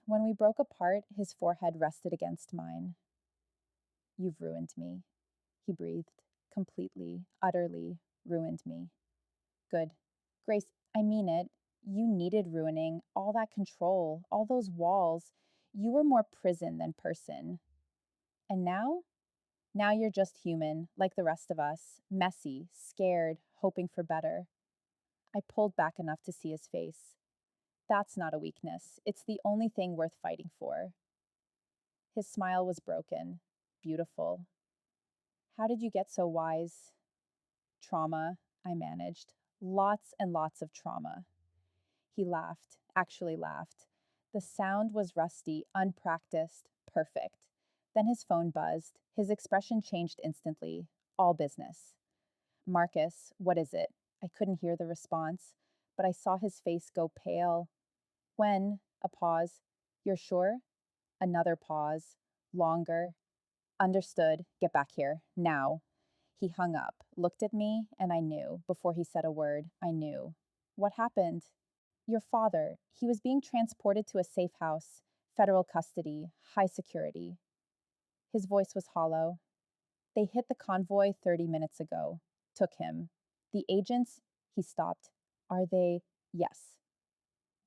When we broke apart, his forehead rested against mine. You've ruined me, he breathed, completely, utterly ruined me. Good. Grace, I mean it. You needed ruining, all that control, all those walls. You were more prison than person. And now? Now you're just human, like the rest of us, messy, scared, hoping for better. I pulled back enough to see his face. That's not a weakness. It's the only thing worth fighting for. His smile was broken, beautiful. How did you get so wise? Trauma, I managed. Lots and lots of trauma. He laughed, actually laughed. The sound was rusty, unpracticed, perfect. Then his phone buzzed. His expression changed instantly. All business. Marcus, what is it? I couldn't hear the response, but I saw his face go pale. When? A pause. You're sure? Another pause. Longer. Understood. Get back here. Now. He hung up, looked at me, and I knew. Before he said a word, I knew. What happened? Your father. He was being transported to a safe house. Federal custody. High security. His voice was hollow. They hit the convoy 30 minutes ago. Took him. The agents, he stopped. Are they? Yes.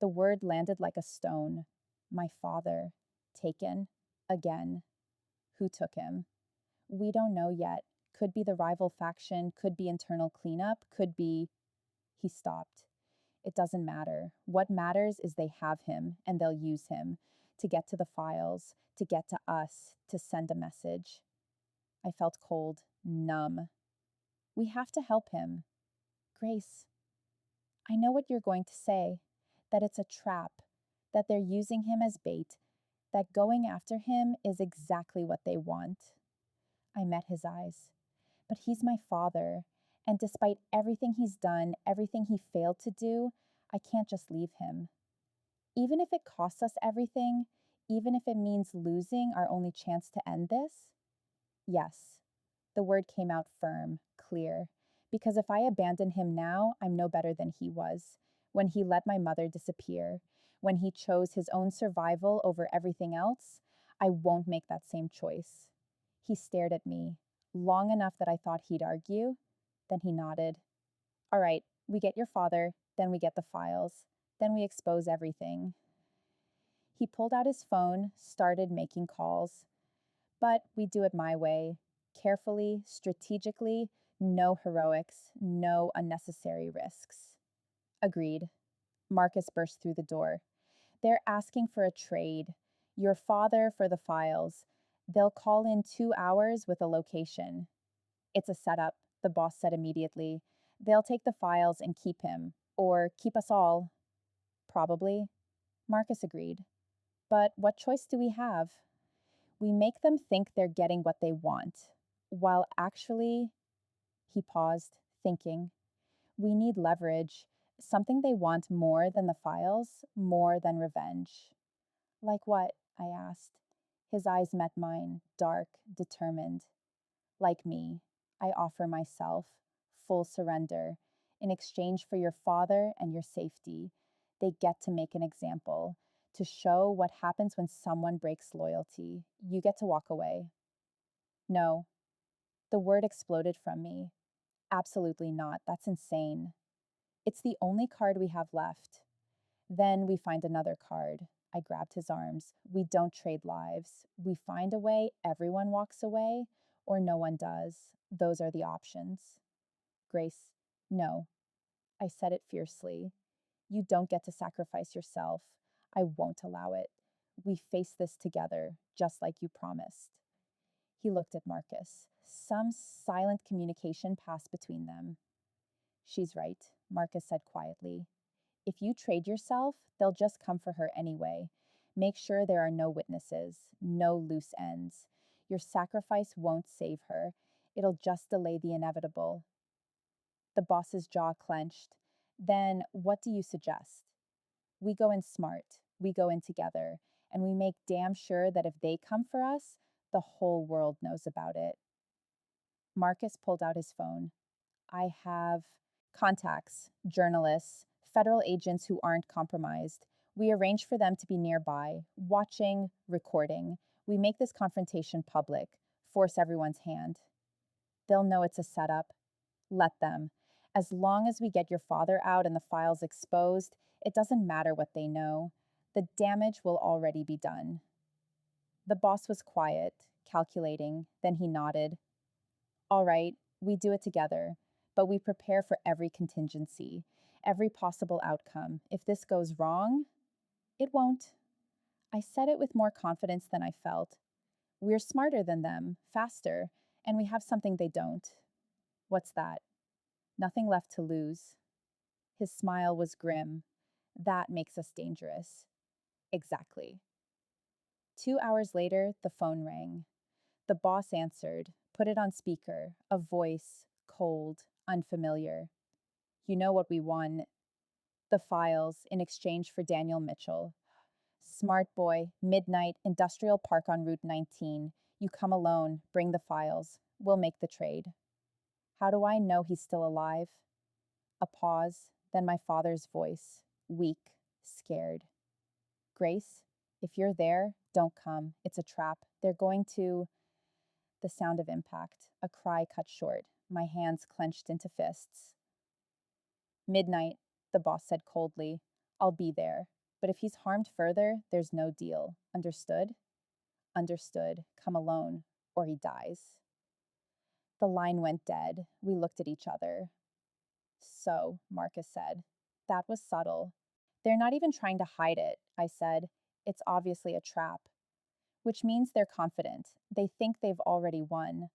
The word landed like a stone. My father. Taken. Again. Who took him? We don't know yet. Could be the rival faction, could be internal cleanup, could be. He stopped. It doesn't matter. What matters is they have him, and they'll use him to get to the files, to get to us, to send a message. I felt cold, numb. We have to help him. Grace, I know what you're going to say, that it's a trap, that they're using him as bait, that going after him is exactly what they want. I met his eyes. But he's my father, and despite everything he's done, everything he failed to do, I can't just leave him. Even if it costs us everything, even if it means losing our only chance to end this? Yes. The word came out firm, clear, because if I abandon him now, I'm no better than he was, when he let my mother disappear, when he chose his own survival over everything else. I won't make that same choice. He stared at me, long enough that I thought he'd argue. Then he nodded. All right, we get your father, then we get the files, then we expose everything. He pulled out his phone, started making calls. But we do it my way, carefully, strategically, no heroics, no unnecessary risks. Agreed. Marcus burst through the door. They're asking for a trade. Your father for the files. They'll call in 2 hours with a location. It's a setup, the boss said immediately. They'll take the files and keep him. Or keep us all. Probably. Marcus agreed. But what choice do we have? We make them think they're getting what they want, while actually, he paused, thinking, we need leverage, something they want more than the files, more than revenge. Like what? I asked. His eyes met mine, dark, determined. Like me, I offer myself, full surrender. In exchange for your father and your safety, they get to make an example, to show what happens when someone breaks loyalty. You get to walk away. No. The word exploded from me. Absolutely not. That's insane. It's the only card we have left. Then we find another card. I grabbed his arms. We don't trade lives. We find a way, everyone walks away, or no one does. Those are the options. Grace, no. I said it fiercely. You don't get to sacrifice yourself. I won't allow it. We face this together, just like you promised. He looked at Marcus. Some silent communication passed between them. She's right, Marcus said quietly. If you trade yourself, they'll just come for her anyway. Make sure there are no witnesses, no loose ends. Your sacrifice won't save her. It'll just delay the inevitable. The boss's jaw clenched. Then what do you suggest? We go in smart, we go in together, and we make damn sure that if they come for us, the whole world knows about it. Marcus pulled out his phone. I have contacts, journalists, federal agents who aren't compromised. We arrange for them to be nearby, watching, recording. We make this confrontation public, force everyone's hand. They'll know it's a setup. Let them. As long as we get your father out and the files exposed, it doesn't matter what they know. The damage will already be done. The boss was quiet, calculating, then he nodded. All right, we do it together, but we prepare for every contingency, every possible outcome. If this goes wrong, it won't. I said it with more confidence than I felt. We're smarter than them, faster, and we have something they don't. What's that? Nothing left to lose. His smile was grim. That makes us dangerous. Exactly. 2 hours later, the phone rang. The boss answered, put it on speaker, a voice, cold, unfamiliar. You know what we won. The files in exchange for Daniel Mitchell. Smart boy, midnight, industrial park on Route 19. You come alone, bring the files. We'll make the trade. How do I know he's still alive? A pause, then my father's voice, weak, scared. Grace, if you're there, don't come. It's a trap. They're going to. The sound of impact, a cry cut short, my hands clenched into fists. Midnight, the boss said coldly. I'll be there. But if he's harmed further, there's no deal. Understood? Understood. Come alone, or he dies. The line went dead. We looked at each other. So, Marcus said. That was subtle. They're not even trying to hide it, I said. It's obviously a trap. Which means they're confident. They think they've already won.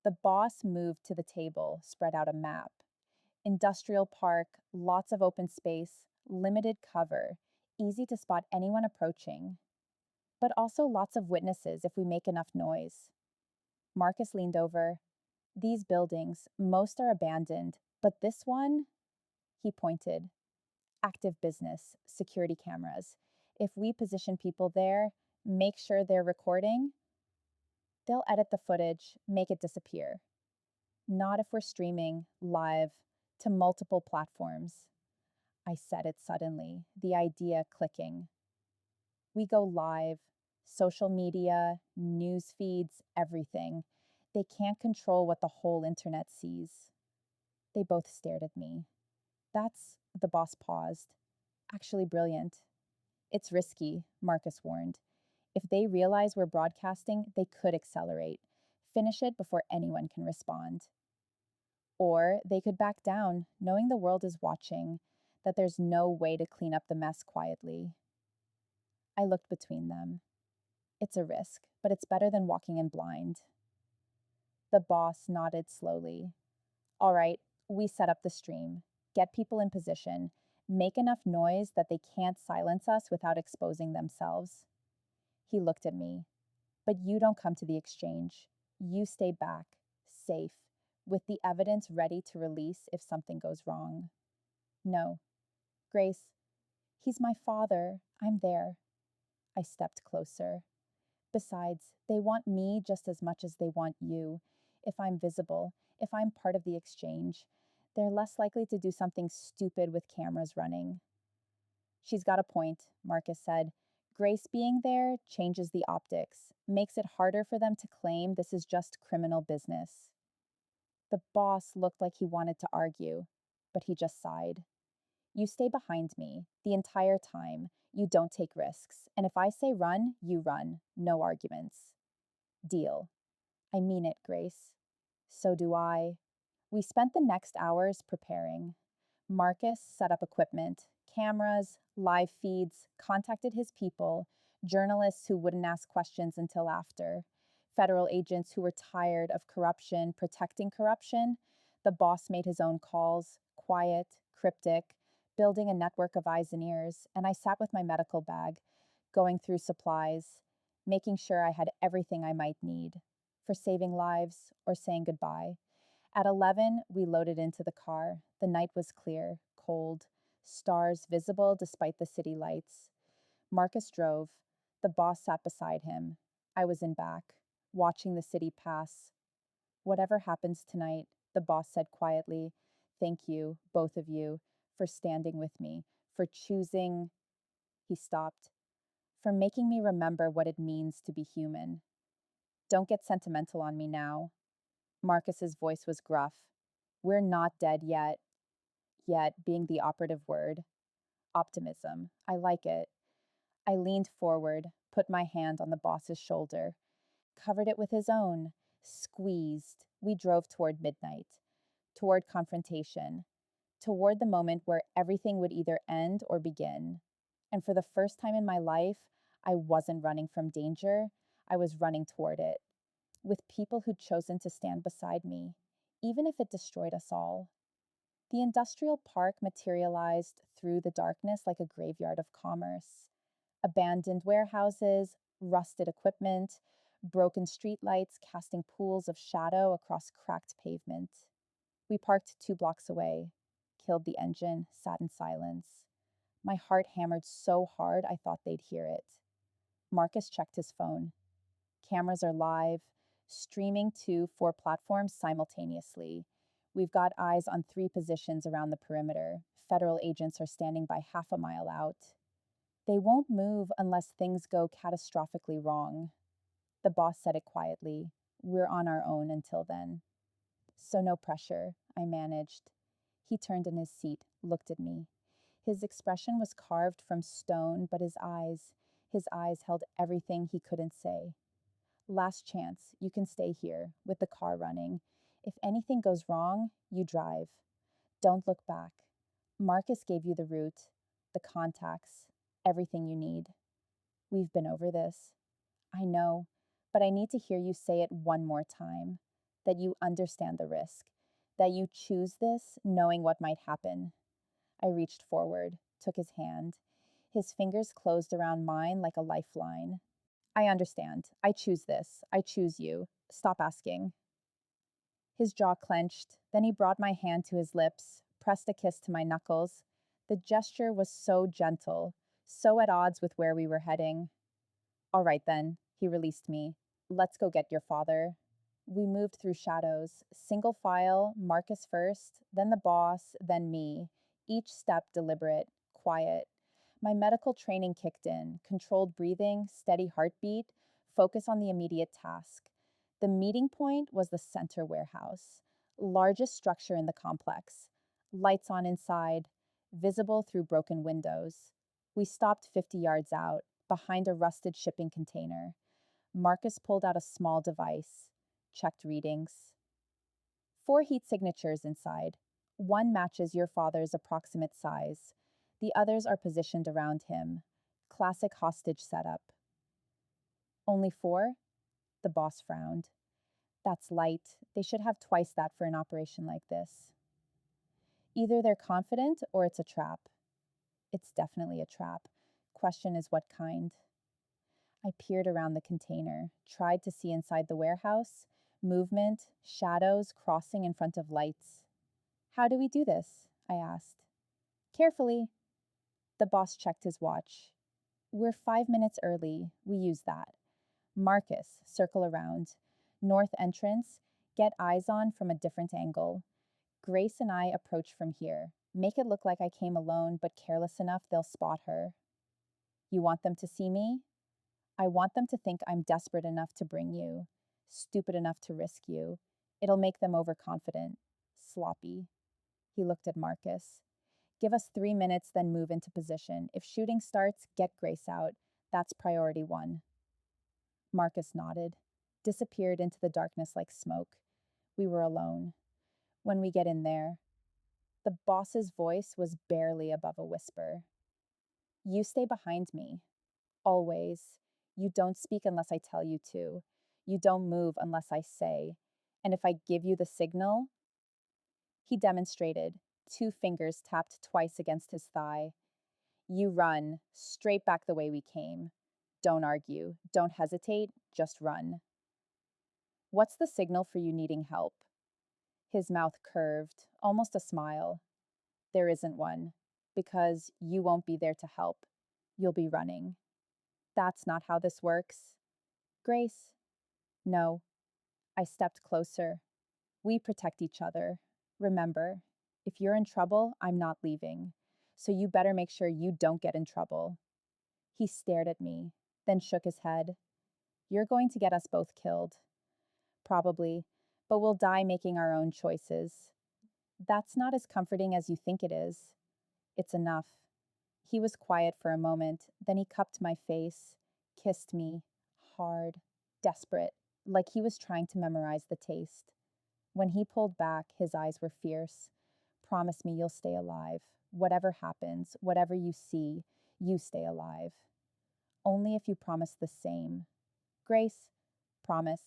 The boss moved to the table, spread out a map. Industrial park, lots of open space, limited cover, easy to spot anyone approaching. But also lots of witnesses if we make enough noise. Marcus leaned over. These buildings, most are abandoned, but this one, he pointed. Active business, security cameras. If we position people there, make sure they're recording, they'll edit the footage, make it disappear. Not if we're streaming, live, to multiple platforms. I said it suddenly, the idea clicking. We go live, social media, news feeds, everything. They can't control what the whole internet sees. They both stared at me. The boss paused. Actually brilliant. It's risky, Marcus warned. If they realize we're broadcasting, they could accelerate, finish it before anyone can respond. Or they could back down, knowing the world is watching, that there's no way to clean up the mess quietly. I looked between them. It's a risk, but it's better than walking in blind. The boss nodded slowly. All right, we set up the stream, get people in position, make enough noise that they can't silence us without exposing themselves. He looked at me. But you don't come to the exchange. You stay back, safe, with the evidence ready to release if something goes wrong. No. Grace, he's my father. I'm there. I stepped closer. Besides, they want me just as much as they want you. If I'm visible, if I'm part of the exchange, they're less likely to do something stupid with cameras running. She's got a point, Marcus said. Grace being there changes the optics, makes it harder for them to claim this is just criminal business. The boss looked like he wanted to argue, but he just sighed. You stay behind me the entire time. You don't take risks. And if I say run, you run. No arguments. Deal. I mean it, Grace. So do I. We spent the next hours preparing. Marcus set up equipment, cameras, live feeds, contacted his people, journalists who wouldn't ask questions until after, federal agents who were tired of corruption protecting corruption. The boss made his own calls, quiet, cryptic, building a network of eyes and ears, and I sat with my medical bag, going through supplies, making sure I had everything I might need for saving lives or saying goodbye. At 11, we loaded into the car. The night was clear, cold, stars visible despite the city lights. Marcus drove. The boss sat beside him. I was in back, watching the city pass. Whatever happens tonight, the boss said quietly, thank you, both of you, for standing with me, for choosing. He stopped. For making me remember what it means to be human. Don't get sentimental on me now. Marcus's voice was gruff. We're not dead yet. Yet being the operative word. Optimism. I like it. I leaned forward, put my hand on the boss's shoulder, covered it with his own, squeezed. We drove toward midnight, toward confrontation, toward the moment where everything would either end or begin. And for the first time in my life, I wasn't running from danger. I was running toward it, with people who'd chosen to stand beside me, even if it destroyed us all. The industrial park materialized through the darkness like a graveyard of commerce. Abandoned warehouses, rusted equipment, broken streetlights casting pools of shadow across cracked pavement. We parked 2 blocks away, killed the engine, sat in silence. My heart hammered so hard I thought they'd hear it. Marcus checked his phone. Cameras are live, streaming to 4 platforms simultaneously. We've got eyes on 3 positions around the perimeter. Federal agents are standing by half a mile out. They won't move unless things go catastrophically wrong. The boss said it quietly. We're on our own until then. So no pressure, I managed. He turned in his seat, looked at me. His expression was carved from stone, but his eyes held everything he couldn't say. Last chance, you can stay here, with the car running. If anything goes wrong, you drive. Don't look back. Marcus gave you the route, the contacts, everything you need. We've been over this. I know, but I need to hear you say it one more time. That you understand the risk. That you choose this knowing what might happen. I reached forward, took his hand. His fingers closed around mine like a lifeline. I understand. I choose this. I choose you. Stop asking. His jaw clenched. Then he brought my hand to his lips, pressed a kiss to my knuckles. The gesture was so gentle, so at odds with where we were heading. All right then, he released me. Let's go get your father. We moved through shadows, single file, Marcus first, then the boss, then me, each step deliberate, quiet. My medical training kicked in, controlled breathing, steady heartbeat, focus on the immediate task. The meeting point was the center warehouse, largest structure in the complex. Lights on inside, visible through broken windows. We stopped 50 yards out, behind a rusted shipping container. Marcus pulled out a small device, checked readings. 4 heat signatures inside. One matches your father's approximate size. The others are positioned around him. Classic hostage setup. Only 4? The boss frowned. That's light. They should have twice that for an operation like this. Either they're confident or it's a trap. It's definitely a trap. Question is what kind? I peered around the container, tried to see inside the warehouse, movement, shadows crossing in front of lights. How do we do this? I asked. Carefully. The boss checked his watch. We're 5 minutes early. We use that. Marcus, circle around. North entrance, get eyes on from a different angle. Grace and I approach from here. Make it look like I came alone, but careless enough they'll spot her. You want them to see me? I want them to think I'm desperate enough to bring you, stupid enough to risk you. It'll make them overconfident, sloppy. He looked at Marcus. Give us 3 minutes, then move into position. If shooting starts, get Grace out. That's priority 1. Marcus nodded, disappeared into the darkness like smoke. We were alone. When we get in there, the boss's voice was barely above a whisper. You stay behind me. Always. You don't speak unless I tell you to. You don't move unless I say. And if I give you the signal, he demonstrated, 2 fingers tapped twice against his thigh. You run, straight back the way we came. Don't argue, don't hesitate, just run. What's the signal for you needing help? His mouth curved, almost a smile. There isn't one, because you won't be there to help. You'll be running. That's not how this works. Grace? No. I stepped closer. We protect each other. Remember, if you're in trouble, I'm not leaving. So you better make sure you don't get in trouble. He stared at me, then shook his head. You're going to get us both killed. Probably, but we'll die making our own choices. That's not as comforting as you think it is. It's enough. He was quiet for a moment, then he cupped my face, kissed me, hard, desperate, like he was trying to memorize the taste. When he pulled back, his eyes were fierce. Promise me you'll stay alive. Whatever happens, whatever you see, you stay alive. Only if you promise the same. Grace, promise.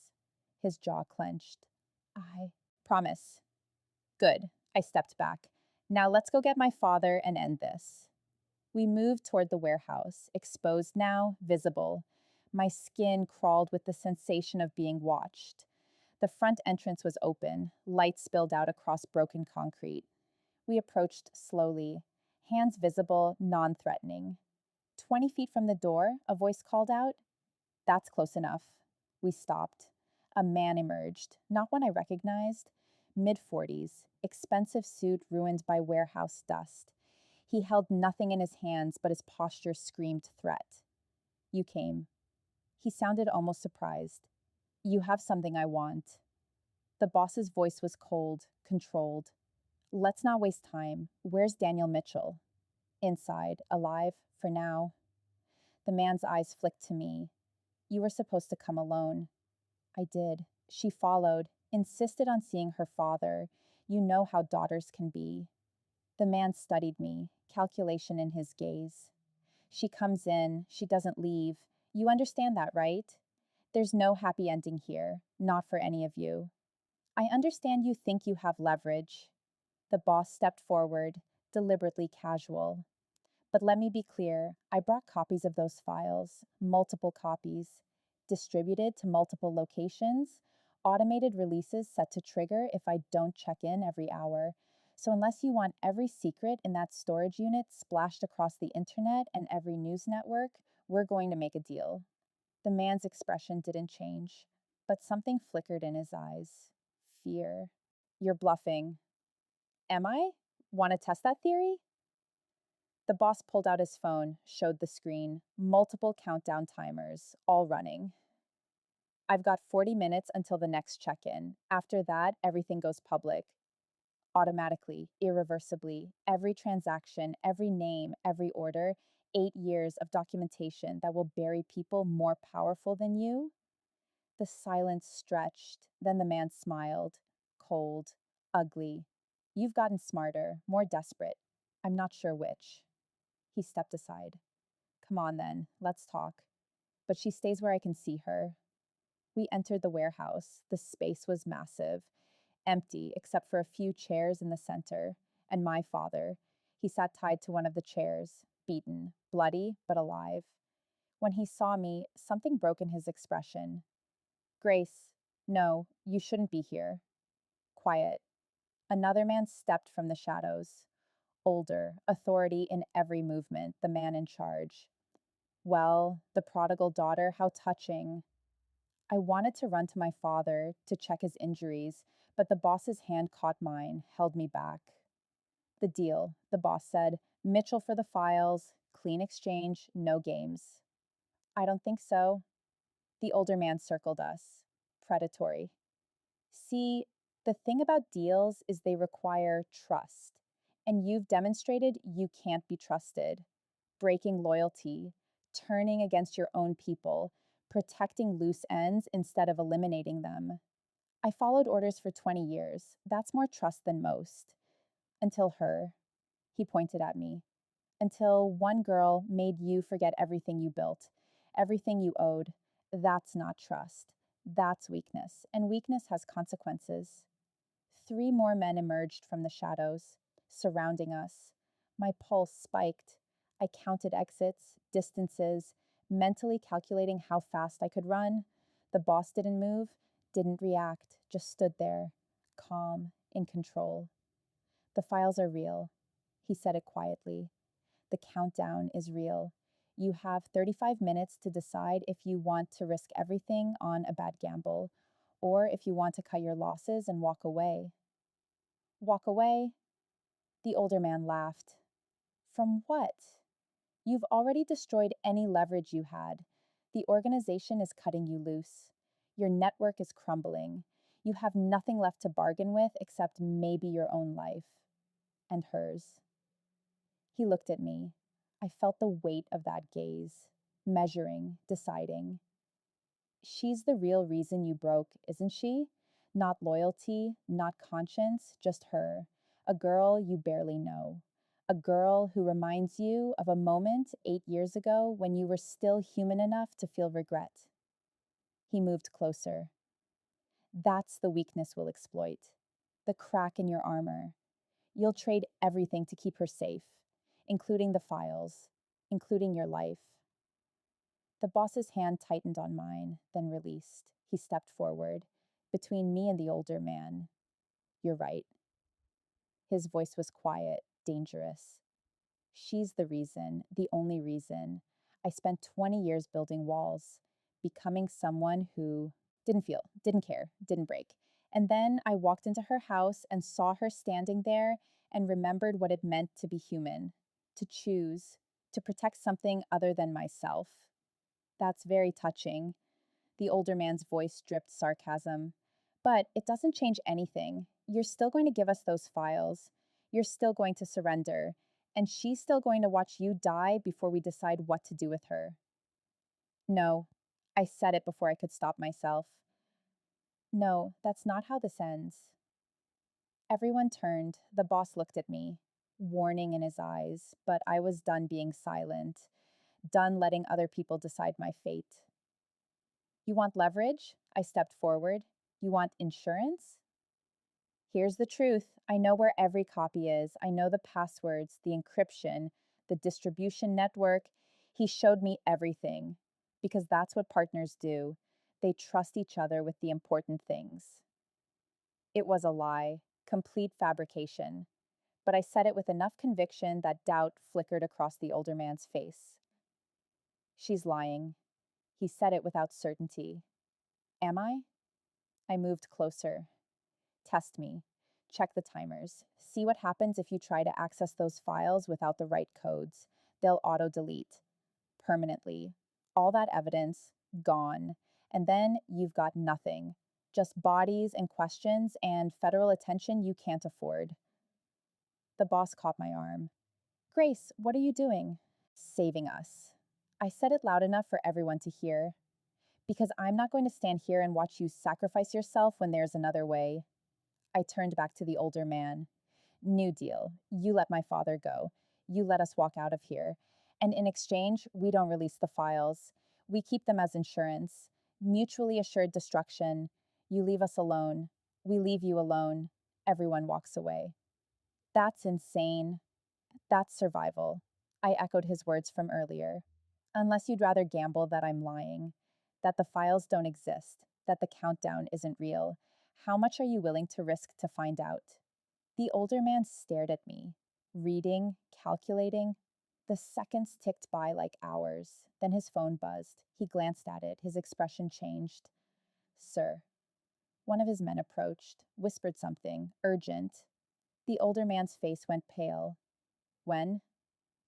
His jaw clenched. I promise. Good. I stepped back. Now let's go get my father and end this. We moved toward the warehouse, exposed now, visible. My skin crawled with the sensation of being watched. The front entrance was open, light spilled out across broken concrete. We approached slowly, hands visible, non-threatening. 20 feet from the door, a voice called out. That's close enough. We stopped. A man emerged, not one I recognized. Mid-40s, expensive suit ruined by warehouse dust. He held nothing in his hands, but his posture screamed threat. You came. He sounded almost surprised. You have something I want. The boss's voice was cold, controlled. Let's not waste time. Where's Daniel Mitchell? Inside, alive, for now. The man's eyes flicked to me. You were supposed to come alone. I did. She followed, insisted on seeing her father. You know how daughters can be. The man studied me, calculation in his gaze. She comes in, she doesn't leave. You understand that, right? There's no happy ending here, not for any of you. I understand you think you have leverage. The boss stepped forward, deliberately casual. But let me be clear, I brought copies of those files, multiple copies, distributed to multiple locations, automated releases set to trigger if I don't check in every hour. So unless you want every secret in that storage unit splashed across the internet and every news network, we're going to make a deal. The man's expression didn't change, but something flickered in his eyes. Fear. You're bluffing. Am I? Want to test that theory? The boss pulled out his phone, showed the screen, multiple countdown timers, all running. I've got 40 minutes until the next check in. After that, everything goes public. Automatically, irreversibly, every transaction, every name, every order, 8 years of documentation that will bury people more powerful than you. The silence stretched, then the man smiled, cold, ugly. You've gotten smarter, more desperate. I'm not sure which. He stepped aside. Come on then, let's talk. But she stays where I can see her. We entered the warehouse. The space was massive, empty except for a few chairs in the center, and my father. He sat tied to one of the chairs, beaten, bloody, but alive. When he saw me, something broke in his expression. Grace, no, you shouldn't be here. Quiet. Another man stepped from the shadows. Older, authority in every movement, the man in charge. Well, the prodigal daughter, how touching. I wanted to run to my father to check his injuries, but the boss's hand caught mine, held me back. The deal, the boss said. Mitchell for the files, clean exchange, no games. I don't think so. The older man circled us. Predatory. See, the thing about deals is they require trust, and you've demonstrated you can't be trusted. Breaking loyalty, turning against your own people, protecting loose ends instead of eliminating them. I followed orders for 20 years. That's more trust than most. Until her. He pointed at me. Until one girl made you forget everything you built, everything you owed. That's not trust. That's weakness, and weakness has consequences. 3 more men emerged from the shadows, surrounding us. My pulse spiked. I counted exits, distances, mentally calculating how fast I could run. The boss didn't move, didn't react, just stood there, calm, in control. The files are real. He said it quietly. The countdown is real. You have 35 minutes to decide if you want to risk everything on a bad gamble, or if you want to cut your losses and walk away. Walk away? The older man laughed. From what? You've already destroyed any leverage you had. The organization is cutting you loose. Your network is crumbling. You have nothing left to bargain with except maybe your own life. And hers. He looked at me. I felt the weight of that gaze, measuring, deciding. She's the real reason you broke, isn't she? Not loyalty, not conscience, just her. A girl you barely know. A girl who reminds you of a moment 8 years ago when you were still human enough to feel regret. He moved closer. That's the weakness we'll exploit. The crack in your armor. You'll trade everything to keep her safe, including the files, including your life. The boss's hand tightened on mine, then released. He stepped forward, between me and the older man. You're right. His voice was quiet, dangerous. She's the reason, the only reason. I spent 20 years building walls, becoming someone who didn't feel, didn't care, didn't break. And then I walked into her house and saw her standing there and remembered what it meant to be human, to choose, to protect something other than myself. That's very touching. The older man's voice dripped sarcasm. But it doesn't change anything. You're still going to give us those files. You're still going to surrender. And she's still going to watch you die before we decide what to do with her. No, I said it before I could stop myself. No, that's not how this ends. Everyone turned. The boss looked at me, warning in his eyes, but I was done being silent, done letting other people decide my fate. You want leverage? I stepped forward. You want insurance? Here's the truth. I know where every copy is. I know the passwords, the encryption, the distribution network. He showed me everything because that's what partners do. They trust each other with the important things. It was a lie, complete fabrication, but I said it with enough conviction that doubt flickered across the older man's face. She's lying. He said it without certainty. Am I? I moved closer. Test me. Check the timers. See what happens if you try to access those files without the right codes. They'll auto-delete. Permanently. All that evidence, gone. And then you've got nothing. Just bodies and questions and federal attention you can't afford. The boss caught my arm. Grace, what are you doing? Saving us. I said it loud enough for everyone to hear. Because I'm not going to stand here and watch you sacrifice yourself when there's another way. I turned back to the older man. New deal. You let my father go. You let us walk out of here. And in exchange, we don't release the files. We keep them as insurance. Mutually assured destruction. You leave us alone. We leave you alone. Everyone walks away. That's insane. That's survival. I echoed his words from earlier. Unless you'd rather gamble that I'm lying, that the files don't exist, that the countdown isn't real, how much are you willing to risk to find out? The older man stared at me, reading, calculating. The seconds ticked by like hours. Then his phone buzzed. He glanced at it. His expression changed. Sir. One of his men approached, whispered something, urgent. The older man's face went pale. When?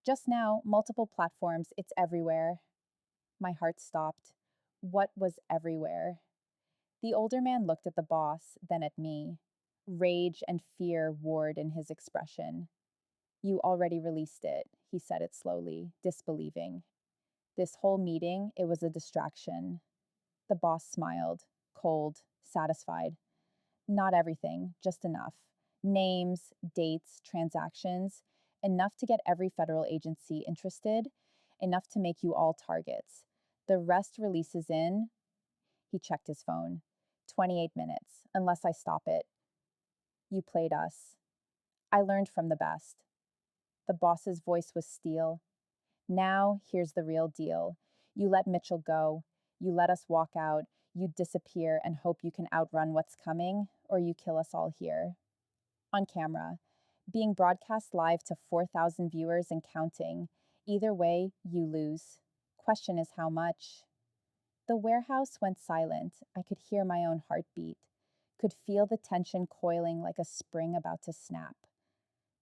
Just now, multiple platforms, it's everywhere. My heart stopped. What was everywhere? The older man looked at the boss, then at me. Rage and fear warred in his expression. You already released it, he said it slowly, disbelieving. This whole meeting, it was a distraction. The boss smiled, cold, satisfied. Not everything, just enough. Names, dates, transactions, enough to get every federal agency interested, enough to make you all targets. The rest releases in, he checked his phone, 28 minutes, unless I stop it. You played us. I learned from the best. The boss's voice was steel. Now, here's the real deal. You let Mitchell go. You let us walk out. You disappear and hope you can outrun what's coming, or you kill us all here. On camera, being broadcast live to 4,000 viewers and counting. Either way, you lose. Question is how much? The warehouse went silent. I could hear my own heartbeat, could feel the tension coiling like a spring about to snap.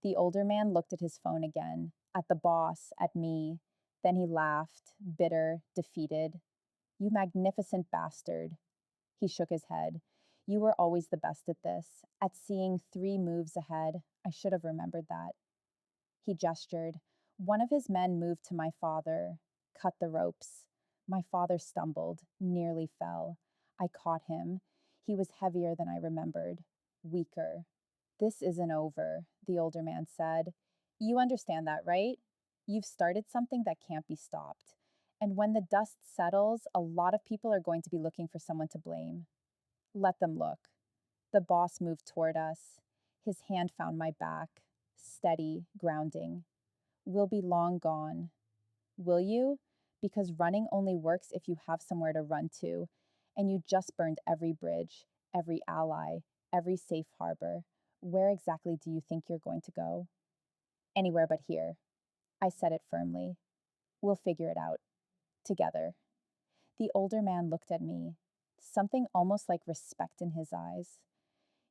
The older man looked at his phone again, at the boss, at me. Then he laughed, bitter, defeated. You magnificent bastard. He shook his head. You were always the best at this, at seeing 3 moves ahead. I should have remembered that. He gestured. One of his men moved to my father, cut the ropes. My father stumbled, nearly fell. I caught him. He was heavier than I remembered, weaker. This isn't over, the older man said. You understand that, right? You've started something that can't be stopped. And when the dust settles, a lot of people are going to be looking for someone to blame. Let them look. The boss moved toward us. His hand found my back, steady, grounding. We'll be long gone. Will you? Because running only works if you have somewhere to run to, and you just burned every bridge, every ally, every safe harbor. Where exactly do you think you're going to go? Anywhere but here. I said it firmly. We'll figure it out. Together. The older man looked at me, something almost like respect in his eyes.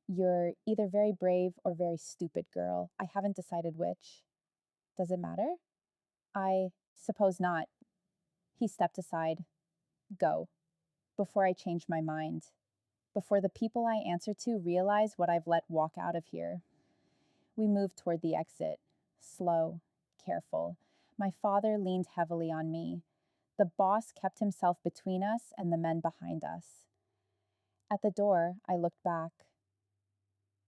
You're either very brave or very stupid, girl. I haven't decided which. Does it matter? I suppose not. He stepped aside. Go. Before I change my mind. Before the people I answer to realize what I've let walk out of here. We moved toward the exit. Slow, careful. My father leaned heavily on me. The boss kept himself between us and the men behind us. At the door, I looked back.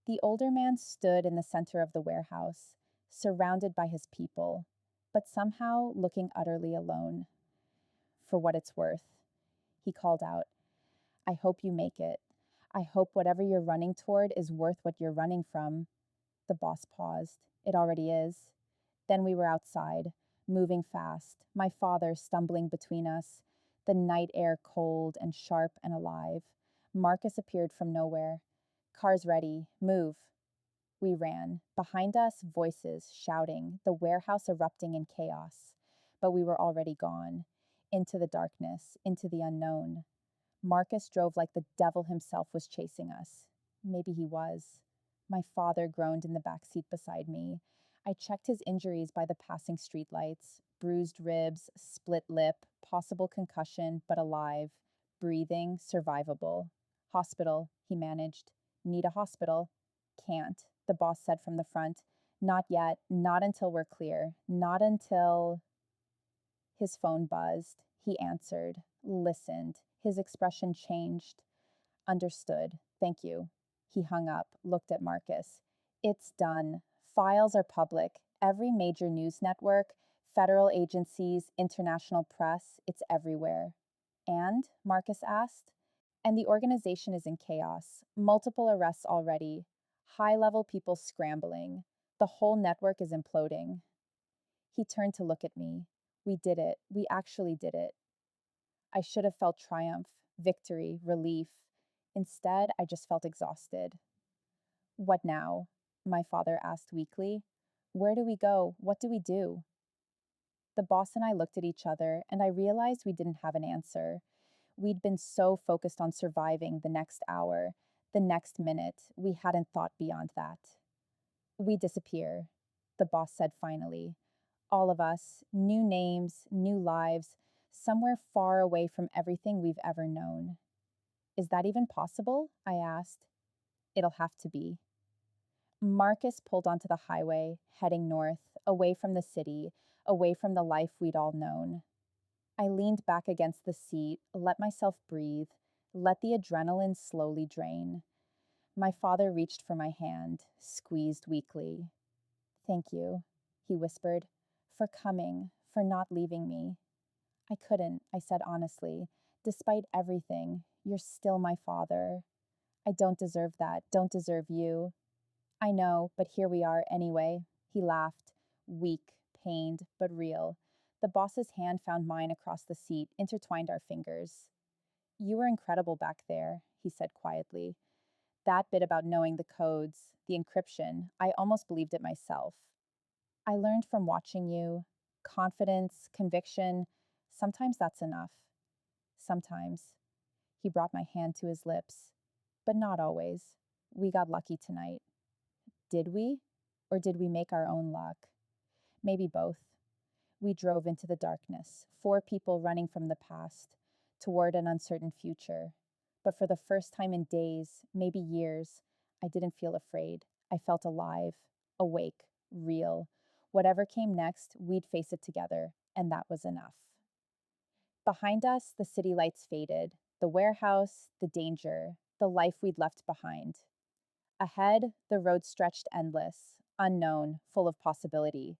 The older man stood in the center of the warehouse, surrounded by his people, but somehow looking utterly alone. For what it's worth, he called out, I hope you make it. I hope whatever you're running toward is worth what you're running from. The boss paused. It already is. Then we were outside, moving fast, my father stumbling between us, the night air cold and sharp and alive. Marcus appeared from nowhere. Cars ready, move. We ran. Behind us, voices shouting, the warehouse erupting in chaos. But we were already gone. Into the darkness, into the unknown. Marcus drove like the devil himself was chasing us. Maybe he was. My father groaned in the back seat beside me. I checked his injuries by the passing streetlights. Bruised ribs, split lip, possible concussion, but alive. Breathing, survivable. Hospital, he managed. Need a hospital? Can't, the boss said from the front. Not yet, not until we're clear. Not until... His phone buzzed. He answered, listened. His expression changed. Understood. Thank you. He hung up, looked at Marcus. It's done. Files are public. Every major news network, federal agencies, international press, it's everywhere. And? Marcus asked. And the organization is in chaos. Multiple arrests already. High-level people scrambling. The whole network is imploding. He turned to look at me. We did it. We actually did it. I should have felt triumph, victory, relief. Instead, I just felt exhausted. What now? My father asked weakly. Where do we go? What do we do? The boss and I looked at each other, and I realized we didn't have an answer. We'd been so focused on surviving the next hour, the next minute, we hadn't thought beyond that. We disappear, the boss said finally. All of us, new names, new lives, somewhere far away from everything we've ever known. Is that even possible? I asked. It'll have to be. Marcus pulled onto the highway, heading north, away from the city, away from the life we'd all known. I leaned back against the seat, let myself breathe, let the adrenaline slowly drain. My father reached for my hand, squeezed weakly. Thank you, he whispered, for coming, for not leaving me. I couldn't, I said honestly. Despite everything, you're still my father. I don't deserve that, don't deserve you. I know, but here we are anyway. He laughed, weak, pained, but real. The boss's hand found mine across the seat, intertwined our fingers. You were incredible back there, he said quietly. That bit about knowing the codes, the encryption, I almost believed it myself. I learned from watching you. Confidence, conviction, sometimes that's enough. Sometimes. He brought my hand to his lips. But not always. We got lucky tonight. Did we? Or did we make our own luck? Maybe both. We drove into the darkness, 4 people running from the past, toward an uncertain future. But for the first time in days, maybe years, I didn't feel afraid. I felt alive, awake, real. Whatever came next, we'd face it together, and that was enough. Behind us, the city lights faded, the warehouse, the danger, the life we'd left behind. Ahead, the road stretched endless, unknown, full of possibility.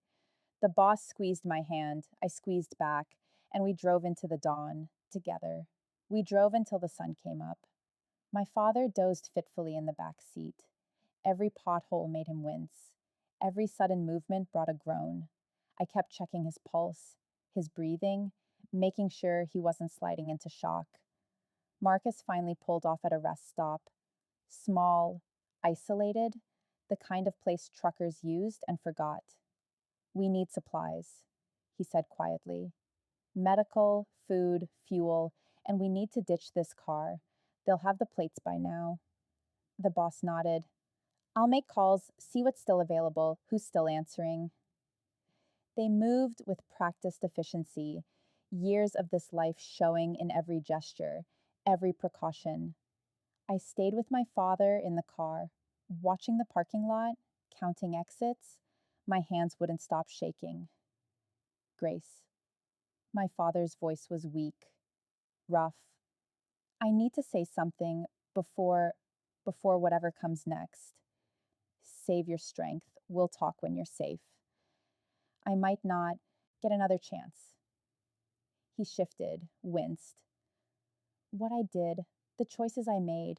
The boss squeezed my hand, I squeezed back, and we drove into the dawn, together. We drove until the sun came up. My father dozed fitfully in the back seat. Every pothole made him wince. Every sudden movement brought a groan. I kept checking his pulse, his breathing, making sure he wasn't sliding into shock. Marcus finally pulled off at a rest stop. Small, isolated, the kind of place truckers used and forgot. We need supplies, he said quietly. Medical, food, fuel, and we need to ditch this car. They'll have the plates by now. The boss nodded. I'll make calls, see what's still available, who's still answering. They moved with practiced efficiency, years of this life showing in every gesture, every precaution. I stayed with my father in the car, watching the parking lot, counting exits. My hands wouldn't stop shaking. Grace. My father's voice was weak, rough. I need to say something before whatever comes next. Save your strength. We'll talk when you're safe. I might not get another chance. He shifted, winced. What I did, the choices I made,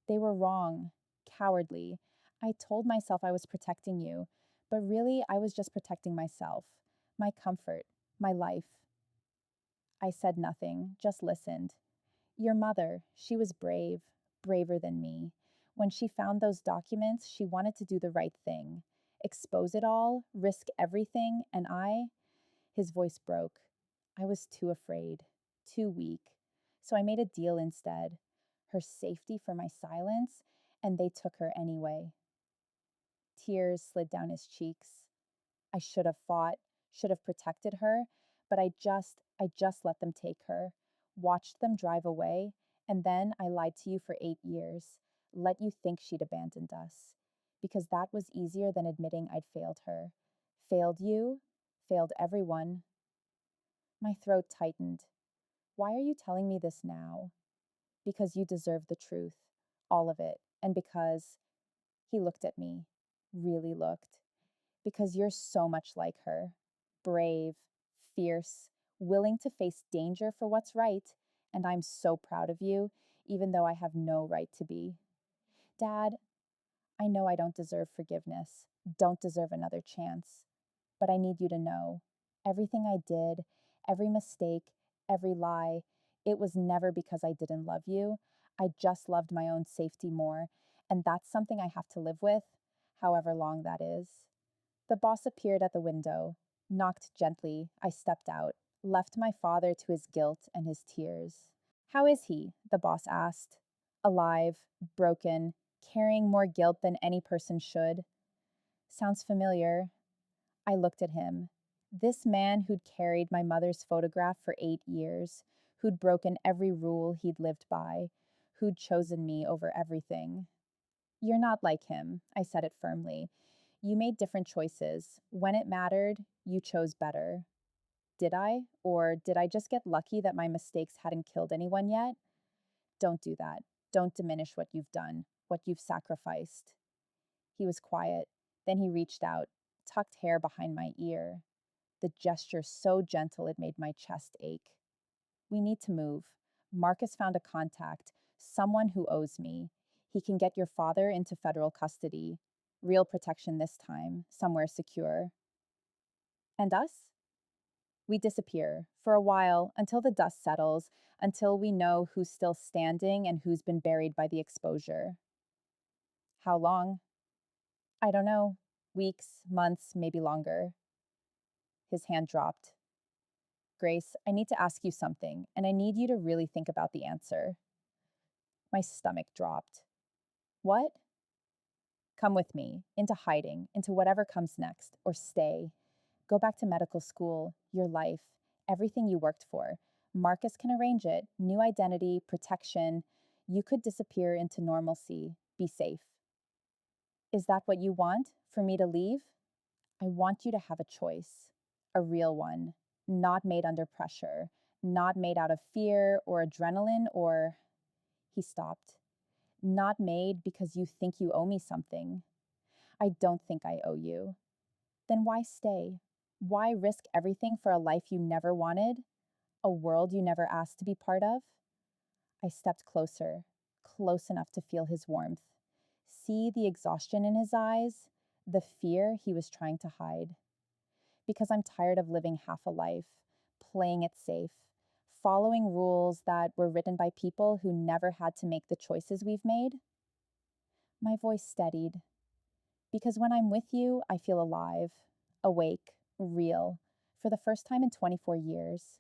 they were wrong, cowardly. I told myself I was protecting you, but really I was just protecting myself, my comfort, my life. I said nothing, just listened. Your mother, she was brave, braver than me. When she found those documents, she wanted to do the right thing, expose it all, risk everything, and his voice broke. I was too afraid, too weak. So I made a deal instead. Her safety for my silence, and they took her anyway. Tears slid down his cheeks. I should have fought, should have protected her, but I just let them take her, watched them drive away, and then I lied to you for 8 years, let you think she'd abandoned us, because that was easier than admitting I'd failed her. Failed you, failed everyone. My throat tightened. Why are you telling me this now? Because you deserve the truth, all of it, and because he looked at me, really looked. Because you're so much like her. Brave, fierce, willing to face danger for what's right, and I'm so proud of you, even though I have no right to be. Dad, I know I don't deserve forgiveness, don't deserve another chance, but I need you to know everything I did, every mistake, every lie, it was never because I didn't love you. I just loved my own safety more, and that's something I have to live with, however long that is. The boss appeared at the window, knocked gently. I stepped out, left my father to his guilt and his tears. How is he? The boss asked. Alive, broken, carrying more guilt than any person should. Sounds familiar. I looked at him. This man who'd carried my mother's photograph for 8 years, who'd broken every rule he'd lived by, who'd chosen me over everything. You're not like him, I said it firmly. You made different choices. When it mattered, you chose better. Did I? Or did I just get lucky that my mistakes hadn't killed anyone yet? Don't do that. Don't diminish what you've done, what you've sacrificed. He was quiet. Then he reached out, tucked hair behind my ear. The gesture so gentle it made my chest ache. We need to move. Marcus found a contact, someone who owes me. He can get your father into federal custody. Real protection this time, somewhere secure. And us? We disappear for a while until the dust settles, until we know who's still standing and who's been buried by the exposure. How long? I don't know. Weeks, months, maybe longer. His hand dropped. Grace, I need to ask you something, and I need you to really think about the answer. My stomach dropped. What? Come with me, into hiding, into whatever comes next, or stay. Go back to medical school, your life, everything you worked for. Marcus can arrange it, new identity, protection. You could disappear into normalcy, be safe. Is that what you want, for me to leave? I want you to have a choice, a real one, not made under pressure, not made out of fear or adrenaline or. He stopped. Not made because you think you owe me something. I don't think I owe you. Then why stay? Why risk everything for a life you never wanted? A world you never asked to be part of? I stepped closer, close enough to feel his warmth, see the exhaustion in his eyes, the fear he was trying to hide. Because I'm tired of living half a life, playing it safe, following rules that were written by people who never had to make the choices we've made. My voice steadied. Because when I'm with you, I feel alive, awake, real, for the first time in 24 years.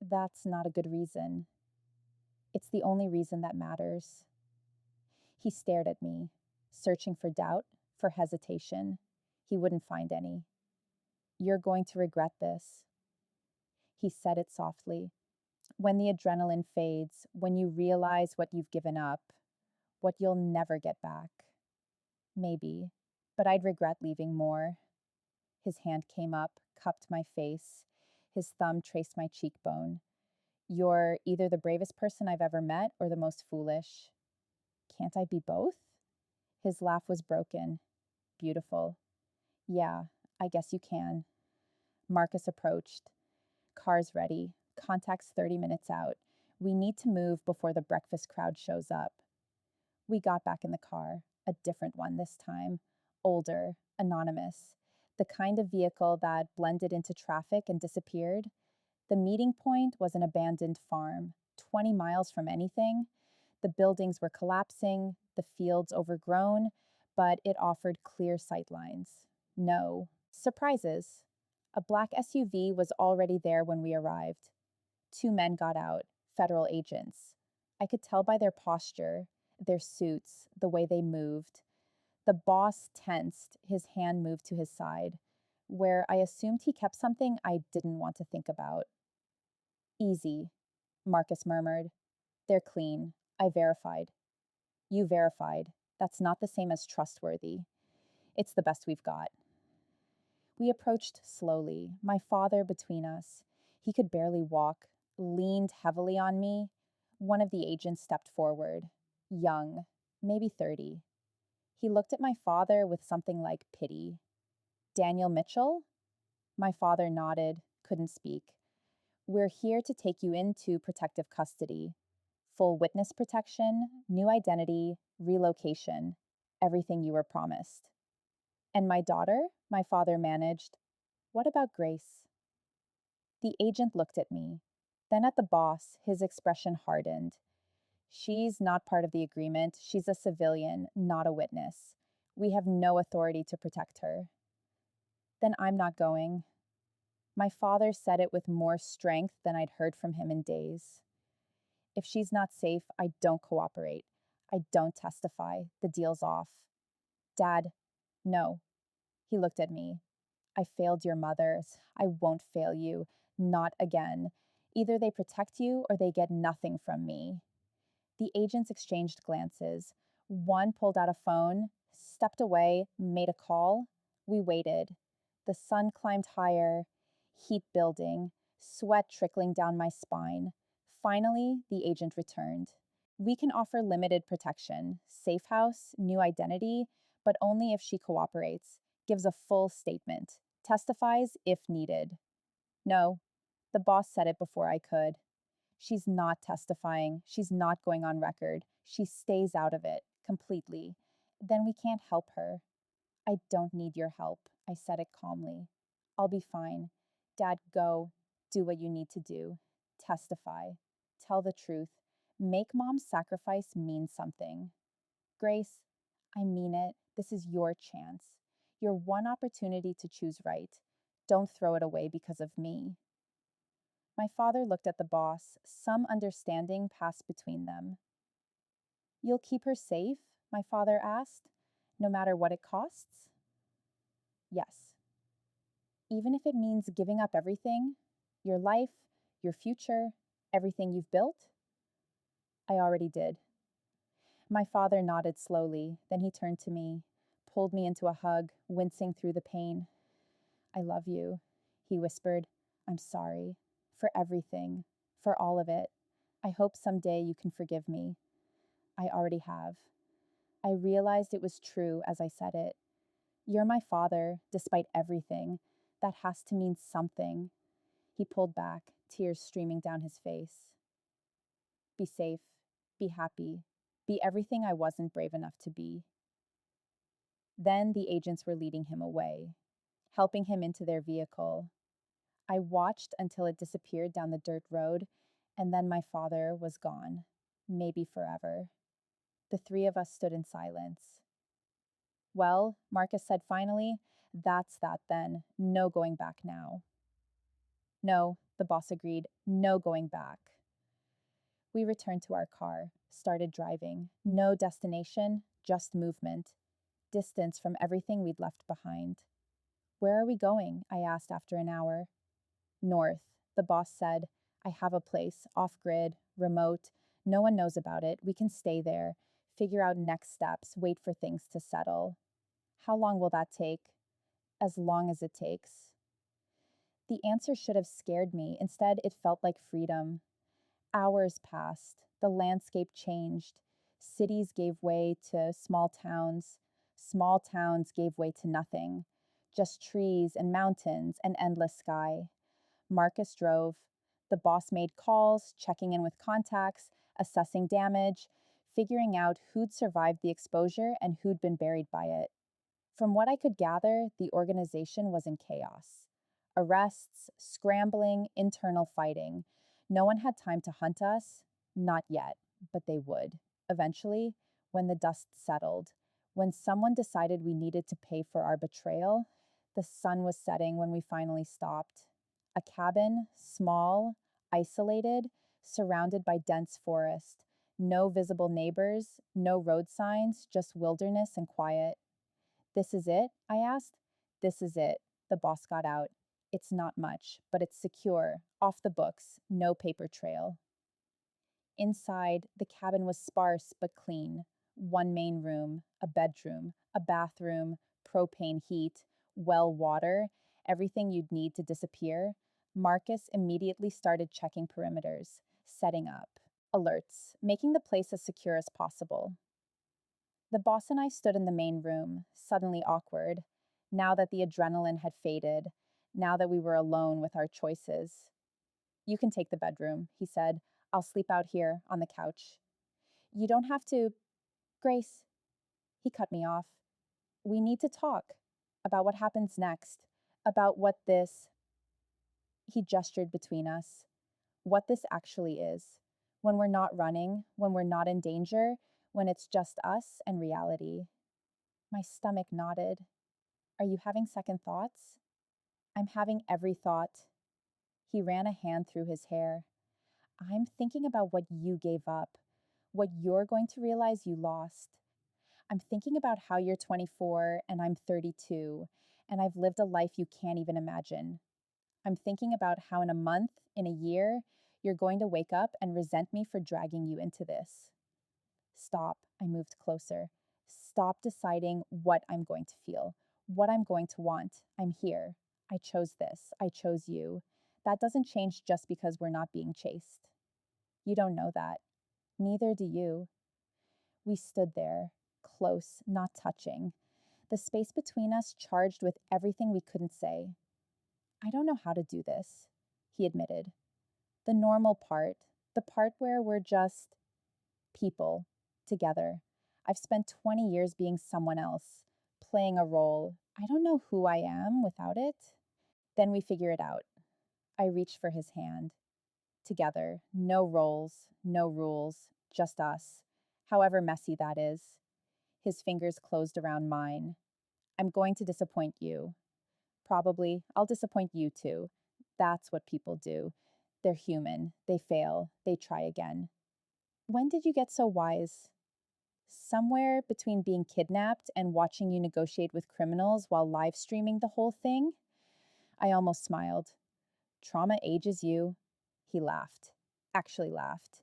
That's not a good reason. It's the only reason that matters. He stared at me, searching for doubt, for hesitation. He wouldn't find any. You're going to regret this. He said it softly. When the adrenaline fades, when you realize what you've given up, what you'll never get back. Maybe, but I'd regret leaving more. His hand came up, cupped my face. His thumb traced my cheekbone. You're either the bravest person I've ever met or the most foolish. Can't I be both? His laugh was broken. Beautiful. Yeah, I guess you can. Marcus approached. Car's ready. Contact's 30 minutes out. We need to move before the breakfast crowd shows up. We got back in the car, a different one this time. Older, anonymous. The kind of vehicle that blended into traffic and disappeared. The meeting point was an abandoned farm, 20 miles from anything. The buildings were collapsing, the fields overgrown, but it offered clear sightlines. No surprises. A black SUV was already there when we arrived. Two men got out, federal agents. I could tell by their posture, their suits, the way they moved. The boss tensed, his hand moved to his side, where I assumed he kept something I didn't want to think about. Easy, Marcus murmured. They're clean. I verified. You verified. That's not the same as trustworthy. It's the best we've got. We approached slowly, my father between us. He could barely walk, leaned heavily on me. One of the agents stepped forward, young, maybe 30. He looked at my father with something like pity. Daniel Mitchell? My father nodded, couldn't speak. We're here to take you into protective custody. Full witness protection, new identity, relocation, everything you were promised. And my daughter? My father managed. What about Grace? The agent looked at me, then at the boss, his expression hardened. She's not part of the agreement. She's a civilian, not a witness. We have no authority to protect her. Then I'm not going. My father said it with more strength than I'd heard from him in days. If she's not safe, I don't cooperate. I don't testify. The deal's off. Dad, no. He looked at me. I failed your mothers. I won't fail you. Not again. Either they protect you or they get nothing from me. The agents exchanged glances. One pulled out a phone, stepped away, made a call. We waited. The sun climbed higher, heat building, sweat trickling down my spine. Finally, the agent returned. We can offer limited protection, safe house, new identity, but only if she cooperates, gives a full statement, testifies if needed. No, the boss said it before I could. She's not testifying. She's not going on record. She stays out of it completely. Then we can't help her. I don't need your help. I said it calmly. I'll be fine. Dad, go. Do what you need to do. Testify. Tell the truth. Make mom's sacrifice mean something. Grace, I mean it. This is your chance. Your one opportunity to choose right. Don't throw it away because of me. My father looked at the boss. Some understanding passed between them. You'll keep her safe? My father asked. No matter what it costs? Yes. Even if it means giving up everything? Your life, your future, everything you've built? I already did. My father nodded slowly, then he turned to me, pulled me into a hug, wincing through the pain. I love you, he whispered. I'm sorry. For everything. For all of it. I hope someday you can forgive me. I already have. I realized it was true as I said it. You're my father, despite everything. That has to mean something. He pulled back, tears streaming down his face. Be safe. Be happy. Be everything I wasn't brave enough to be. Then the agents were leading him away, helping him into their vehicle. I watched until it disappeared down the dirt road, and then my father was gone, maybe forever. The three of us stood in silence. Well, Marcus said finally, that's that then. No going back now. No, the boss agreed. No going back. We returned to our car, started driving. No destination, just movement. Distance from everything we'd left behind. Where are we going? I asked after an hour. North, the boss said. I have a place, off grid, remote. No one knows about it. We can stay there, figure out next steps, wait for things to settle. How long will that take? As long as it takes. The answer should have scared me. Instead, it felt like freedom. Hours passed. The landscape changed. Cities gave way to small towns. Small towns gave way to nothing. Just trees and mountains and endless sky. Marcus drove. The boss made calls, checking in with contacts, assessing damage, figuring out who'd survived the exposure and who'd been buried by it. From what I could gather, the organization was in chaos. Arrests, scrambling, internal fighting. No one had time to hunt us. Not yet, but they would. Eventually, when the dust settled, when someone decided we needed to pay for our betrayal, the sun was setting when we finally stopped. A cabin, small, isolated, surrounded by dense forest. No visible neighbors, no road signs, just wilderness and quiet. This is it? I asked. This is it. The boss got out. It's not much, but it's secure, off the books, no paper trail. Inside, the cabin was sparse but clean. One main room, a bedroom, a bathroom, propane heat, well water, everything you'd need to disappear. Marcus immediately started checking perimeters, setting up alerts, making the place as secure as possible. The boss and I stood in the main room, suddenly awkward, now that the adrenaline had faded, now that we were alone with our choices. You can take the bedroom, he said. I'll sleep out here on the couch. You don't have to. Grace, he cut me off. We need to talk about what happens next, about what this, he gestured between us, what this actually is. When we're not running, when we're not in danger, when it's just us and reality. My stomach nodded. Are you having second thoughts? I'm having every thought. He ran a hand through his hair. I'm thinking about what you gave up, what you're going to realize you lost. I'm thinking about how you're 24 and I'm 32, and I've lived a life you can't even imagine. I'm thinking about how in a month, in a year, you're going to wake up and resent me for dragging you into this. Stop, I moved closer. Stop deciding what I'm going to feel, what I'm going to want. I'm here. I chose this. I chose you. That doesn't change just because we're not being chased. You don't know that. Neither do you. We stood there, close, not touching. The space between us charged with everything we couldn't say. I don't know how to do this, he admitted. The normal part, the part where we're just people together. I've spent 20 years being someone else, playing a role. I don't know who I am without it. Then we figure it out. I reached for his hand. Together, no roles, no rules, just us, however messy that is. His fingers closed around mine. I'm going to disappoint you. Probably, I'll disappoint you too. That's what people do. They're human. They fail. They try again. When did you get so wise? Somewhere between being kidnapped and watching you negotiate with criminals while live streaming the whole thing? I almost smiled. Trauma ages you. He laughed. Actually laughed.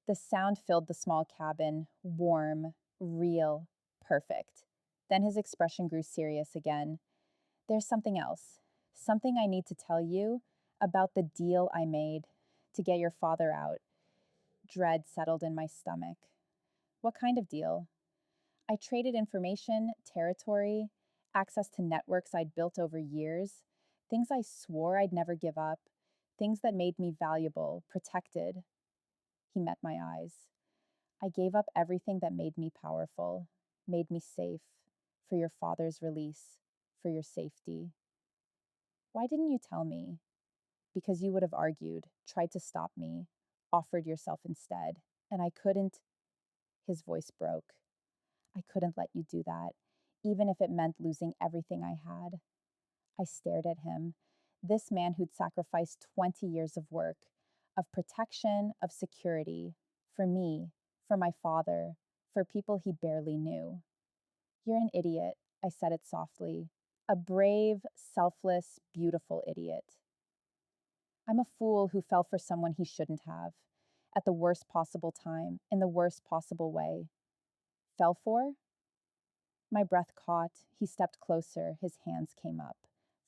The sound filled the small cabin, warm, real, perfect. Then his expression grew serious again. There's something else. Something I need to tell you about the deal I made to get your father out. Dread settled in my stomach. What kind of deal? I traded information, territory, access to networks I'd built over years, things I swore I'd never give up, things that made me valuable, protected. He met my eyes. I gave up everything that made me powerful, made me safe, for your father's release, for your safety. Why didn't you tell me? Because you would have argued, tried to stop me, offered yourself instead, and I couldn't. His voice broke. I couldn't let you do that, even if it meant losing everything I had. I stared at him, this man who'd sacrificed 20 years of work, of protection, of security, For me, for my father, for people he barely knew. You're an idiot, I said it softly. A brave, selfless, beautiful idiot. I'm a fool who fell for someone he shouldn't have, at the worst possible time, in the worst possible way. Fell for? My breath caught. He stepped closer. His hands came up,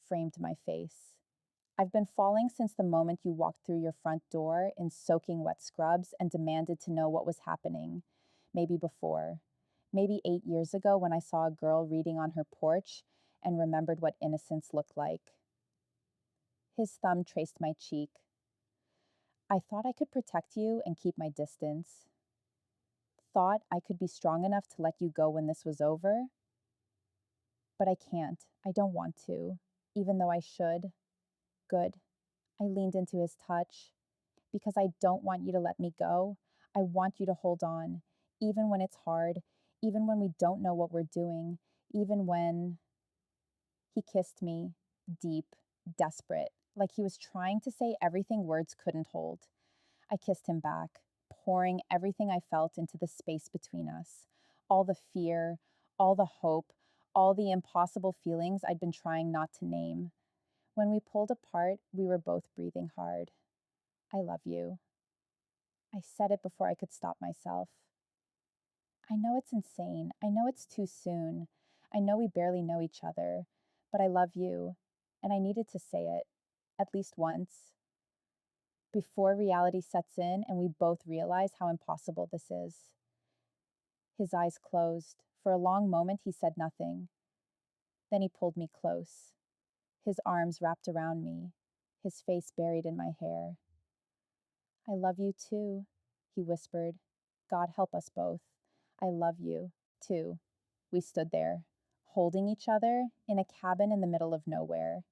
framed my face. I've been falling since the moment you walked through your front door in soaking wet scrubs and demanded to know what was happening. Maybe before. Maybe 8 years ago when I saw a girl reading on her porch and remembered what innocence looked like. His thumb traced my cheek. I thought I could protect you and keep my distance. Thought I could be strong enough to let you go when this was over. But I can't. I don't want to, even though I should. Good. I leaned into his touch. Because I don't want you to let me go. I want you to hold on, even when it's hard, even when we don't know what we're doing, even when he kissed me, deep, desperate, like he was trying to say everything words couldn't hold. I kissed him back, pouring everything I felt into the space between us. All the fear, all the hope, all the impossible feelings I'd been trying not to name. When we pulled apart, we were both breathing hard. I love you. I said it before I could stop myself. I know it's insane. I know it's too soon. I know we barely know each other, but I love you, and I needed to say it, at least once, before reality sets in and we both realize how impossible this is. His eyes closed. For a long moment, he said nothing. Then he pulled me close, his arms wrapped around me, his face buried in my hair. I love you too, he whispered. God help us both. I love you too. We stood there, holding each other in a cabin in the middle of nowhere,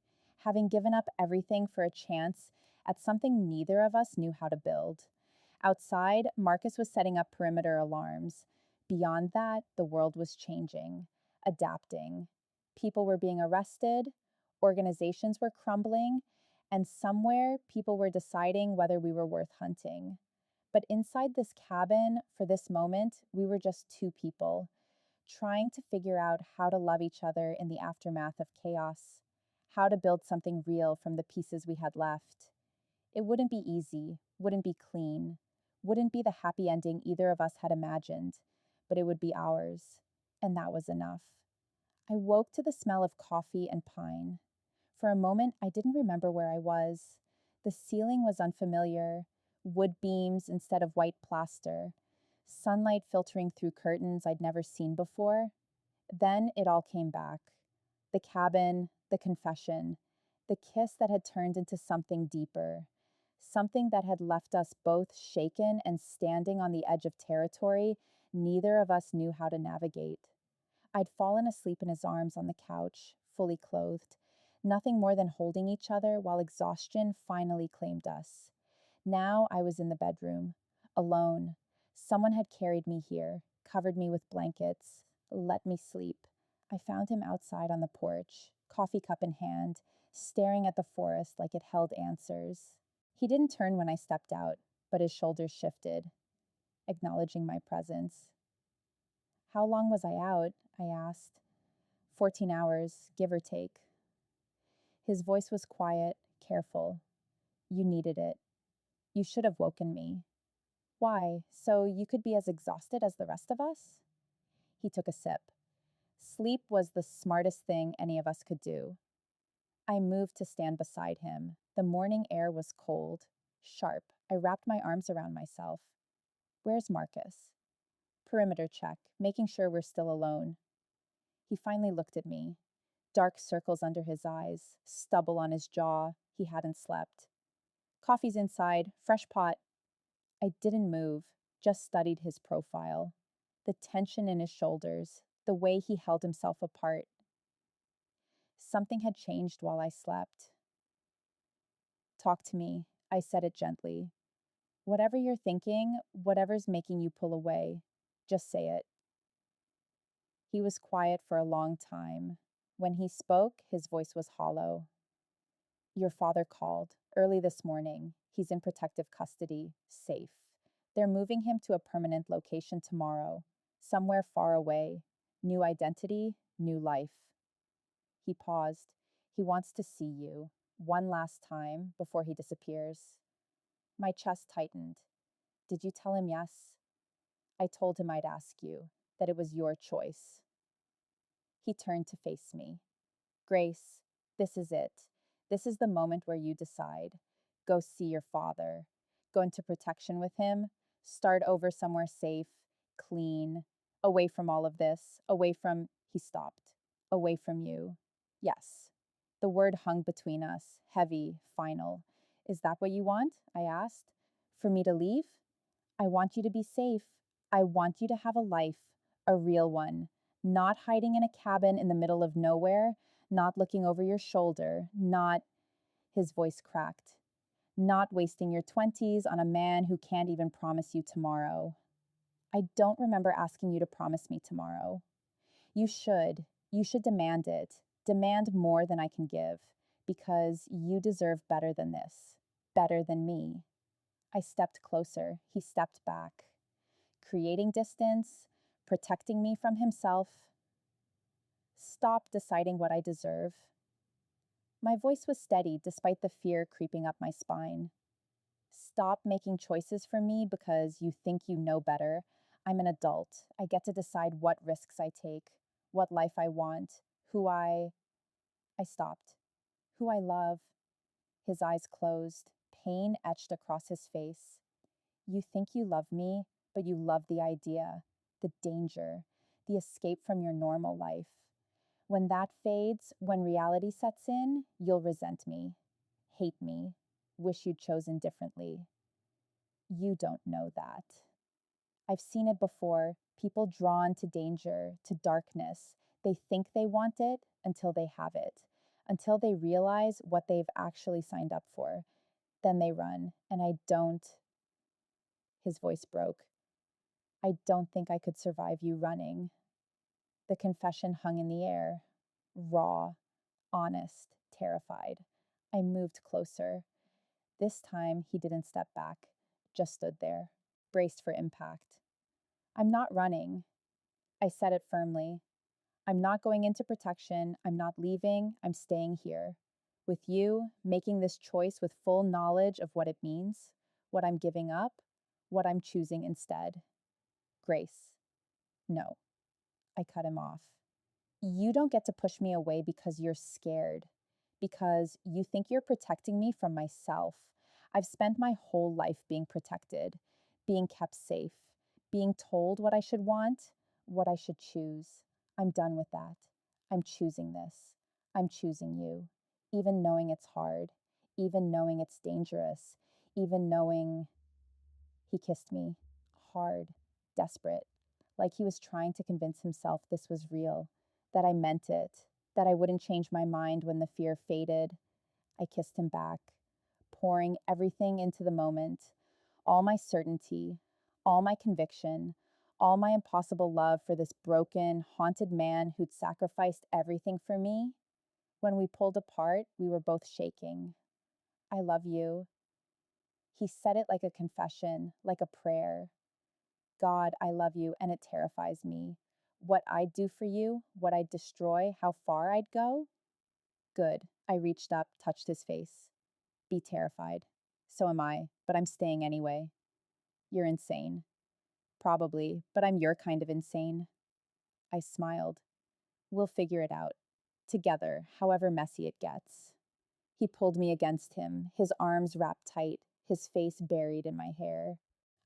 having given up everything for a chance at something neither of us knew how to build. Outside, Marcus was setting up perimeter alarms. Beyond that, the world was changing, adapting. People were being arrested, organizations were crumbling, and somewhere people were deciding whether we were worth hunting. But inside this cabin, for this moment, we were just two people, trying to figure out how to love each other in the aftermath of chaos, how to build something real from the pieces we had left. It wouldn't be easy, wouldn't be clean, wouldn't be the happy ending either of us had imagined, but it would be ours, and that was enough. I woke to the smell of coffee and pine. For a moment, I didn't remember where I was. The ceiling was unfamiliar, wood beams instead of white plaster, sunlight filtering through curtains I'd never seen before. Then it all came back. The cabin, the confession, the kiss that had turned into something deeper, something that had left us both shaken and standing on the edge of territory neither of us knew how to navigate. I'd fallen asleep in his arms on the couch, fully clothed, nothing more than holding each other while exhaustion finally claimed us. Now I was in the bedroom, alone. Someone had carried me here, covered me with blankets, let me sleep. I found him outside on the porch, coffee cup in hand, staring at the forest like it held answers. He didn't turn when I stepped out, but his shoulders shifted, acknowledging my presence. How long was I out? I asked. 14 hours, give or take. His voice was quiet, careful. You needed it. You should have woken me. Why? So you could be as exhausted as the rest of us? He took a sip. Sleep was the smartest thing any of us could do. I moved to stand beside him. The morning air was cold, sharp. I wrapped my arms around myself. Where's Marcus? Perimeter check, making sure we're still alone. He finally looked at me. Dark circles under his eyes, stubble on his jaw. He hadn't slept. Coffee's inside, fresh pot. I didn't move, just studied his profile. The tension in his shoulders, the way he held himself apart. Something had changed while I slept. Talk to me, I said it gently. Whatever you're thinking, whatever's making you pull away, just say it. He was quiet for a long time. When he spoke, his voice was hollow. Your father called early this morning. He's in protective custody, safe. They're moving him to a permanent location tomorrow, somewhere far away. New identity, new life. He paused. He wants to see you, one last time before he disappears. My chest tightened. Did you tell him yes? I told him I'd ask you, that it was your choice. He turned to face me. Grace, this is it. This is the moment where you decide. Go see your father. Go into protection with him. Start over somewhere safe, clean, away from all of this, away from, he stopped, away from you. Yes. The word hung between us, heavy, final. Is that what you want? I asked. For me to leave? I want you to be safe. I want you to have a life, a real one, not hiding in a cabin in the middle of nowhere, not looking over your shoulder, not, his voice cracked, not wasting your 20s on a man who can't even promise you tomorrow. I don't remember asking you to promise me tomorrow. You should. You should demand it. Demand more than I can give, because you deserve better than this, better than me. I stepped closer. He stepped back, creating distance, protecting me from himself. Stop deciding what I deserve. My voice was steady despite the fear creeping up my spine. Stop making choices for me because you think you know better. I'm an adult. I get to decide what risks I take, what life I want, I stopped. Who I love. His eyes closed, pain etched across his face. You think you love me, but you love the idea, the danger, the escape from your normal life. When that fades, when reality sets in, you'll resent me, hate me, wish you'd chosen differently. You don't know that. I've seen it before, people drawn to danger, to darkness. They think they want it until they have it, until they realize what they've actually signed up for. Then they run, and I don't. His voice broke. I don't think I could survive you running. The confession hung in the air, raw, honest, terrified. I moved closer. This time he didn't step back, just stood there, braced for impact. I'm not running. I said it firmly. I'm not going into protection. I'm not leaving. I'm staying here. With you, making this choice with full knowledge of what it means, what I'm giving up, what I'm choosing instead. Grace. No. I cut him off. You don't get to push me away because you're scared, because you think you're protecting me from myself. I've spent my whole life being protected, being kept safe, being told what I should want, what I should choose. I'm done with that. I'm choosing this. I'm choosing you, even knowing it's hard, even knowing it's dangerous, even knowing. He kissed me, hard, desperate, like he was trying to convince himself this was real, that I meant it, that I wouldn't change my mind when the fear faded. I kissed him back, pouring everything into the moment, all my certainty, all my conviction, all my impossible love for this broken, haunted man who'd sacrificed everything for me. When we pulled apart, we were both shaking. I love you. He said it like a confession, like a prayer. God, I love you, and it terrifies me. What I'd do for you, what I'd destroy, how far I'd go? Good. I reached up, touched his face. Be terrified. So am I, but I'm staying anyway. You're insane. Probably, but I'm your kind of insane. I smiled. We'll figure it out. Together, however messy it gets. He pulled me against him, his arms wrapped tight, his face buried in my hair.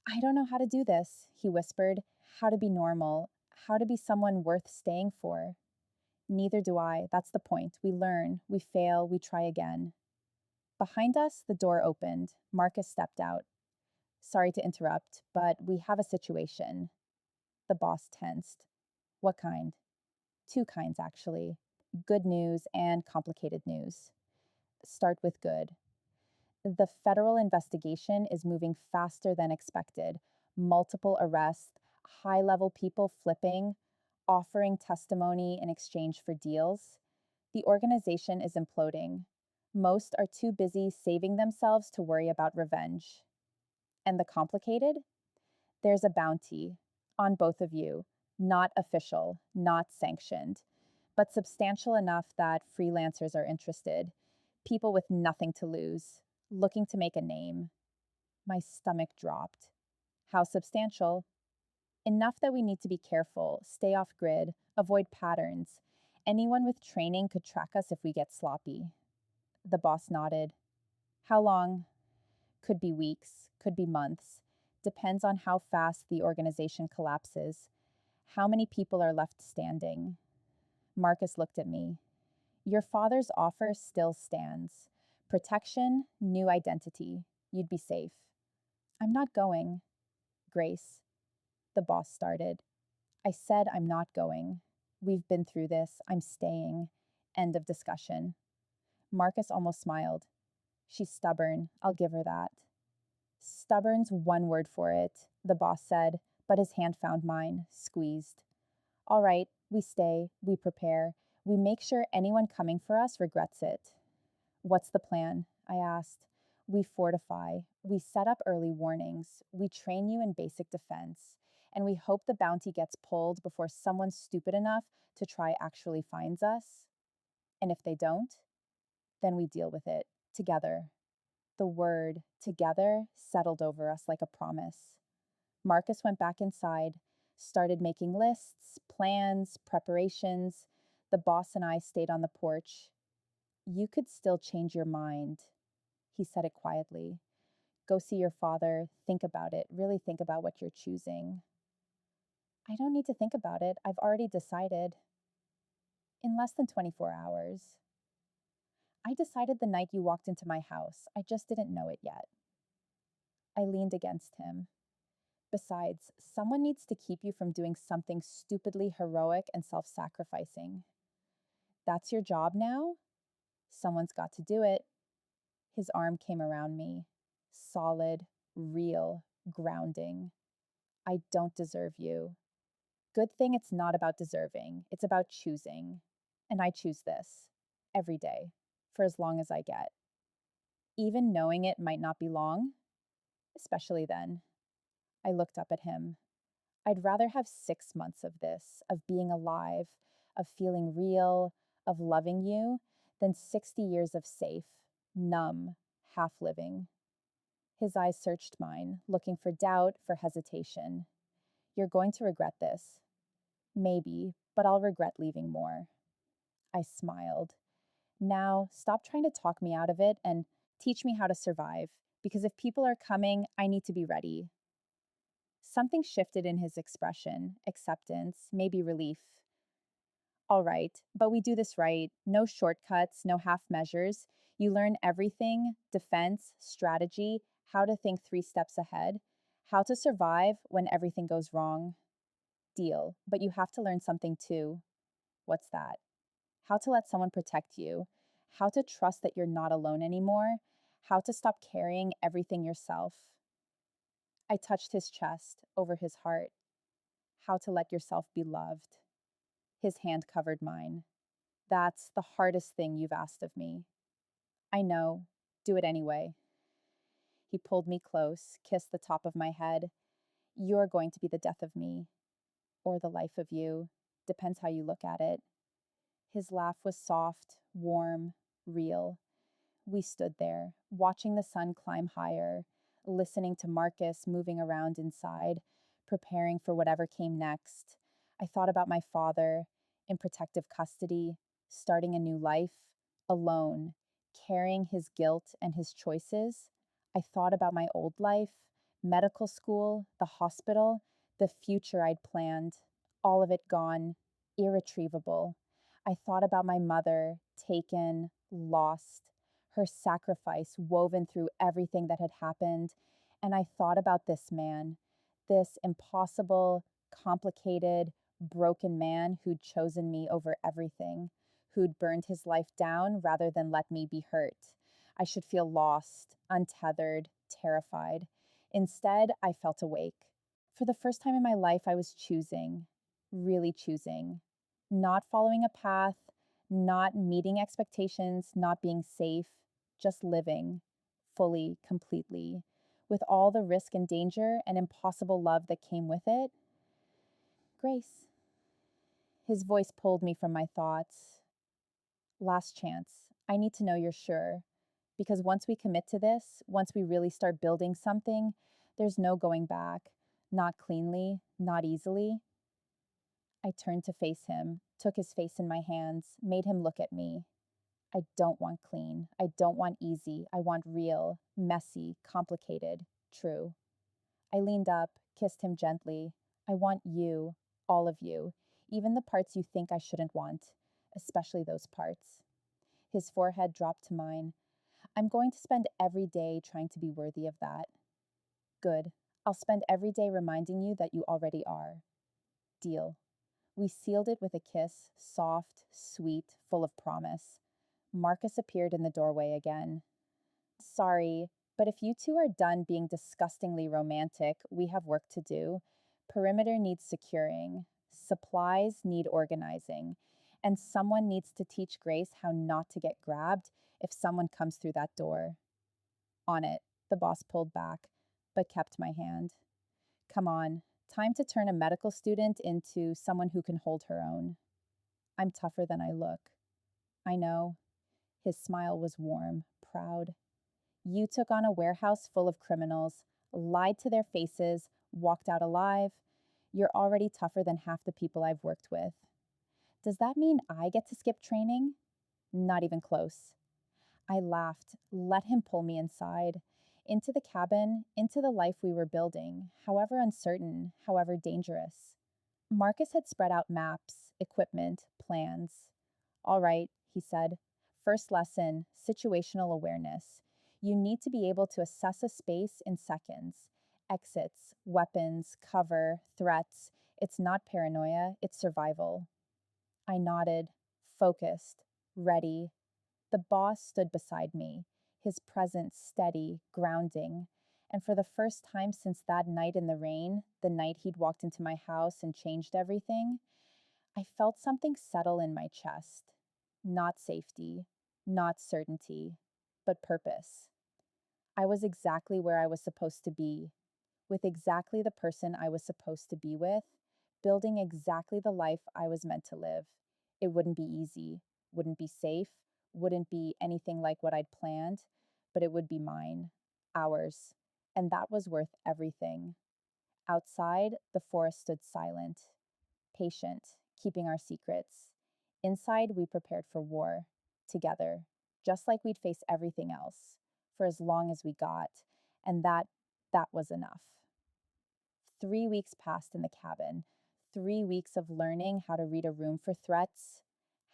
I don't know how to do this, he whispered. How to be normal, how to be someone worth staying for. Neither do I. That's the point. We learn, we fail, we try again. Behind us, the door opened. Marcus stepped out. Sorry to interrupt, but we have a situation. The boss tensed. What kind? Two kinds, actually. Good news and complicated news. Start with good. The federal investigation is moving faster than expected. Multiple arrests, high level people flipping, offering testimony in exchange for deals. The organization is imploding. Most are too busy saving themselves to worry about revenge. And the complicated? There's a bounty on both of you, not official, not sanctioned, but substantial enough that freelancers are interested, people with nothing to lose, looking to make a name. My stomach dropped. How substantial? Enough that we need to be careful, stay off grid, avoid patterns. Anyone with training could track us if we get sloppy. The boss nodded. How long? Could be weeks, could be months. Depends on how fast the organization collapses. How many people are left standing? Marcus looked at me. Your father's offer still stands. Protection, new identity. You'd be safe. I'm not going. Grace, the boss started. I said I'm not going. We've been through this. I'm staying. End of discussion. Marcus almost smiled. She's stubborn. I'll give her that. Stubborn's one word for it, the boss said, but his hand found mine, squeezed. All right, we stay, we prepare, we make sure anyone coming for us regrets it. What's the plan? I asked. We fortify, we set up early warnings, we train you in basic defense, and we hope the bounty gets pulled before someone stupid enough to try actually finds us. And if they don't, then we deal with it together. The word together settled over us like a promise. Marcus went back inside, started making lists, plans, preparations. The boss and I stayed on the porch. You could still change your mind, he said it quietly. Go see your father, think about it, really think about what you're choosing. I don't need to think about it, I've already decided. In less than 24 hours. I decided the night you walked into my house, I just didn't know it yet. I leaned against him. Besides, someone needs to keep you from doing something stupidly heroic and self-sacrificing. That's your job now? Someone's got to do it. His arm came around me. Solid, real, grounding. I don't deserve you. Good thing it's not about deserving. It's about choosing. And I choose this. Every day. For as long as I get. Even knowing it might not be long. Especially then. I looked up at him. I'd rather have 6 months of this, of being alive, of feeling real, of loving you, than 60 years of safe, numb, half living. His eyes searched mine, looking for doubt, for hesitation. You're going to regret this. Maybe, but I'll regret leaving more. I smiled. Now, stop trying to talk me out of it and teach me how to survive, because if people are coming, I need to be ready. Something shifted in his expression, acceptance, maybe relief. All right, but we do this right. No shortcuts, no half measures. You learn everything, defense, strategy, how to think 3 steps ahead, how to survive when everything goes wrong. Deal, but you have to learn something too. What's that? How to let someone protect you, how to trust that you're not alone anymore, how to stop carrying everything yourself. I touched his chest, over his heart. How to let yourself be loved. His hand covered mine. That's the hardest thing you've asked of me. I know. Do it anyway. He pulled me close, kissed the top of my head. You're going to be the death of me. Or the life of you. Depends how you look at it. His laugh was soft, warm, real. We stood there, watching the sun climb higher, listening to Marcus moving around inside, preparing for whatever came next. I thought about my father, in protective custody, starting a new life, alone, carrying his guilt and his choices. I thought about my old life, medical school, the hospital, the future I'd planned, all of it gone, irretrievable. I thought about my mother, taken, lost, her sacrifice woven through everything that had happened. And I thought about this man, this impossible, complicated, broken man who'd chosen me over everything, who'd burned his life down rather than let me be hurt. I should feel lost, untethered, terrified. Instead, I felt awake. For the first time in my life, I was choosing, really choosing, not following a path, not meeting expectations, not being safe, just living fully, completely, with all the risk and danger and impossible love that came with it. Grace. His voice pulled me from my thoughts. Last chance. I need to know you're sure. Because once we commit to this, once we really start building something, there's no going back. Not cleanly, not easily. I turned to face him, took his face in my hands, made him look at me. I don't want clean. I don't want easy. I want real, messy, complicated, true. I leaned up, kissed him gently. I want you, all of you, even the parts you think I shouldn't want, especially those parts. His forehead dropped to mine. I'm going to spend every day trying to be worthy of that. Good. I'll spend every day reminding you that you already are. Deal. We sealed it with a kiss, soft, sweet, full of promise. Marcus appeared in the doorway again. Sorry, but if you two are done being disgustingly romantic, we have work to do. Perimeter needs securing. Supplies need organizing. And someone needs to teach Grace how not to get grabbed if someone comes through that door. On it, the boss pulled back, but kept my hand. Come on, time to turn a medical student into someone who can hold her own. I'm tougher than I look. I know. His smile was warm, proud. You took on a warehouse full of criminals, lied to their faces, walked out alive. You're already tougher than half the people I've worked with. Does that mean I get to skip training? Not even close. I laughed, let him pull me inside, into the cabin, into the life we were building, however uncertain, however dangerous. Marcus had spread out maps, equipment, plans. All right, he said. First lesson, situational awareness. You need to be able to assess a space in seconds. Exits, weapons, cover, threats. It's not paranoia, it's survival. I nodded, focused, ready. The boss stood beside me, his presence steady, grounding. And for the first time since that night in the rain, the night he'd walked into my house and changed everything, I felt something settle in my chest. Not safety, not certainty, but purpose. I was exactly where I was supposed to be, with exactly the person I was supposed to be with, building exactly the life I was meant to live. It wouldn't be easy, wouldn't be safe, wouldn't be anything like what I'd planned, but it would be mine, ours, and that was worth everything. Outside, the forest stood silent, patient, keeping our secrets. Inside, we prepared for war, together, just like we'd face everything else, for as long as we got, and that was enough. 3 weeks passed in the cabin, 3 weeks of learning how to read a room for threats,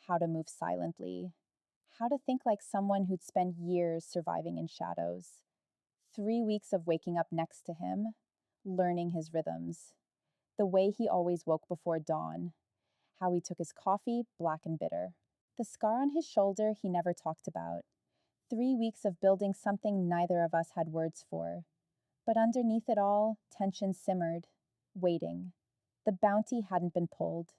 how to move silently, how to think like someone who'd spent years surviving in shadows. 3 weeks of waking up next to him, learning his rhythms, the way he always woke before dawn, how he took his coffee, black and bitter. The scar on his shoulder he never talked about. 3 weeks of building something neither of us had words for. But underneath it all, tension simmered, waiting. The bounty hadn't been pulled.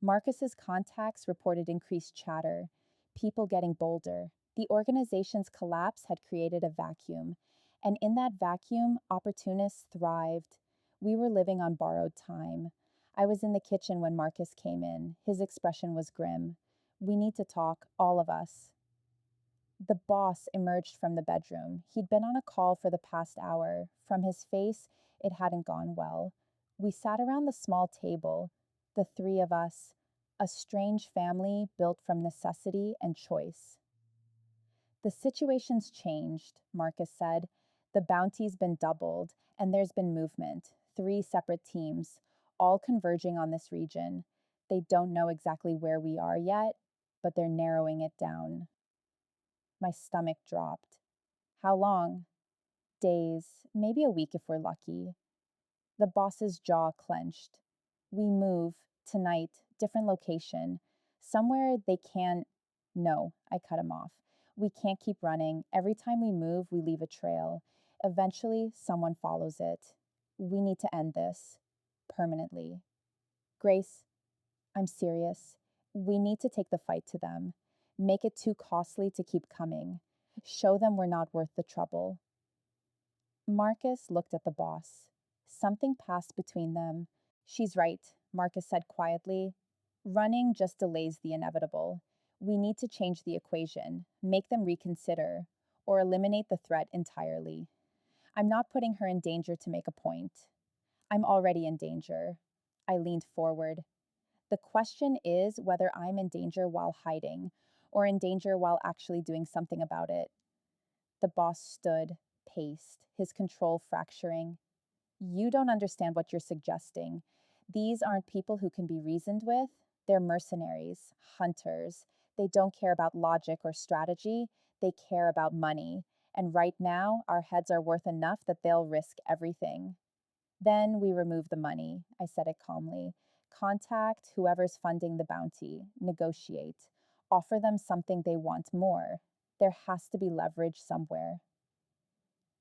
Marcus's contacts reported increased chatter, people getting bolder. The organization's collapse had created a vacuum, and in that vacuum, opportunists thrived. We were living on borrowed time. I was in the kitchen when Marcus came in. His expression was grim. We need to talk, all of us. The boss emerged from the bedroom. He'd been on a call for the past hour. From his face, it hadn't gone well. We sat around the small table, the three of us, a strange family built from necessity and choice. The situation's changed, Marcus said. The bounty's been doubled, and there's been movement. 3 separate teams, all converging on this region. They don't know exactly where we are yet, but they're narrowing it down. My stomach dropped. How long? Days, maybe a week if we're lucky. The boss's jaw clenched. We move, tonight, different location. Somewhere they can. No, I cut him off. We can't keep running. Every time we move, we leave a trail. Eventually, someone follows it. We need to end this. Permanently. Grace, I'm serious. We need to take the fight to them. Make it too costly to keep coming. Show them we're not worth the trouble. Marcus looked at the boss. Something passed between them. She's right, Marcus said quietly. Running just delays the inevitable. We need to change the equation, make them reconsider, or eliminate the threat entirely. I'm not putting her in danger to make a point. I'm already in danger. I leaned forward. The question is whether I'm in danger while hiding, or in danger while actually doing something about it. The boss stood, paced, his control fracturing. You don't understand what you're suggesting. These aren't people who can be reasoned with. They're mercenaries, hunters. They don't care about logic or strategy. They care about money. And right now, our heads are worth enough that they'll risk everything. Then we remove the money, I said it calmly. Contact whoever's funding the bounty, negotiate, offer them something they want more. There has to be leverage somewhere.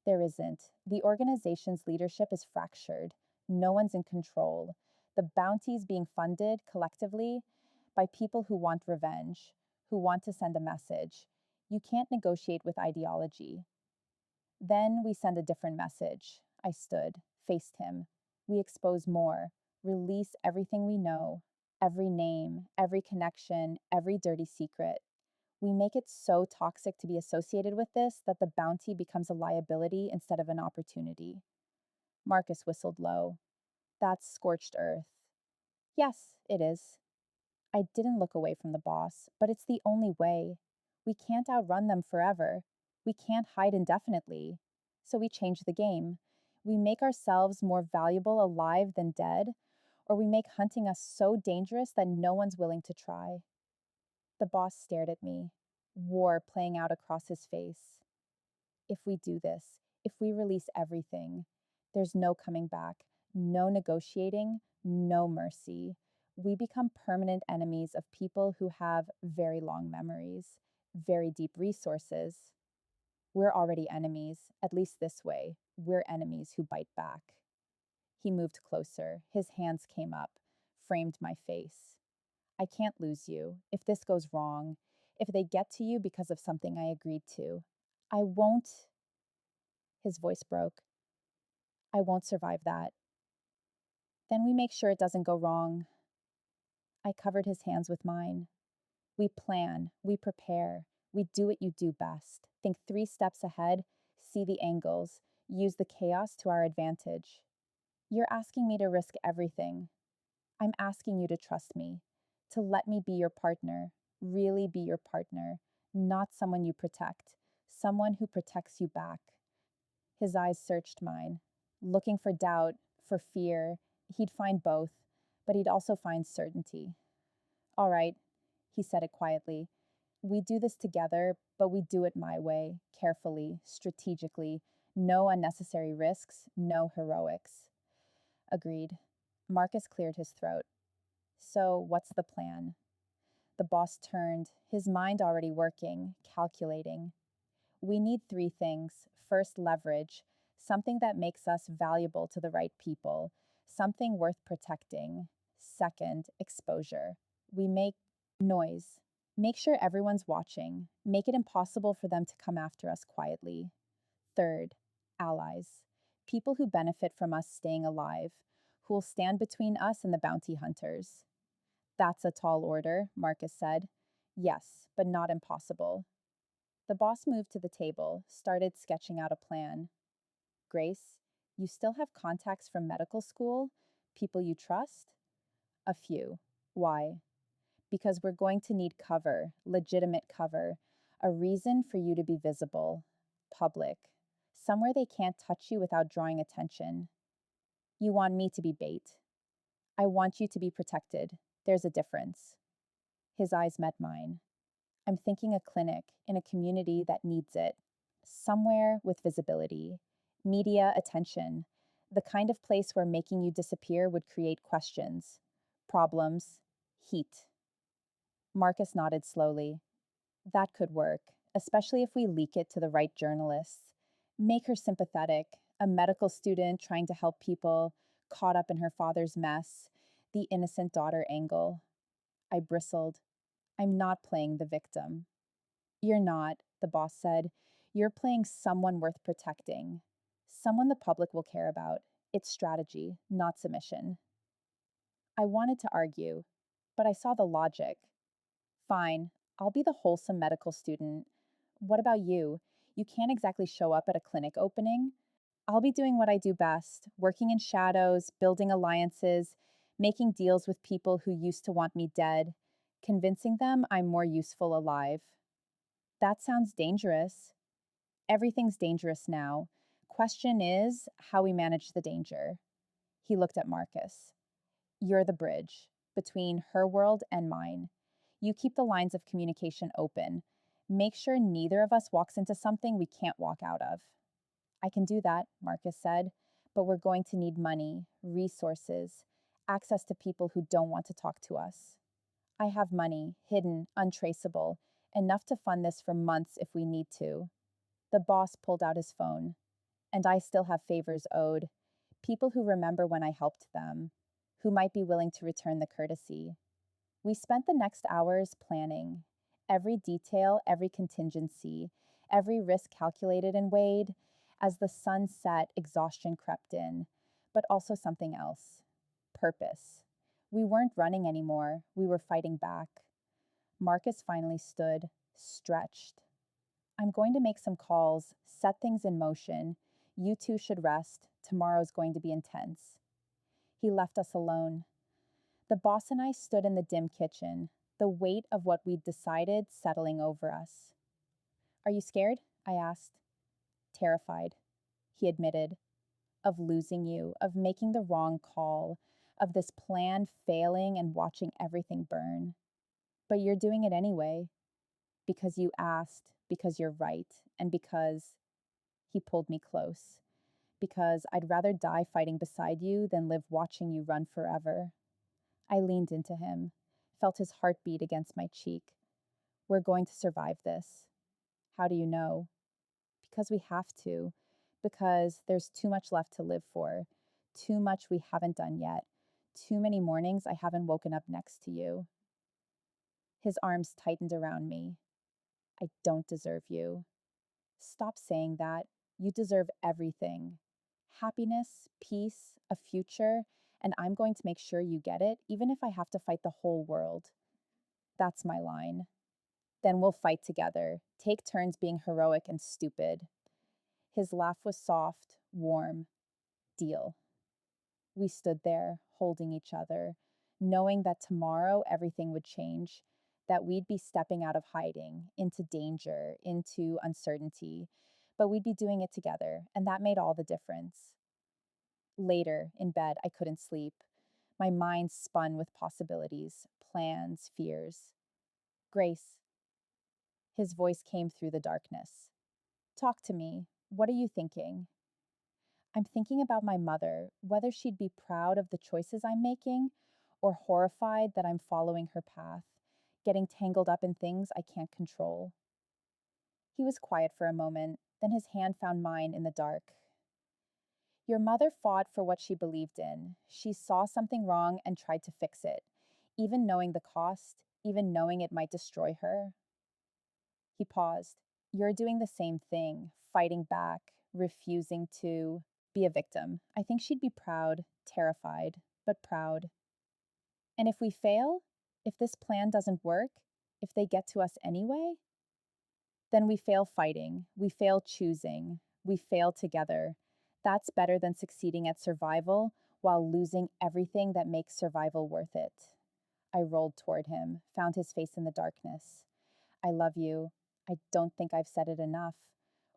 There isn't. The organization's leadership is fractured. No one's in control. The bounty's being funded collectively by people who want revenge, who want to send a message. You can't negotiate with ideology. Then we send a different message. I stood, faced him. We expose more, release everything we know, every name, every connection, every dirty secret. We make it so toxic to be associated with this that the bounty becomes a liability instead of an opportunity. Marcus whistled low. That's scorched earth. Yes, it is. I didn't look away from the boss, but it's the only way. We can't outrun them forever. We can't hide indefinitely. So we change the game. We make ourselves more valuable alive than dead, or we make hunting us so dangerous that no one's willing to try. The boss stared at me, war playing out across his face. If we do this, if we release everything, there's no coming back, no negotiating, no mercy. We become permanent enemies of people who have very long memories, very deep resources. We're already enemies, at least this way. We're enemies who bite back. He moved closer. His hands came up, framed my face. I can't lose you. If this goes wrong, if they get to you because of something I agreed to, I won't. His voice broke. I won't survive that. Then we make sure it doesn't go wrong. I covered his hands with mine. We plan, we prepare, we do what you do best. Think 3 steps ahead, see the angles, use the chaos to our advantage. You're asking me to risk everything. I'm asking you to trust me, to let me be your partner, really be your partner, not someone you protect, someone who protects you back. His eyes searched mine, looking for doubt, for fear. He'd find both, but he'd also find certainty. All right, he said it quietly. We do this together, but we do it my way, carefully, strategically. No unnecessary risks, no heroics. Agreed. Marcus cleared his throat. So, what's the plan? The boss turned, his mind already working, calculating. We need 3 things. First, leverage, something that makes us valuable to the right people, something worth protecting. Second, exposure. We make noise. Make sure everyone's watching. Make it impossible for them to come after us quietly. Third, allies. People who benefit from us staying alive, who will stand between us and the bounty hunters. That's a tall order, Marcus said. Yes, but not impossible. The boss moved to the table, started sketching out a plan. Grace, you still have contacts from medical school? People you trust? A few. Why? Because we're going to need cover, legitimate cover, a reason for you to be visible, public, somewhere they can't touch you without drawing attention. You want me to be bait. I want you to be protected. There's a difference. His eyes met mine. I'm thinking a clinic in a community that needs it, somewhere with visibility, media attention, the kind of place where making you disappear would create questions, problems, heat. Marcus nodded slowly. That could work, especially if we leak it to the right journalists. Make her sympathetic, a medical student trying to help people, caught up in her father's mess, the innocent daughter angle. I bristled. I'm not playing the victim. You're not, the boss said. You're playing someone worth protecting. Someone the public will care about. It's strategy, not submission. I wanted to argue, but I saw the logic. Fine, I'll be the wholesome medical student. What about you? You can't exactly show up at a clinic opening. I'll be doing what I do best, working in shadows, building alliances, making deals with people who used to want me dead, convincing them I'm more useful alive. That sounds dangerous. Everything's dangerous now. Question is how we manage the danger. He looked at Marcus. You're the bridge between her world and mine. You keep the lines of communication open. Make sure neither of us walks into something we can't walk out of. I can do that, Marcus said, but we're going to need money, resources, access to people who don't want to talk to us. I have money, hidden, untraceable, enough to fund this for months if we need to. The boss pulled out his phone. And I still have favors owed. People who remember when I helped them, who might be willing to return the courtesy. We spent the next hours planning. Every detail, every contingency, every risk calculated and weighed. As the sun set, exhaustion crept in, but also something else. Purpose. We weren't running anymore, we were fighting back. Marcus finally stood, stretched. I'm going to make some calls, set things in motion. You two should rest. Tomorrow's going to be intense. He left us alone. The boss and I stood in the dim kitchen, the weight of what we'd decided settling over us. Are you scared? I asked. Terrified, he admitted, of losing you, of making the wrong call, of this plan failing and watching everything burn. But you're doing it anyway, because you asked, because you're right, and because he pulled me close. Because I'd rather die fighting beside you than live watching you run forever. I leaned into him, felt his heartbeat against my cheek. We're going to survive this. How do you know? Because we have to. Because there's too much left to live for. Too much we haven't done yet. Too many mornings I haven't woken up next to you. His arms tightened around me. I don't deserve you. Stop saying that. You deserve everything. Happiness, peace, a future, and I'm going to make sure you get it, even if I have to fight the whole world. That's my line. Then we'll fight together, take turns being heroic and stupid. His laugh was soft, warm. Deal. We stood there, holding each other, knowing that tomorrow everything would change, that we'd be stepping out of hiding, into danger, into uncertainty, but we'd be doing it together, and that made all the difference. Later, in bed, I couldn't sleep. My mind spun with possibilities, plans, fears. Grace. His voice came through the darkness. Talk to me. What are you thinking? I'm thinking about my mother, whether she'd be proud of the choices I'm making or horrified that I'm following her path, getting tangled up in things I can't control. He was quiet for a moment, then his hand found mine in the dark. Your mother fought for what she believed in. She saw something wrong and tried to fix it, even knowing the cost, even knowing it might destroy her. He paused. You're doing the same thing, fighting back, refusing to be a victim. I think she'd be proud, terrified, but proud. And if we fail, if this plan doesn't work, if they get to us anyway, then we fail fighting, we fail choosing, we fail together. That's better than succeeding at survival while losing everything that makes survival worth it. I rolled toward him, found his face in the darkness. I love you. I don't think I've said it enough,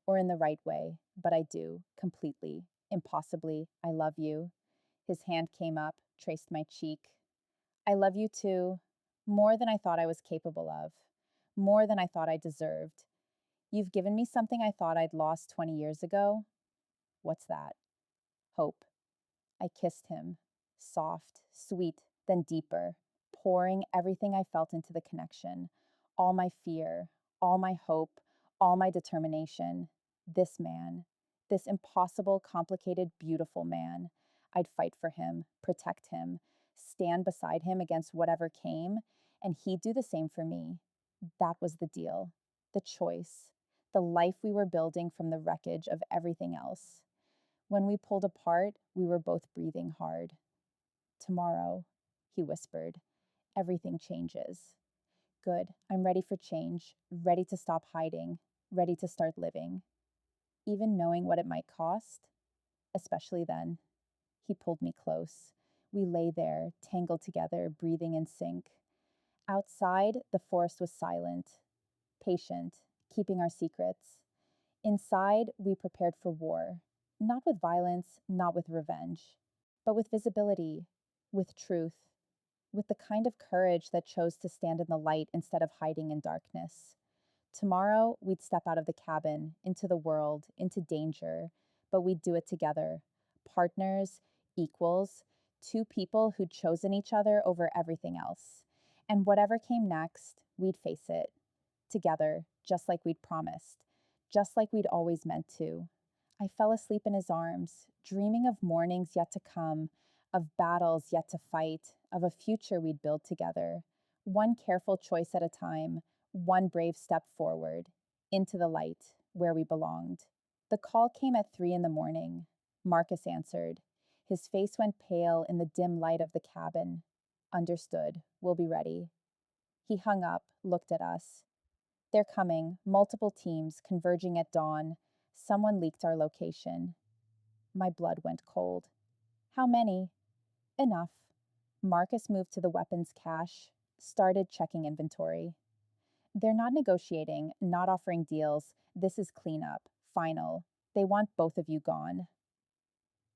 or in the right way, but I do, completely, impossibly. I love you. His hand came up, traced my cheek. I love you too, more than I thought I was capable of, more than I thought I deserved. You've given me something I thought I'd lost 20 years ago. What's that? Hope. I kissed him, soft, sweet, then deeper, pouring everything I felt into the connection, all my fear, all my hope, all my determination. This man, this impossible, complicated, beautiful man. I'd fight for him, protect him, stand beside him against whatever came, and he'd do the same for me. That was the deal, the choice, the life we were building from the wreckage of everything else. When we pulled apart, we were both breathing hard. Tomorrow, he whispered, everything changes. Good, I'm ready for change, ready to stop hiding, ready to start living. Even knowing what it might cost, especially then. He pulled me close. We lay there, tangled together, breathing in sync. Outside, the forest was silent, patient, keeping our secrets. Inside, we prepared for war, not with violence, not with revenge, but with visibility, with truth, with the kind of courage that chose to stand in the light instead of hiding in darkness. Tomorrow, we'd step out of the cabin, into the world, into danger, but we'd do it together. Partners, equals, two people who'd chosen each other over everything else. And whatever came next, we'd face it. Together, just like we'd promised, just like we'd always meant to. I fell asleep in his arms, dreaming of mornings yet to come, of battles yet to fight, of a future we'd build together. One careful choice at a time, one brave step forward, into the light, where we belonged. The call came at 3 in the morning. Marcus answered. His face went pale in the dim light of the cabin. Understood. We'll be ready. He hung up, looked at us. They're coming, multiple teams converging at dawn. Someone leaked our location. My blood went cold. How many? Enough. Marcus moved to the weapons cache, started checking inventory. They're not negotiating, not offering deals. This is cleanup, final. They want both of you gone.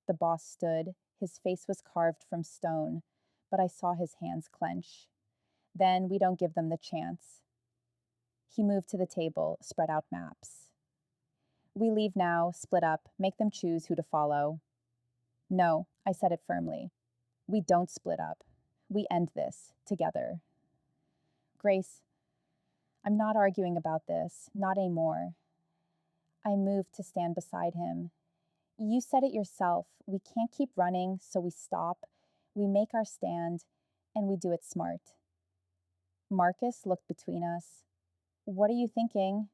The boss stood. His face was carved from stone, but I saw his hands clench. Then we don't give them the chance. He moved to the table, spread out maps. We leave now, split up, make them choose who to follow. No, I said it firmly. We don't split up. We end this, together. Grace, I'm not arguing about this, not anymore. I moved to stand beside him. You said it yourself. We can't keep running, so we stop. We make our stand, and we do it smart. Marcus looked between us. What are you thinking?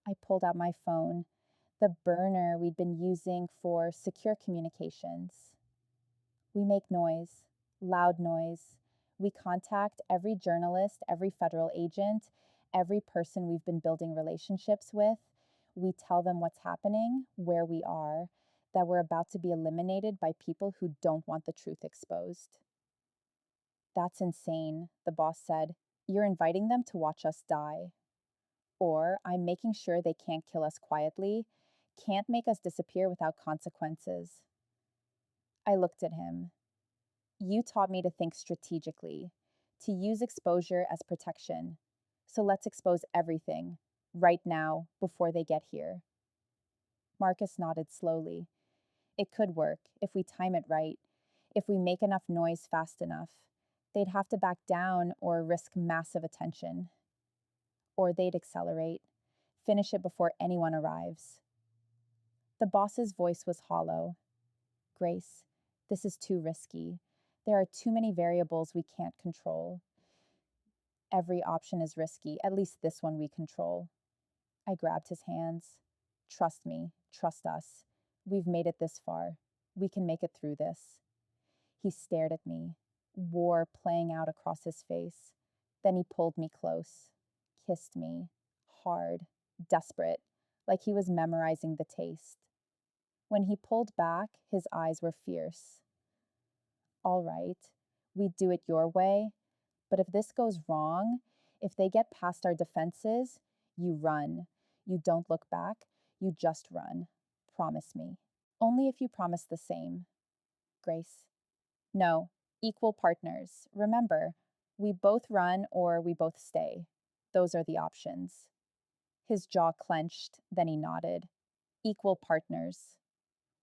I pulled out my phone, the burner we'd been using for secure communications. We make noise, loud noise. We contact every journalist, every federal agent, every person we've been building relationships with. We tell them what's happening, where we are, that we're about to be eliminated by people who don't want the truth exposed. That's insane, the boss said. You're inviting them to watch us die. Or I'm making sure they can't kill us quietly, can't make us disappear without consequences. I looked at him. You taught me to think strategically, to use exposure as protection. So let's expose everything, right now, before they get here. Marcus nodded slowly. It could work, if we time it right, if we make enough noise fast enough. They'd have to back down or risk massive attention. Or they'd accelerate, finish it before anyone arrives. The boss's voice was hollow. Grace, this is too risky. There are too many variables we can't control. Every option is risky, at least this one we control. I grabbed his hands. Trust me, trust us. We've made it this far. We can make it through this. He stared at me, war playing out across his face. Then he pulled me close, kissed me, hard, desperate, like he was memorizing the taste. When he pulled back, his eyes were fierce. All right, we do it your way, but if this goes wrong, if they get past our defenses, you run. You don't look back, you just run. Promise me. Only if you promise the same. Grace. No, equal partners. Remember, we both run or we both stay. Those are the options. His jaw clenched, then he nodded. Equal partners.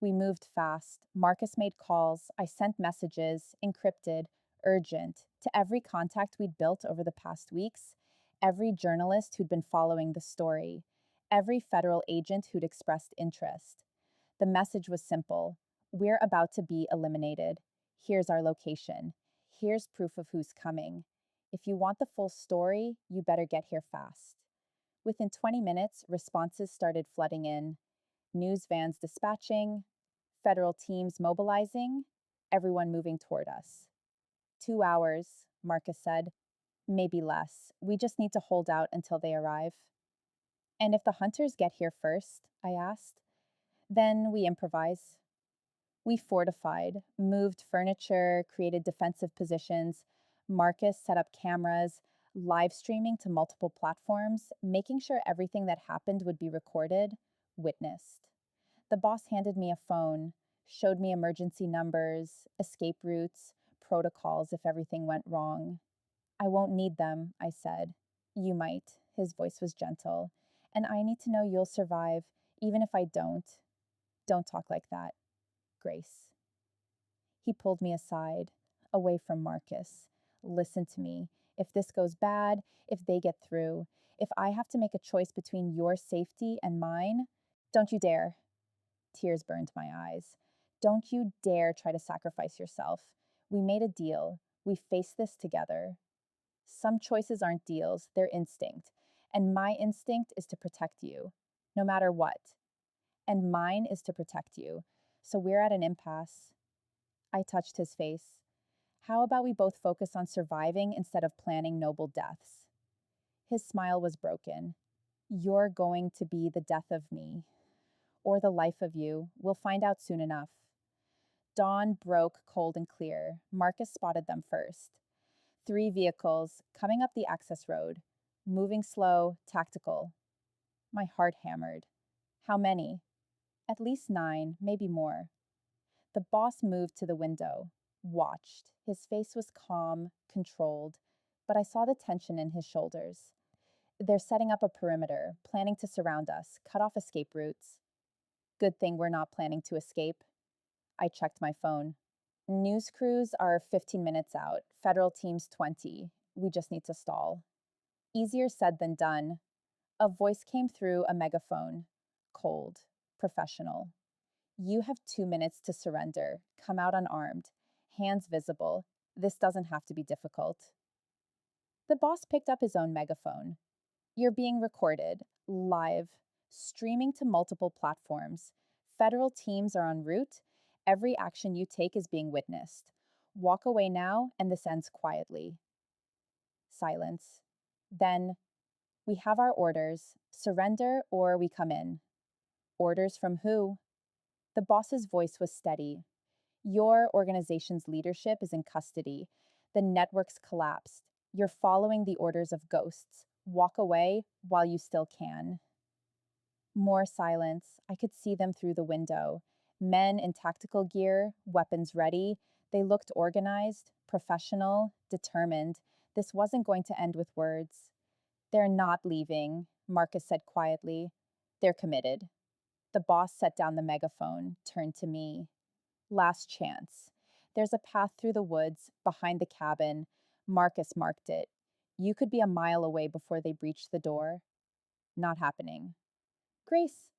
We moved fast. Marcus made calls. I sent messages, encrypted, urgent, to every contact we'd built over the past weeks, every journalist who'd been following the story, every federal agent who'd expressed interest. The message was simple. We're about to be eliminated. Here's our location. Here's proof of who's coming. If you want the full story, you better get here fast. Within 20 minutes, responses started flooding in. News vans dispatching, Federal teams mobilizing, everyone moving toward us. 2 hours, Marcus said. Maybe less. We just need to hold out until they arrive. And if the hunters get here first, I asked, then we improvise. We fortified, moved furniture, created defensive positions. Marcus set up cameras, live streaming to multiple platforms, making sure everything that happened would be recorded, witnessed. The boss handed me a phone, showed me emergency numbers, escape routes, protocols if everything went wrong. I won't need them, I said. You might. His voice was gentle. And I need to know you'll survive, even if I don't. Don't talk like that, Grace. He pulled me aside, away from Marcus. Listen to me. If this goes bad, if they get through, if I have to make a choice between your safety and mine, don't you dare. Tears burned my eyes. Don't you dare try to sacrifice yourself. We made a deal. We faced this together. Some choices aren't deals, they're instinct. And my instinct is to protect you, no matter what. And mine is to protect you. So we're at an impasse. I touched his face. How about we both focus on surviving instead of planning noble deaths? His smile was broken. You're going to be the death of me, or the life of you. We'll find out soon enough. Dawn broke cold and clear. Marcus spotted them first. 3 vehicles coming up the access road, moving slow, tactical. My heart hammered. How many? At least 9, maybe more. The boss moved to the window, watched. His face was calm, controlled, but I saw the tension in his shoulders. They're setting up a perimeter, planning to surround us, cut off escape routes. Good thing we're not planning to escape. I checked my phone. News crews are 15 minutes out, federal teams 20. We just need to stall. Easier said than done. A voice came through a megaphone. Cold, professional. You have 2 minutes to surrender. Come out unarmed. Hands visible. This doesn't have to be difficult. The boss picked up his own megaphone. You're being recorded, live, streaming to multiple platforms. Federal teams are en route. Every action you take is being witnessed. Walk away now, and this ends quietly. Silence. Then, we have our orders. Surrender or we come in. Orders from who? The boss's voice was steady. Your organization's leadership is in custody. The network's collapsed. You're following the orders of ghosts. Walk away while you still can. More silence. I could see them through the window. Men in tactical gear, weapons ready. They looked organized, professional, determined. This wasn't going to end with words. They're not leaving, Marcus said quietly. They're committed. The boss set down the megaphone, turned to me. Last chance. There's a path through the woods, behind the cabin. Marcus marked it. You could be a mile away before they breach the door. Not happening. Grace,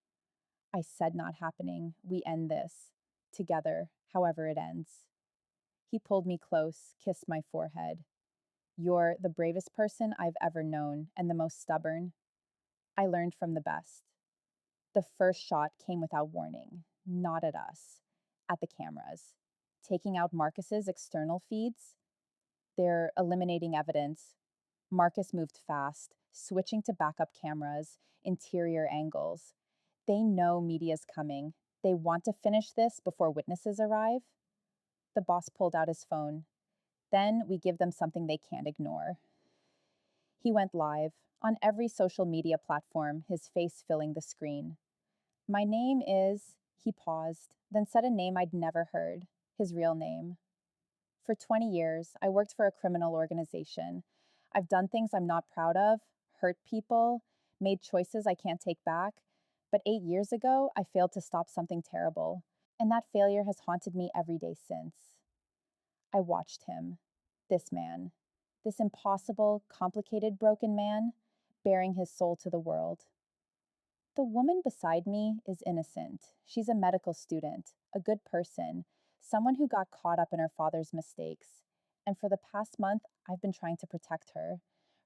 I said, not happening. We end this. Together, however it ends. He pulled me close, kissed my forehead. You're the bravest person I've ever known, and the most stubborn. I learned from the best. The first shot came without warning, not at us, at the cameras. Taking out Marcus's external feeds, they're eliminating evidence. Marcus moved fast, switching to backup cameras, interior angles. They know media's coming. They want to finish this before witnesses arrive. The boss pulled out his phone. Then we give them something they can't ignore. He went live, on every social media platform, his face filling the screen. My name is, he paused, then said a name I'd never heard, his real name. For 20 years, I worked for a criminal organization. I've done things I'm not proud of, hurt people, made choices I can't take back. But 8 years ago, I failed to stop something terrible, and that failure has haunted me every day since. I watched him, this man, this impossible, complicated, broken man, bearing his soul to the world. The woman beside me is innocent. She's a medical student, a good person, someone who got caught up in her father's mistakes. And for the past month, I've been trying to protect her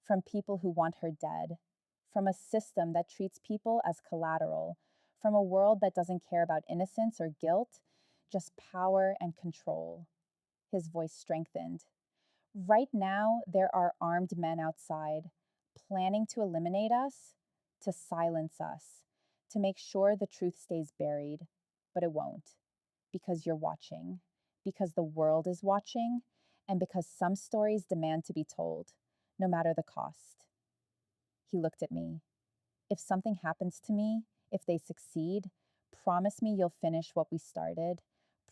from people who want her dead, from a system that treats people as collateral, from a world that doesn't care about innocence or guilt, just power and control. His voice strengthened. Right now, there are armed men outside, planning to eliminate us, to silence us, to make sure the truth stays buried. But it won't, because you're watching, because the world is watching, and because some stories demand to be told, no matter the cost. He looked at me. If something happens to me, if they succeed, promise me you'll finish what we started.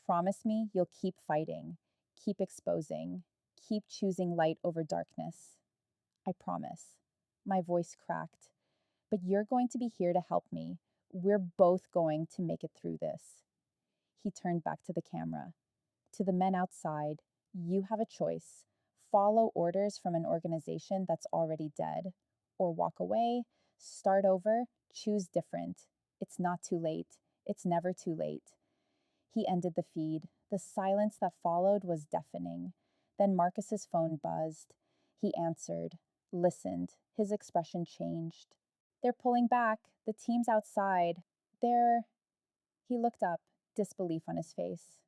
Promise me you'll keep fighting, keep exposing, keep choosing light over darkness. I promise. My voice cracked. But you're going to be here to help me. We're both going to make it through this. He turned back to the camera. To the men outside, you have a choice. Follow orders from an organization that's already dead, or walk away, start over, choose different. It's not too late. It's never too late. He ended the feed. The silence that followed was deafening. Then Marcus's phone buzzed. He answered, listened. His expression changed. They're pulling back. The team's outside. They're. He looked up, disbelief on his face.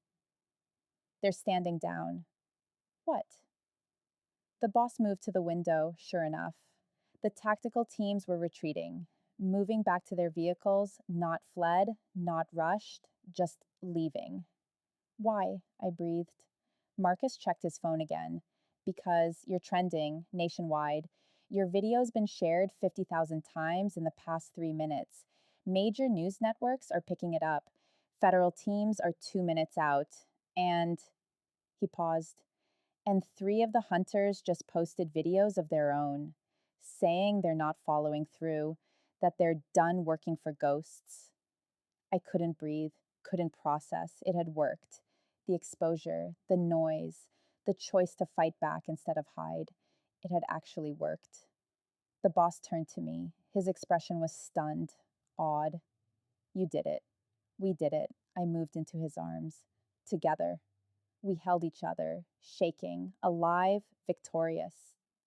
They're standing down. What? The boss moved to the window, sure enough. The tactical teams were retreating, moving back to their vehicles, not fled, not rushed, just leaving. Why? I breathed. Marcus checked his phone again. Because you're trending nationwide. Your video's been shared 50,000 times in the past 3 minutes. Major news networks are picking it up. Federal teams are 2 minutes out. And he paused. And 3 of the hunters just posted videos of their own, saying they're not following through, that they're done working for ghosts. I couldn't breathe, couldn't process. It had worked. The exposure, the noise, the choice to fight back instead of hide. It had actually worked. The boss turned to me. His expression was stunned, awed. You did it. We did it. I moved into his arms. Together. We held each other, shaking, alive, victorious.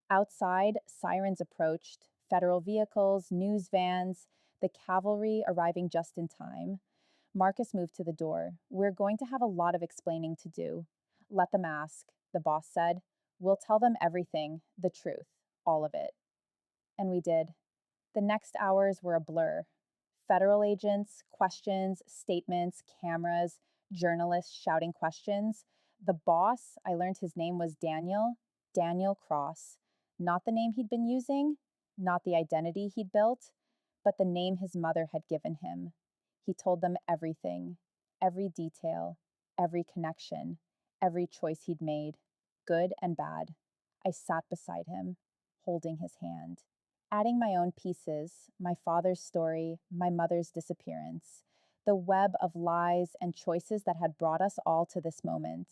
Outside, sirens approached, federal vehicles, news vans, the cavalry arriving just in time. Marcus moved to the door. We're going to have a lot of explaining to do. Let them ask, the boss said. We'll tell them everything, the truth, all of it. And we did. The next hours were a blur. Federal agents, questions, statements, cameras, journalists shouting questions. The boss, I learned his name was Daniel Cross. Not the name he'd been using, not the identity he'd built, but the name his mother had given him. He told them everything, every detail, every connection, every choice he'd made, good and bad. I sat beside him, holding his hand, adding my own pieces, my father's story, my mother's disappearance, the web of lies and choices that had brought us all to this moment.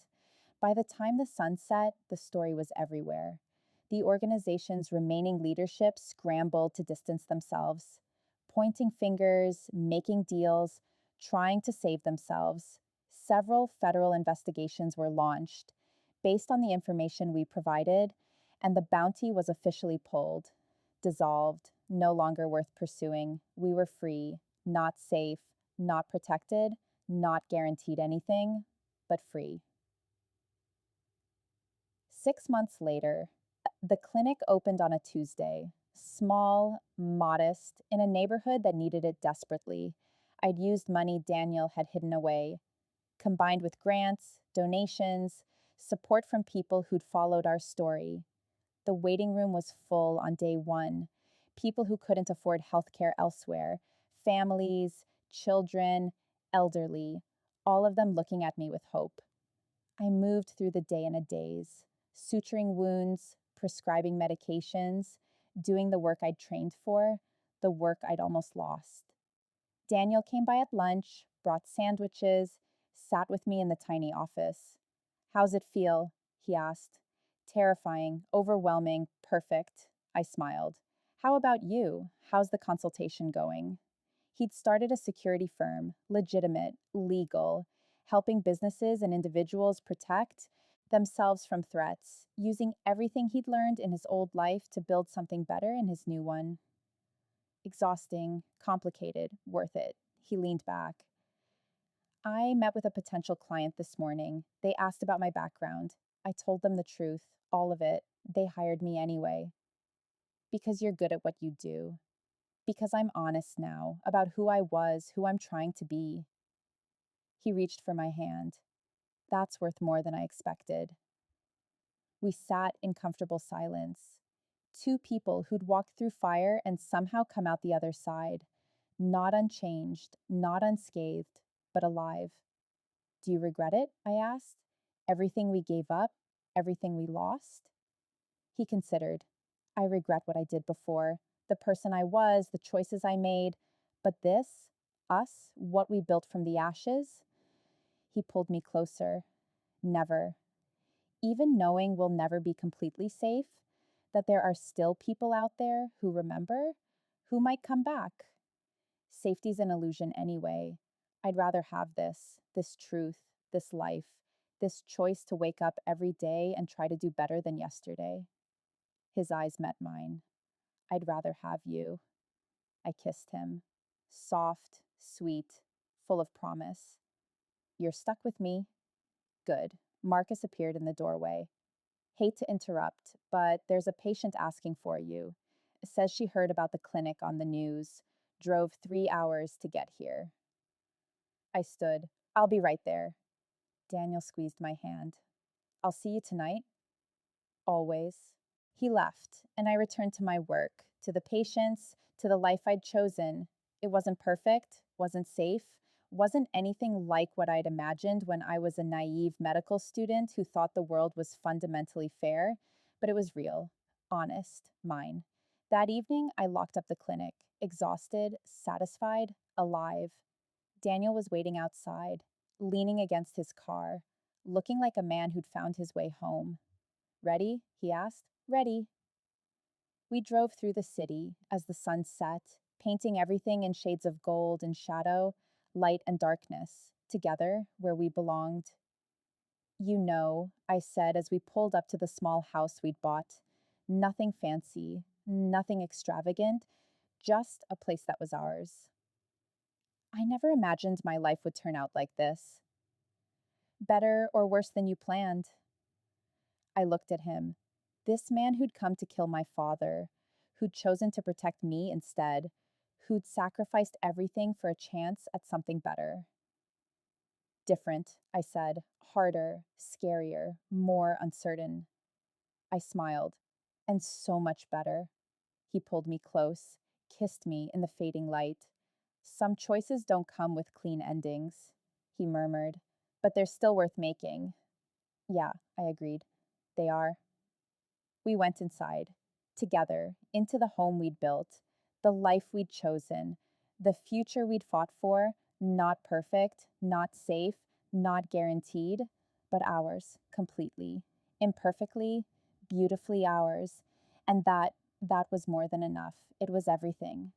By the time the sun set, the story was everywhere. The organization's remaining leadership scrambled to distance themselves, pointing fingers, making deals, trying to save themselves. Several federal investigations were launched based on the information we provided, and the bounty was officially pulled, dissolved, no longer worth pursuing. We were free, not safe, not protected, not guaranteed anything, but free. 6 months later, the clinic opened on a Tuesday. Small, modest, in a neighborhood that needed it desperately. I'd used money Daniel had hidden away, combined with grants, donations, support from people who'd followed our story. The waiting room was full on day 1. People who couldn't afford healthcare elsewhere, families, children, elderly, all of them looking at me with hope. I moved through the day in a daze, suturing wounds, prescribing medications, doing the work I'd trained for, the work I'd almost lost. Daniel came by at lunch, brought sandwiches, sat with me in the tiny office. How's it feel? He asked. Terrifying, overwhelming, perfect. I smiled. How about you? How's the consultation going? He'd started a security firm, legitimate, legal, helping businesses and individuals protect themselves from threats, using everything he'd learned in his old life to build something better in his new one. Exhausting, complicated, worth it. He leaned back. I met with a potential client this morning. They asked about my background. I told them the truth, all of it. They hired me anyway. Because you're good at what you do. Because I'm honest now about who I was, who I'm trying to be. He reached for my hand. That's worth more than I expected. We sat in comfortable silence. Two people who'd walked through fire and somehow come out the other side. Not unchanged, not unscathed, but alive. Do you regret it? I asked. Everything we gave up? Everything we lost? He considered. I regret what I did before, the person I was, the choices I made. But this, us, what we built from the ashes? He pulled me closer. Never. Even knowing we'll never be completely safe, that there are still people out there who remember, who might come back. Safety's an illusion anyway. I'd rather have this truth, this life, this choice to wake up every day and try to do better than yesterday. His eyes met mine. I'd rather have you. I kissed him. Soft, sweet, full of promise. You're stuck with me? Good. Marcus appeared in the doorway. Hate to interrupt, but there's a patient asking for you. Says she heard about the clinic on the news. Drove 3 hours to get here. I stood. I'll be right there. Daniel squeezed my hand. I'll see you tonight. Always. He left, and I returned to my work, to the patients, to the life I'd chosen. It wasn't perfect, wasn't safe, wasn't anything like what I'd imagined when I was a naive medical student who thought the world was fundamentally fair, but it was real, honest, mine. That evening, I locked up the clinic, exhausted, satisfied, alive. Daniel was waiting outside, leaning against his car, looking like a man who'd found his way home. Ready? He asked. Ready. We drove through the city as the sun set, painting everything in shades of gold and shadow, light and darkness, together where we belonged. You know, I said as we pulled up to the small house we'd bought. Nothing fancy, nothing extravagant, just a place that was ours. I never imagined my life would turn out like this. Better or worse than you planned. I looked at him. This man who'd come to kill my father, who'd chosen to protect me instead, who'd sacrificed everything for a chance at something better. Different, I said, harder, scarier, more uncertain. I smiled. And so much better. He pulled me close, kissed me in the fading light. Some choices don't come with clean endings, he murmured, but they're still worth making. Yeah, I agreed. They are. We went inside, together, into the home we'd built, the life we'd chosen, the future we'd fought for, not perfect, not safe, not guaranteed, but ours, completely, imperfectly, beautifully ours. And that was more than enough. It was everything.